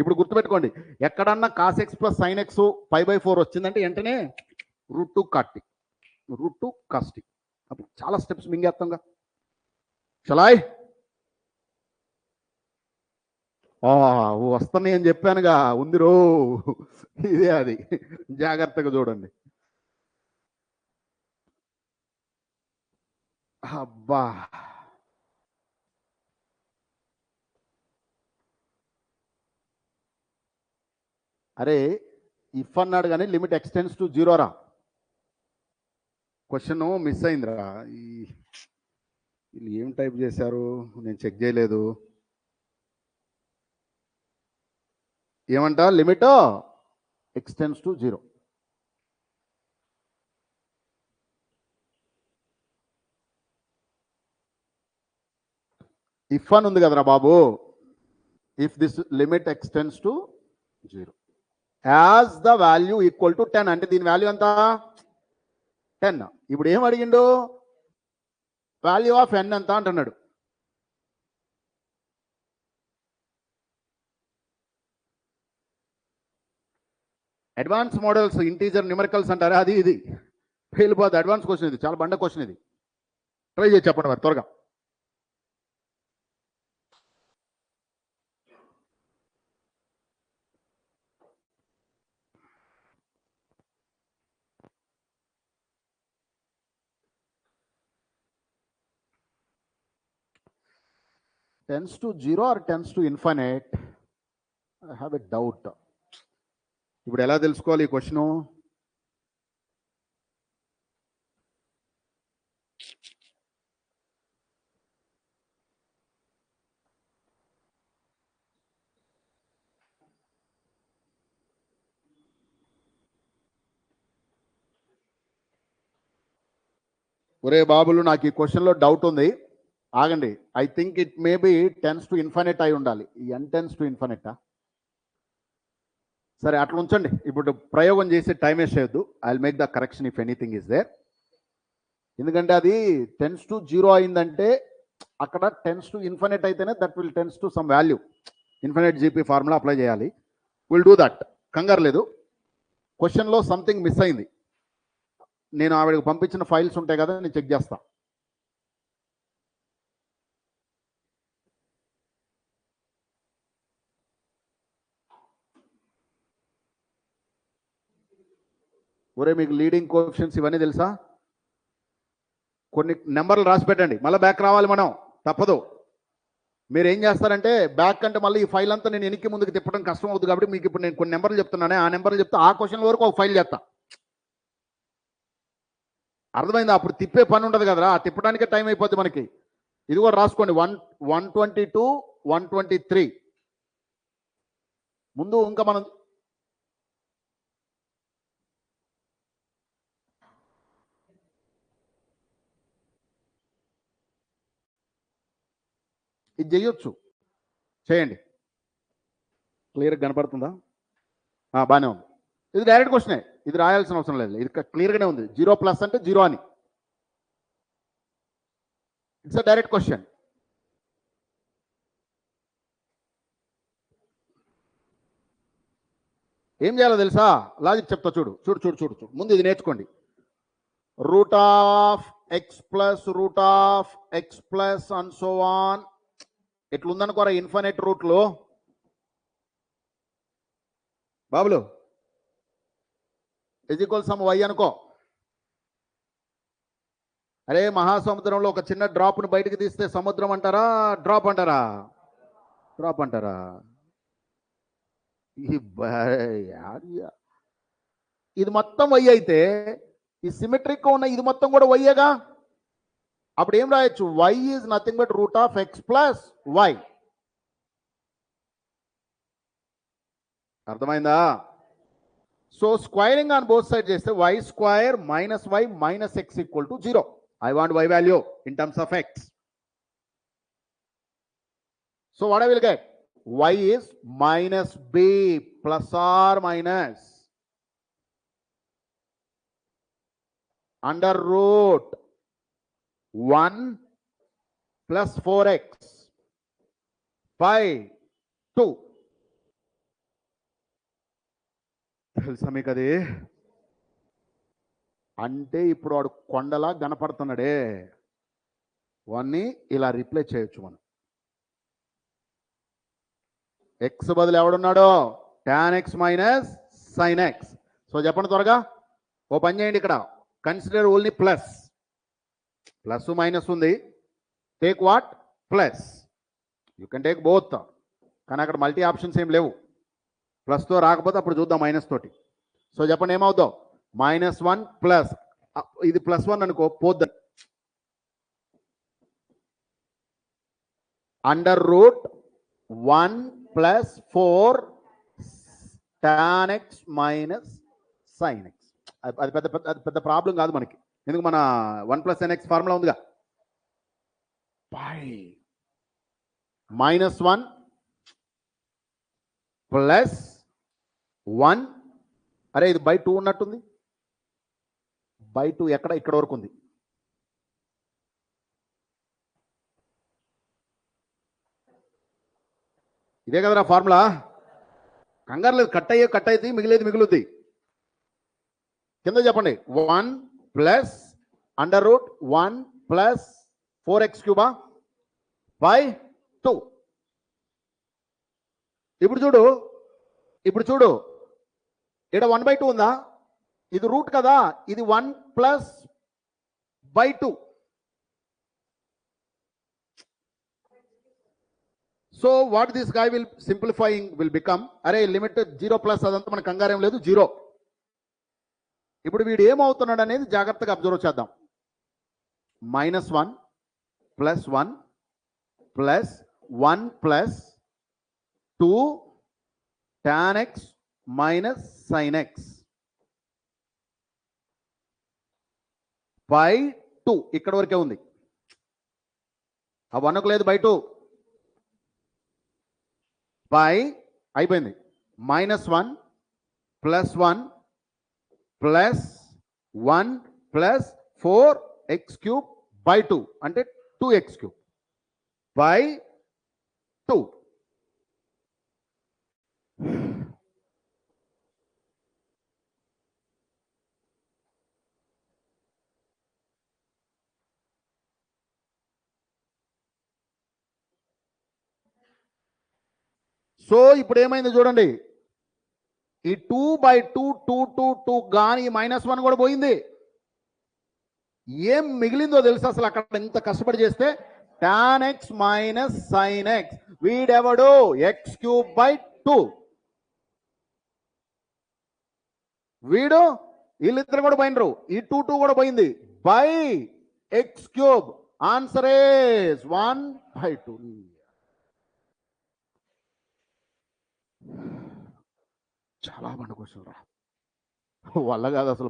ఇప్పుడు గుర్తుపెట్టుకోండి. ఎక్కడన్నా cos x plus sine x π/4 వచ్చిందంటే వెంటనే √2 కాట్ √2 కాస్ట్. అప్పుడు చాలా స్టెప్స్ మింగేస్తాంగా. చలాయ్ వస్తున్నాయి అని చెప్పానుగా. ఉంది రో ఇదే అది. జాగ్రత్తగా చూడండి. అబ్బా అరే ఇఫ్ అన్నాడు కానీ లిమిట్ ఎక్స్టెండ్స్ టు 0 రా. క్వశ్చన్ మిస్ అయిందిరా. వీళ్ళు ఏం టైప్ చేశారు నేను చెక్ చేయలేదు. ఏమంట? Limit x tends to 0. ఇఫ్ అని ఉంది కదరా బాబు. If this limit extends to 0 as the value equal to 10 అంటే దీని వాల్యూ ఎంత? 10. ఇప్పుడు ఏం అడిగిండు? వాల్యూ ఆఫ్ n ఎంత అంటున్నాడు. అడ్వాన్స్ మోడల్స్ ఇంటీజర్ న్యూమరికల్స్ అంటారా, అది ఇది వెళ్ళిపోద్ది. అడ్వాన్స్ క్వశ్చన్ ఇది, చాలా బండ క్వశ్చన్ ఇది. ట్రై చేసి చెప్పండి మరి త్వరగా. tends to 0 or tends to infinite? I have a doubt. ఇప్పుడు ఎలా తెలుసుకోవాలి ఈ క్వశ్చన్? ఒరే బాబులు, నాకు ఈ క్వశ్చన్లో డౌట్ ఉంది, ఆగండి. I think it may be tense to infinite అయి ఉండాలి. ఈ n టెన్స్ టు ఇన్ఫినిటా? సరే అట్లా ఉంచండి. ఇప్పుడు ప్రయోగం చేసి టైం వేస్ట్ చేయొద్దు. I will make the correction if anything is there. ఎందుకంటే అది టెన్స్ టు 0 అయిందంటే అక్కడ టెన్స్ టు ఇన్ఫినిట్ అయితేనే that will tends to some value. Infinite GP formula apply చేయాలి. Will do that. కంగారు లేదు. క్వశ్చన్లో సంథింగ్ మిస్ అయింది. నేను ఆవిడకి పంపించిన ఫైల్స్ ఉంటాయి కదా, నేను చెక్ చేస్తా. ఒరే, మీకు లీడింగ్ కోఎఫిషియెంట్స్ ఇవన్నీ తెలుసా? కొన్ని నెంబర్లు రాసి పెట్టండి. మళ్ళీ బ్యాక్ రావాలి, మనం తప్పదు. మీరు ఏం చేస్తారంటే బ్యాక్ అంటే మళ్ళీ ఈ ఫైల్ అంతా నేను వెనక్కి ముందుకు తిప్పడం కష్టం అవుతుంది. కాబట్టి మీకు ఇప్పుడు నేను కొన్ని నెంబర్లు చెప్తున్నానే, ఆ నెంబర్లు చెప్తే ఆ క్వశ్చన్ వరకు ఒక ఫైల్ చేస్తా. అర్థమైందా? అప్పుడు తిప్పే పని ఉండదు కదరా, ఆ తిప్పడానికే టైం అయిపోద్ది మనకి. ఇది కూడా రాసుకోండి. 122 123. ముందు ఇంకా మనం ఇది చేయొచ్చు, చేయండి. క్లియర్గా కనపడుతుందా? బాగానే ఉంది. ఇది డైరెక్ట్ క్వశ్చనే, ఇది రాయాల్సిన అవసరం లేదు. ఇది క్లియర్గానే ఉంది. 0+ అంటే 0 అని. It's a direct question. ఏం చేయాలో తెలుసా? లాజిక్ చెప్తా, చూడు చూడు చూడు చూడు చూడు. ముందు ఇది నేర్చుకోండి. Root of x plus root of x plus and so on ఎట్లుందనుకోరా ఇన్ఫినిట్ రూట్లో. బాబులు, ఈక్వల్ సమ్ y అనుకో. అరే, మహాసముద్రంలో ఒక చిన్న డ్రాప్ను బయటకు తీస్తే సముద్రం అంటారా, డ్రాప్ అంటారా? డ్రాప్ అంటారా? ఇది మొత్తం y అయితే ఈ సిమెట్రిక్ ఉన్న ఇది మొత్తం కూడా వైయేగా. అప్పుడు ఏం రాయొచ్చు? y is nothing but root of x plus y. అర్థమైందా? So squaring on both side చేస్తే y square minus y minus x equal to 0. I want y value in terms of x. So what I will get? y is minus b plus or minus under root 1 plus 4x by 2. తెలుసా మీకు అది? అంటే ఇప్పుడు వాడు కొండలా కనపడుతున్నాడే, వాన్ని ఇలా replace చేయొచ్చు మనం. ఎక్స్ బదులు ఎవడున్నాడో? Tan x minus sine x. So చెప్పండి త్వరగా. ఓ పని చేయండి, ఇక్కడ consider only plus. Plus minus ఉంది, take what? Plus. You can take both, కానీ అక్కడ మల్టీ ఆప్షన్స్ ఏం లేవు. ప్లస్తో రాకపోతే అప్పుడు చూద్దాం మైనస్ తోటి. సో చెప్పండి ఏమవుతావు? -1 ప్లస్ ఇది +1 అనుకో, పోద్ది. Under root 1 + 4 tan x minus sin x. అది పెద్ద ప్రాబ్లం కాదు మనకి, ఎందుకు మన 1 + nx ఫార్ములా ఉందిగా. -1 + 1. అరే ఇది బై 2 ఉన్నట్టుంది. బై 2 ఎక్కడ? ఇక్కడ వరకు ఉంది. ఇదే కదరా ఫార్ములా. కంగారు లేదు, కట్ అయ్యి మిగిలేది మిగులుద్ది. కింద చెప్పండి 1 + అండర్ రూట్ 1 + 4x³ బై 2. ఇప్పుడు చూడు ఇక్కడ 1/2 ఉందా? ఇది రూట్ కదా, ఇది 1 + 2. So what this guy will simplifying will become, అరే లిమిట్ 0+ అదంతా మన కంగారేం లేదు, 0. ఇప్పుడు వీడు ఏమవుతున్నాడు అనేది జాగ్రత్తగా అబ్జర్వ్ చేద్దాం. -1 + 1 + 1 + 2 tan x minus sin x by 2 ఇక్కడ వరకే ఉంది. ఆ 1 లేదు, బై 2 బై అయిపోయింది. -1 +1 +1 +4x³ బై 2 అంటే 2x³ బై 2. సో ఇప్పుడు ఏమైంది చూడండి, ఈ 2/2 గాని -1 కూడా పోయింది. ఏం మిగిలిందో తెలుసు అసలు అక్కడ ఇంత కష్టపడి చేస్తే? tan x - sin x, వీడెవడు x³/2, వీడు వీళ్ళిద్దరు కూడా పోయినరు, ఈ 2 కూడా పోయింది బై x³. Answer is 1/2. చాలా బండ క్వశ్చన్ రా, వల్ల కాదు అసలు.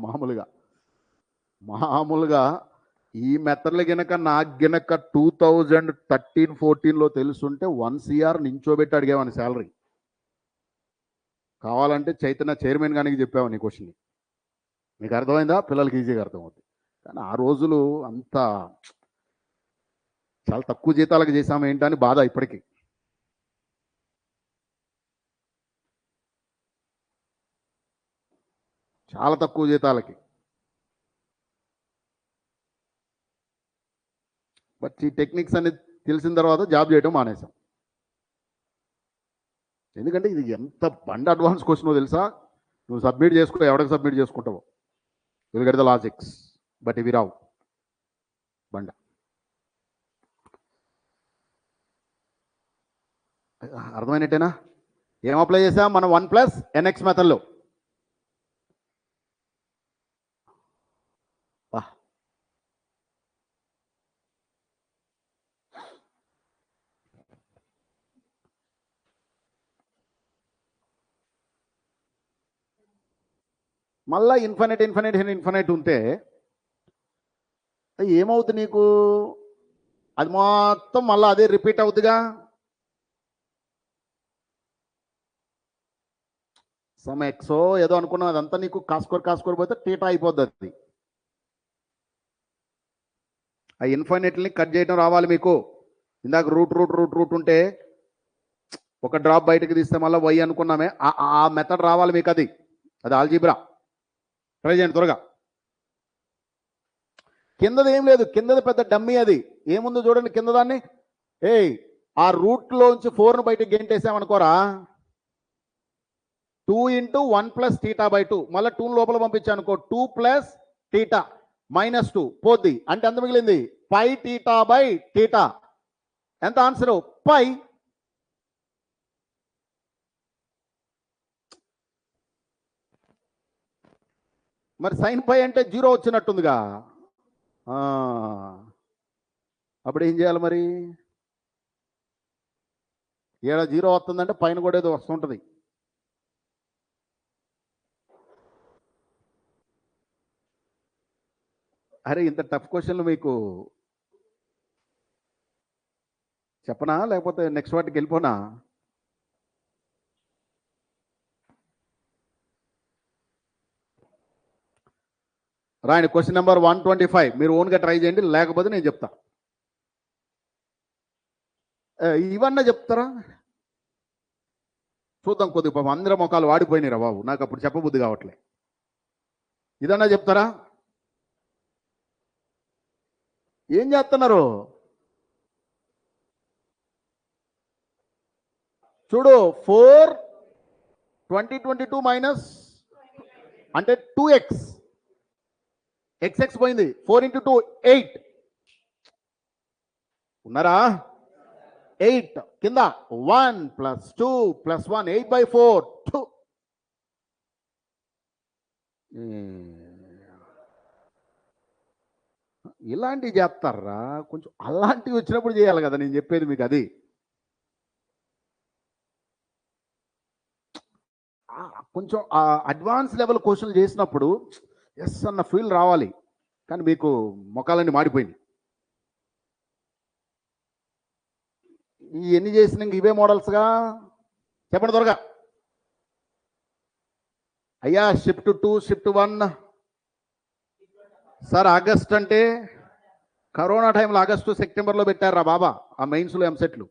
మామూలుగా ఈ మెథడ్లు గినక నాకు గినక 2013-14లో తెలుసుంటే 1 CR నించోబెట్టి అడిగేవాని శాలరీ. కావాలంటే చైతన్య చైర్మన్ గానికి చెప్పావు నీ క్వశ్చన్. మీకు అర్థమైందా? పిల్లలకి ఈజీగా అర్థమవుతుంది. కానీ ఆ రోజులు అంత చాలా తక్కువ జీతాలకు చేసాము ఏంటని బాధ ఇప్పటికీ. చాలా తక్కువ జీతాలకి. బట్ ఈ టెక్నిక్స్ అనేది తెలిసిన తర్వాత జాబ్ చేయడం మానేసాం. ఎందుకంటే ఇది ఎంత బండ అడ్వాన్స్ క్వశ్చనో తెలుసా? నువ్వు సబ్మిట్ చేసుకో, ఎవరికి సబ్మిట్ చేసుకుంటావో will get the logics. But ఇవి రావు, బండ. అర్థమైనట్టేనా? ఏం అప్లై చేసాం మనం? 1 + nx మెథడ్లో. మళ్ళా ఇన్ఫినిట్ ఉంటే ఏమవుతుంది నీకు? అది మొత్తం మళ్ళీ అదే రిపీట్ అవుతుందిగా. సమ్ ఎక్సో ఏదో అనుకున్నావు, అదంతా నీకు కాసుకోరు పోతే టీటా అయిపోద్ది. అది ఆ ఇన్ఫినిట్ని కట్ చేయడం రావాలి మీకు. ఇందాక రూట్ ఉంటే ఒక డ్రాప్ బయటకు తీస్తే మళ్ళీ వై అనుకున్నామే, ఆ మెథడ్ రావాలి మీకు. అది ఆల్జీబ్రా. ట్రై చేయండి త్వరగా. కిందది ఏం లేదు, కిందది పెద్ద డమ్మీ. అది ఏముందో చూడండి కింద దాన్ని. ఆ రూట్లోంచి 4ను బయటకు గెంటేసామనుకోరా, 2 × 1 + θ/2. మళ్ళీ 2ను లోపల పంపించానుకో, 2 + θ -2 పోద్ది. అంటే ఎంత మిగిలింది? πθ/θ. ఎంత ఆన్సరు? π. మరి sin π అంటే 0 వచ్చినట్టుందిగా. అప్పుడు ఏం చేయాలి మరి? ఏడ 0 వస్తుందంటే పైన కూడా ఏదో వస్తుంటుంది. అరే ఇంత టఫ్ క్వశ్చన్లు మీకు చెప్పనా, లేకపోతే నెక్స్ట్ వాటికి వెళ్ళిపోనా? రాయండి క్వశ్చన్ నెంబర్ 125. మీరు ఓన్గా ట్రై చేయండి, లేకపోతే నేను చెప్తా. ఇవన్నా చెప్తారా? చూద్దాం. కొద్దిగా పాపం అందరి మొఖాలు వాడిపోయినారా బాబు, నాకు అప్పుడు చెప్పబుద్ధి కావట్లే. ఇదన్నా చెప్తారా? ఏం చేస్తున్నారు? చూడు, 4 2022 మైనస్ అంటే 2x. x పోయింది. 4 × 2 8. ఉన్నారా? 8 కింద 1 + 2 + 1 8/4 2. ఇలాంటివి చేస్తారా? కొంచెం అలాంటివి వచ్చినప్పుడు చేయాలి కదా నేను చెప్పేది మీకు. అది కొంచెం అడ్వాన్స్ లెవెల్ క్వశ్చన్లు చేసినప్పుడు ఎస్ అన్న ఫీల్ రావాలి. కానీ మీకు మొక్కలన్నీ మాడిపోయింది. ఎన్ని చేసిన ఇంక ఇవే మోడల్స్గా. చెప్పండి త్వరగా. అయ్యా షిఫ్ట్ 2 షిఫ్ట్ 1. సార్ ఆగస్ట్ అంటే కరోనా టైంలో ఆగస్టు సెప్టెంబర్లో పెట్టారా బాబా ఆ మెయిన్స్లో ఎంసెట్లు.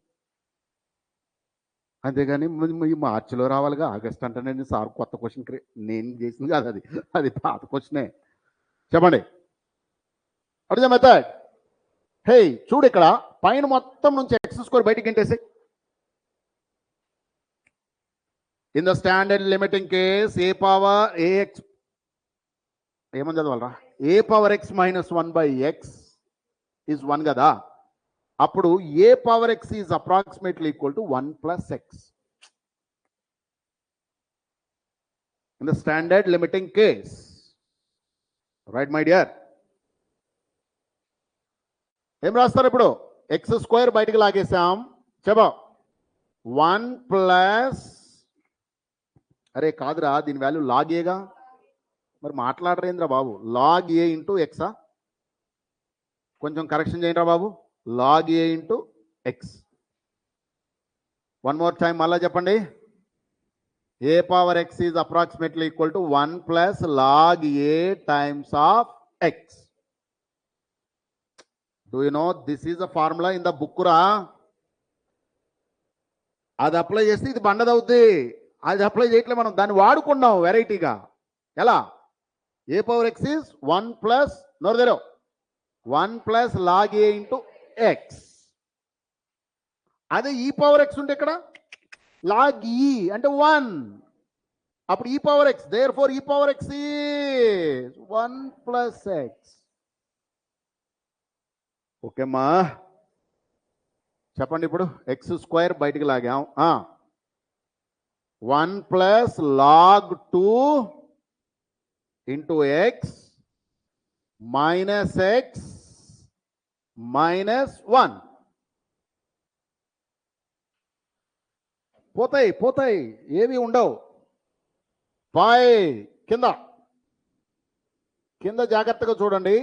అంతేగాని మార్చిలో రావాలిగా. ఆగస్ట్ అంటే నేను సార్ కొత్త క్వశ్చన్ నేను చేసింది కాదు, అది పాత క్వశ్చనే. చెప్పండి. అడిగే మెథడ్. హే చూడు, ఇక్కడ పైన మొత్తం నుంచి x² బయటికి గంటేసి. In the standard limiting case a power ax ఏమని చదవాలరా, a power x - 1/x is 1 కదా. అప్పుడు a power x is approximately equal to 1 + x. In the standard limiting case. Right my dear. ఏం రాస్తారు ఇప్పుడు? x² బయటికి లాగేసాం. చెప్పా 1 + అరే కాదురా, దీని వాల్యూ log aగా. మరి మాట్లాడరేంద్రా బాబు. log a ఇంటూ ఎక్సా? కొంచెం కరెక్షన్ చేయండి రా బాబు. log a into x. One more time మళ్ళా చెప్పండి. a power x is approximately equal to 1 + log a times of x. Do you know this is a formula in the book రా. అది apply చేస్తే ఇది బండదవుద్ది. అది అప్లై చేయట్లే, మనం దాన్ని వాడుకున్నాం వెరైటీగా. ఎలా? a power x is 1 + నోరుదేరో 1 + log a into X. అదే e పవర్ x ఉంటే ఇక్కడ log e అంటే 1. అప్పుడు e power x, therefore e power x is 1 + x. ఓకేమ్మా, చెప్పండి ఇప్పుడు. x² బయటికి లాగాం. 1 + log 2 ఇంటూ x - x - 1. పోతాయి ఏవి ఉండవు. పై కింద జాగ్రత్తగా చూడండి.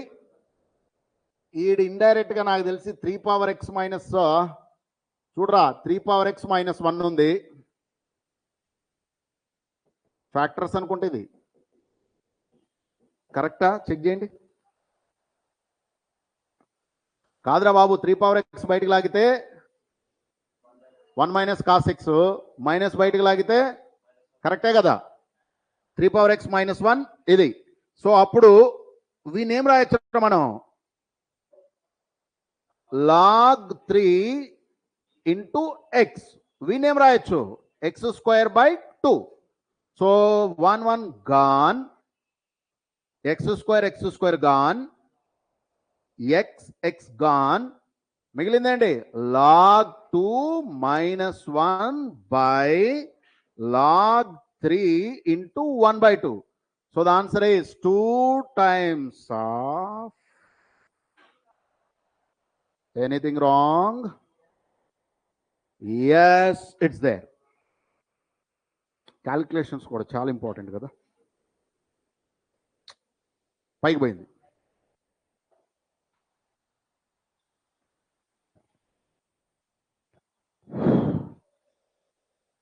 ఈడు ఇండైరెక్ట్ గా నాకు తెలిసి 3 పవర్ x మైనస్, చూడరా 3 పవర్ x - 1 ఉంది. ఫ్యాక్టర్స్ అనుకుంటే ఇది కరెక్టా? చెక్ చేయండి. కాదురా బాబు, 3 పవర్ x బయటికి లాగితే 1 - cos x, మైనస్ బయటికి లాగితే కరెక్టే కదా. 3 పవర్ x - 1 ఇది. సో అప్పుడు వీనేం రాయొచ్చు మనం? log 3 into X. వీనేం రాయొచ్చు? x² 2. So 1 1 gone, x² gone, x gone. మిగిలిందండి log 2 - 1 log 3 into 1/2. So the answer is 2 times of. Anything wrong? Yes, it's there. Calculations కూడా చాలా ఇంపార్టెంట్ కదా. పైకి పోయింది.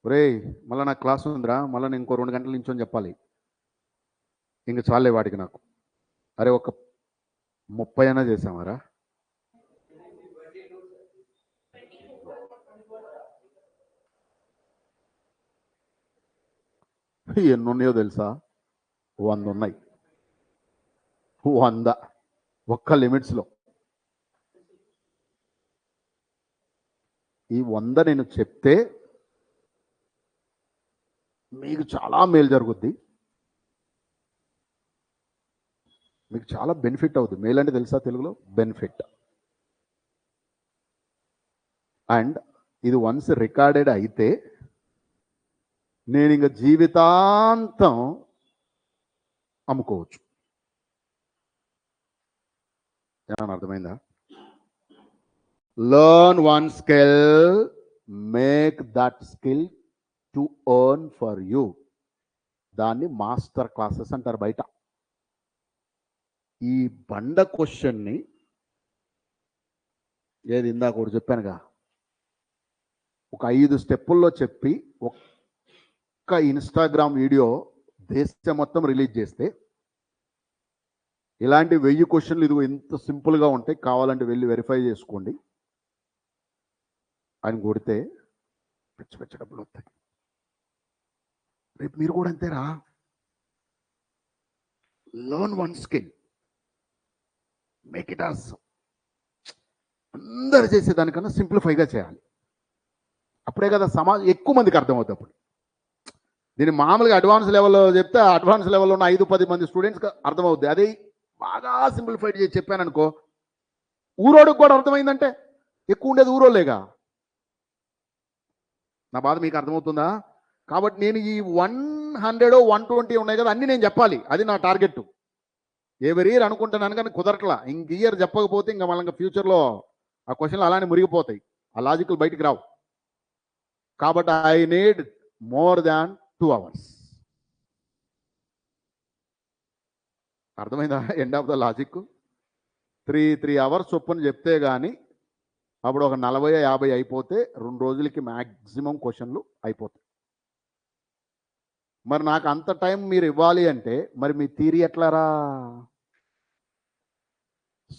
ఒరే మళ్ళీ నాకు క్లాస్ ఉందిరా, మళ్ళీ నేను ఇంకో 2 గంటల నుంచి చెప్పాలి. ఇంక చాలే వాడికి నాకు. అరే ఒక 30 అయినా చేసామారా. ఎన్ని ఉన్నాయో తెలుసా? 100 ఉన్నాయి. 100 ఒక్క లిమిట్స్లో. ఈ 100 నేను చెప్తే మీకు చాలా మేలు జరుగుద్ది, మీకు చాలా బెనిఫిట్ అవుతుంది. మేలు అంటే తెలుసా తెలుగులో? బెనిఫిట్. అండ్ ఇది వన్స్ రికార్డెడ్ అయితే నేను ఇంక జీవితాంతం అమ్ముకోవచ్చు. ఏమన్నా అర్థమైందా? Learn one skill, make that skill to earn for you. దాన్ని మాస్టర్ క్లాసెస్ అంటారు బయట. ఈ బండ క్వశ్చన్ని ఏది ఇందాక ఒకటి చెప్పానుగా, ఒక 5 స్టెప్పుల్లో చెప్పి ఒక్క ఇన్స్టాగ్రామ్ వీడియో దేశం మొత్తం రిలీజ్ చేస్తే ఇలాంటి 1000 క్వశ్చన్లు ఇదిగో ఇంత సింపుల్గా ఉంటాయి, కావాలంటే వెళ్ళి వెరిఫై చేసుకోండి అని కొడితే పిచ్చ డబ్బులు వస్తాయి. రేపు మీరు కూడా అంతేరా. Learn one skill, make it as అందరు చేసేదానికన్నా సింప్లిఫైగా చేయాలి. అప్పుడే కదా సమాజం ఎక్కువ మందికి అర్థమవుతుంది. అప్పుడు దీన్ని మామూలుగా అడ్వాన్స్ లెవెల్లో చెప్తే అడ్వాన్స్ లెవెల్లో ఉన్న 5-10 మంది స్టూడెంట్స్కి అర్థమవుద్ది. అదే బాగా సింప్లిఫైడ్ చేసి చెప్పాను అనుకో, ఊరోడికి కూడా అర్థమైందంటే ఎక్కువ ఉండేది ఊరోళ్ళేగా. నా బాధ మీకు అర్థమవుతుందా? కాబట్టి నేను ఈ 100 120 ఉన్నాయి కదా, అన్నీ నేను చెప్పాలి. అది నా టార్గెట్. ఎవరి ఇయర్ అనుకుంటున్నాను కానీ కుదరట్లా. ఇంక ఇయర్ చెప్పకపోతే ఇంకా మళ్ళీ ఫ్యూచర్లో ఆ క్వశ్చన్లు అలానే మురిగిపోతాయి, ఆ లాజికల్ బయటికి రావు. కాబట్టి I need more than 2 hours. అర్థమైందా end of the logic? 3 hours చొప్పున చెప్తే కానీ అప్పుడు ఒక 40-50 అయిపోతే 2 రోజులకి మ్యాక్సిమం క్వశ్చన్లు అయిపోతాయి. మరి నాకు అంత టైం మీరు ఇవ్వాలి అంటే మరి మీ థియరీ ఎట్లారా?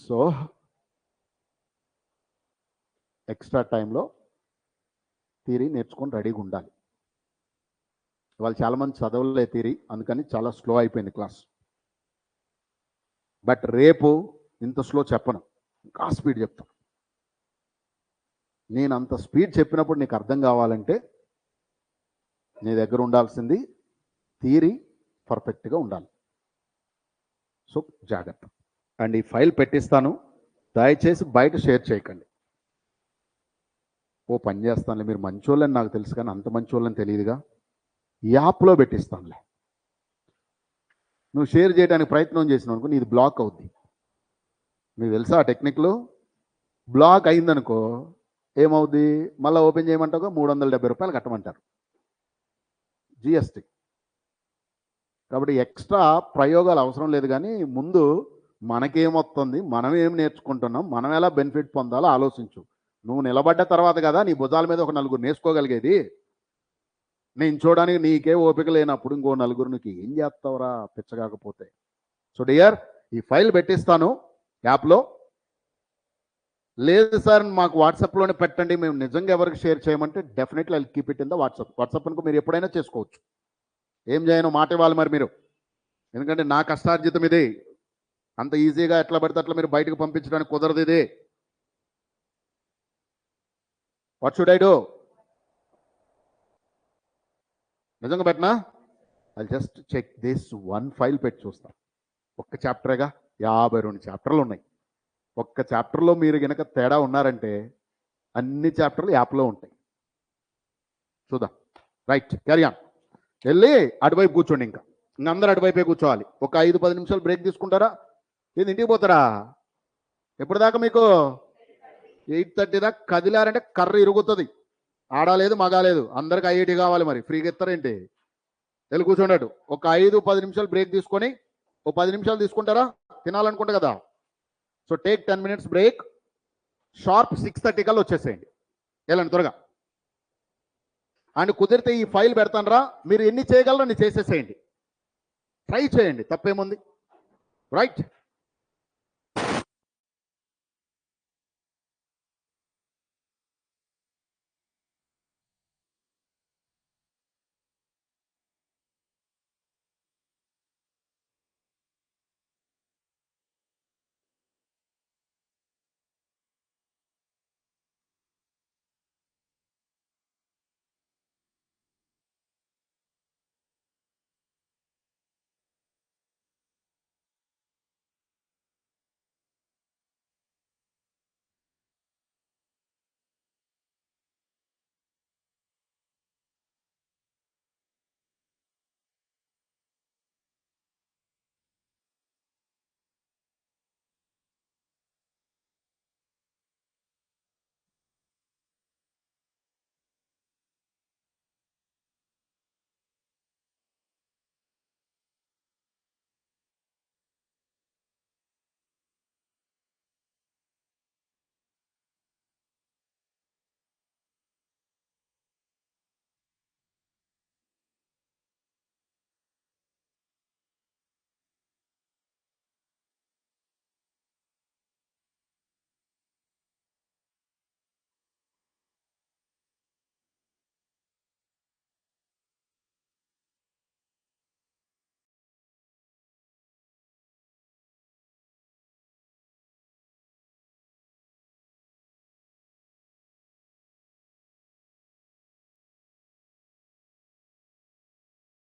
సో ఎక్స్ట్రా టైంలో థియరీ నేర్చుకొని రెడీగా ఉండాలి. వాళ్ళు చాలామంది చదవలే థియరీ, అందుకని చాలా స్లో అయిపోయింది క్లాస్. బట్ రేపు ఇంత స్లో చెప్పను, ఇంకా స్పీడ్ చెప్తాను. నేను అంత స్పీడ్ చెప్పినప్పుడు నీకు అర్థం కావాలంటే నీ దగ్గర ఉండాల్సింది థియరీ పర్ఫెక్ట్గా ఉండాలి. సో జాగ్రత్త. అండ్ ఈ ఫైల్ పెట్టిస్తాను, దయచేసి బయట షేర్ చేయకండి. ఓ పని చేస్తానులే, మీరు మంచోళ్ళని నాకు తెలుసు కానీ అంత మంచోళ్ళని తెలియదుగా, యాప్లో పెట్టిస్తానులే. నువ్వు షేర్ చేయడానికి ప్రయత్నం చేసినావు అనుకో, నీది బ్లాక్ అవుద్ది. మీకు తెలుసా ఆ టెక్నిక్లో? బ్లాక్ అయిందనుకో ఏమవుద్ది, మళ్ళీ ఓపెన్ చేయమంటావు, 370 రూపాయలు కట్టమంటారు జిఎస్టీ. కాబట్టి ఎక్స్ట్రా ప్రయోగాలు అవసరం లేదు. కానీ ముందు మనకేమొస్తుంది, మనం ఏం నేర్చుకుంటున్నాం, మనం ఎలా బెనిఫిట్ పొందాలో ఆలోచించు. నువ్వు నిలబడ్డ తర్వాత కదా నీ భుజాల మీద ఒక 4 నేర్చుకోగలిగేది. నేను చూడడానికి నీకే ఓపిక లేనప్పుడు ఇంకో 4 నీకు ఏం చేస్తావురా పిచ్చగాకపోతే. సో డియర్, ఈ ఫైల్ పెట్టిస్తాను యాప్లో. లేదు సార్ మాకు వాట్సాప్లోనే పెట్టండి, మేము నిజంగా ఎవరికి షేర్ చేయమంటే definitely I keep it in the WhatsApp. WhatsApp అనుకో మీరు ఎప్పుడైనా చేసుకోవచ్చు. ఏం చేయను మాట ఇవ్వాలి మరి మీరు, ఎందుకంటే నా కష్టార్జితం ఇది. అంత ఈజీగా ఎట్లా పడితే అట్లా మీరు బయటకు పంపించడానికి కుదరదు ఇది. What should I do? నిజంగా పెట్టనా? I just check this one file పెట్టి చూస్తాను. ఒక్క చాప్టరేగా, 52 చాప్టర్లు ఉన్నాయి. ఒక్క చాప్టర్లో మీరు కనుక తేడా ఉన్నారంటే అన్ని చాప్టర్లు యాప్లో ఉంటాయి. చూద్దాం. Right, carry on. వెళ్ళి అటువైపు కూర్చోండి. ఇంకా అందరూ అటువైపే కూర్చోవాలి. ఒక 5-10 నిమిషాలు బ్రేక్ తీసుకుంటారా? ఏది ఇంటికి పోతారా? ఎప్పుడు దాకా మీకు 8:30 దాకా కదిలారంటే కర్ర ఇరుగుతుంది. ఆడలేదు మగాలేదు, అందరికి ఐఐటి కావాలి. మరి ఫ్రీగా ఇస్తారేంటి? వెళ్ళి కూర్చోండి. ఒక 5-10 నిమిషాలు బ్రేక్ తీసుకొని, ఓ 10 నిమిషాలు తీసుకుంటారా? తినాలనుకుంటా కదా. So take 10 minutes break. Sharp 6:30 కల్లా వచ్చేసేయండి. వెళ్ళండి త్వరగా. అండ్ కుదిరితే ఈ ఫైల్ పెడతాను రా, మీరు ఎన్ని చేయగలరో అన్ని చేసేసేయండి. ట్రై చేయండి, తప్పేముంది? రైట్.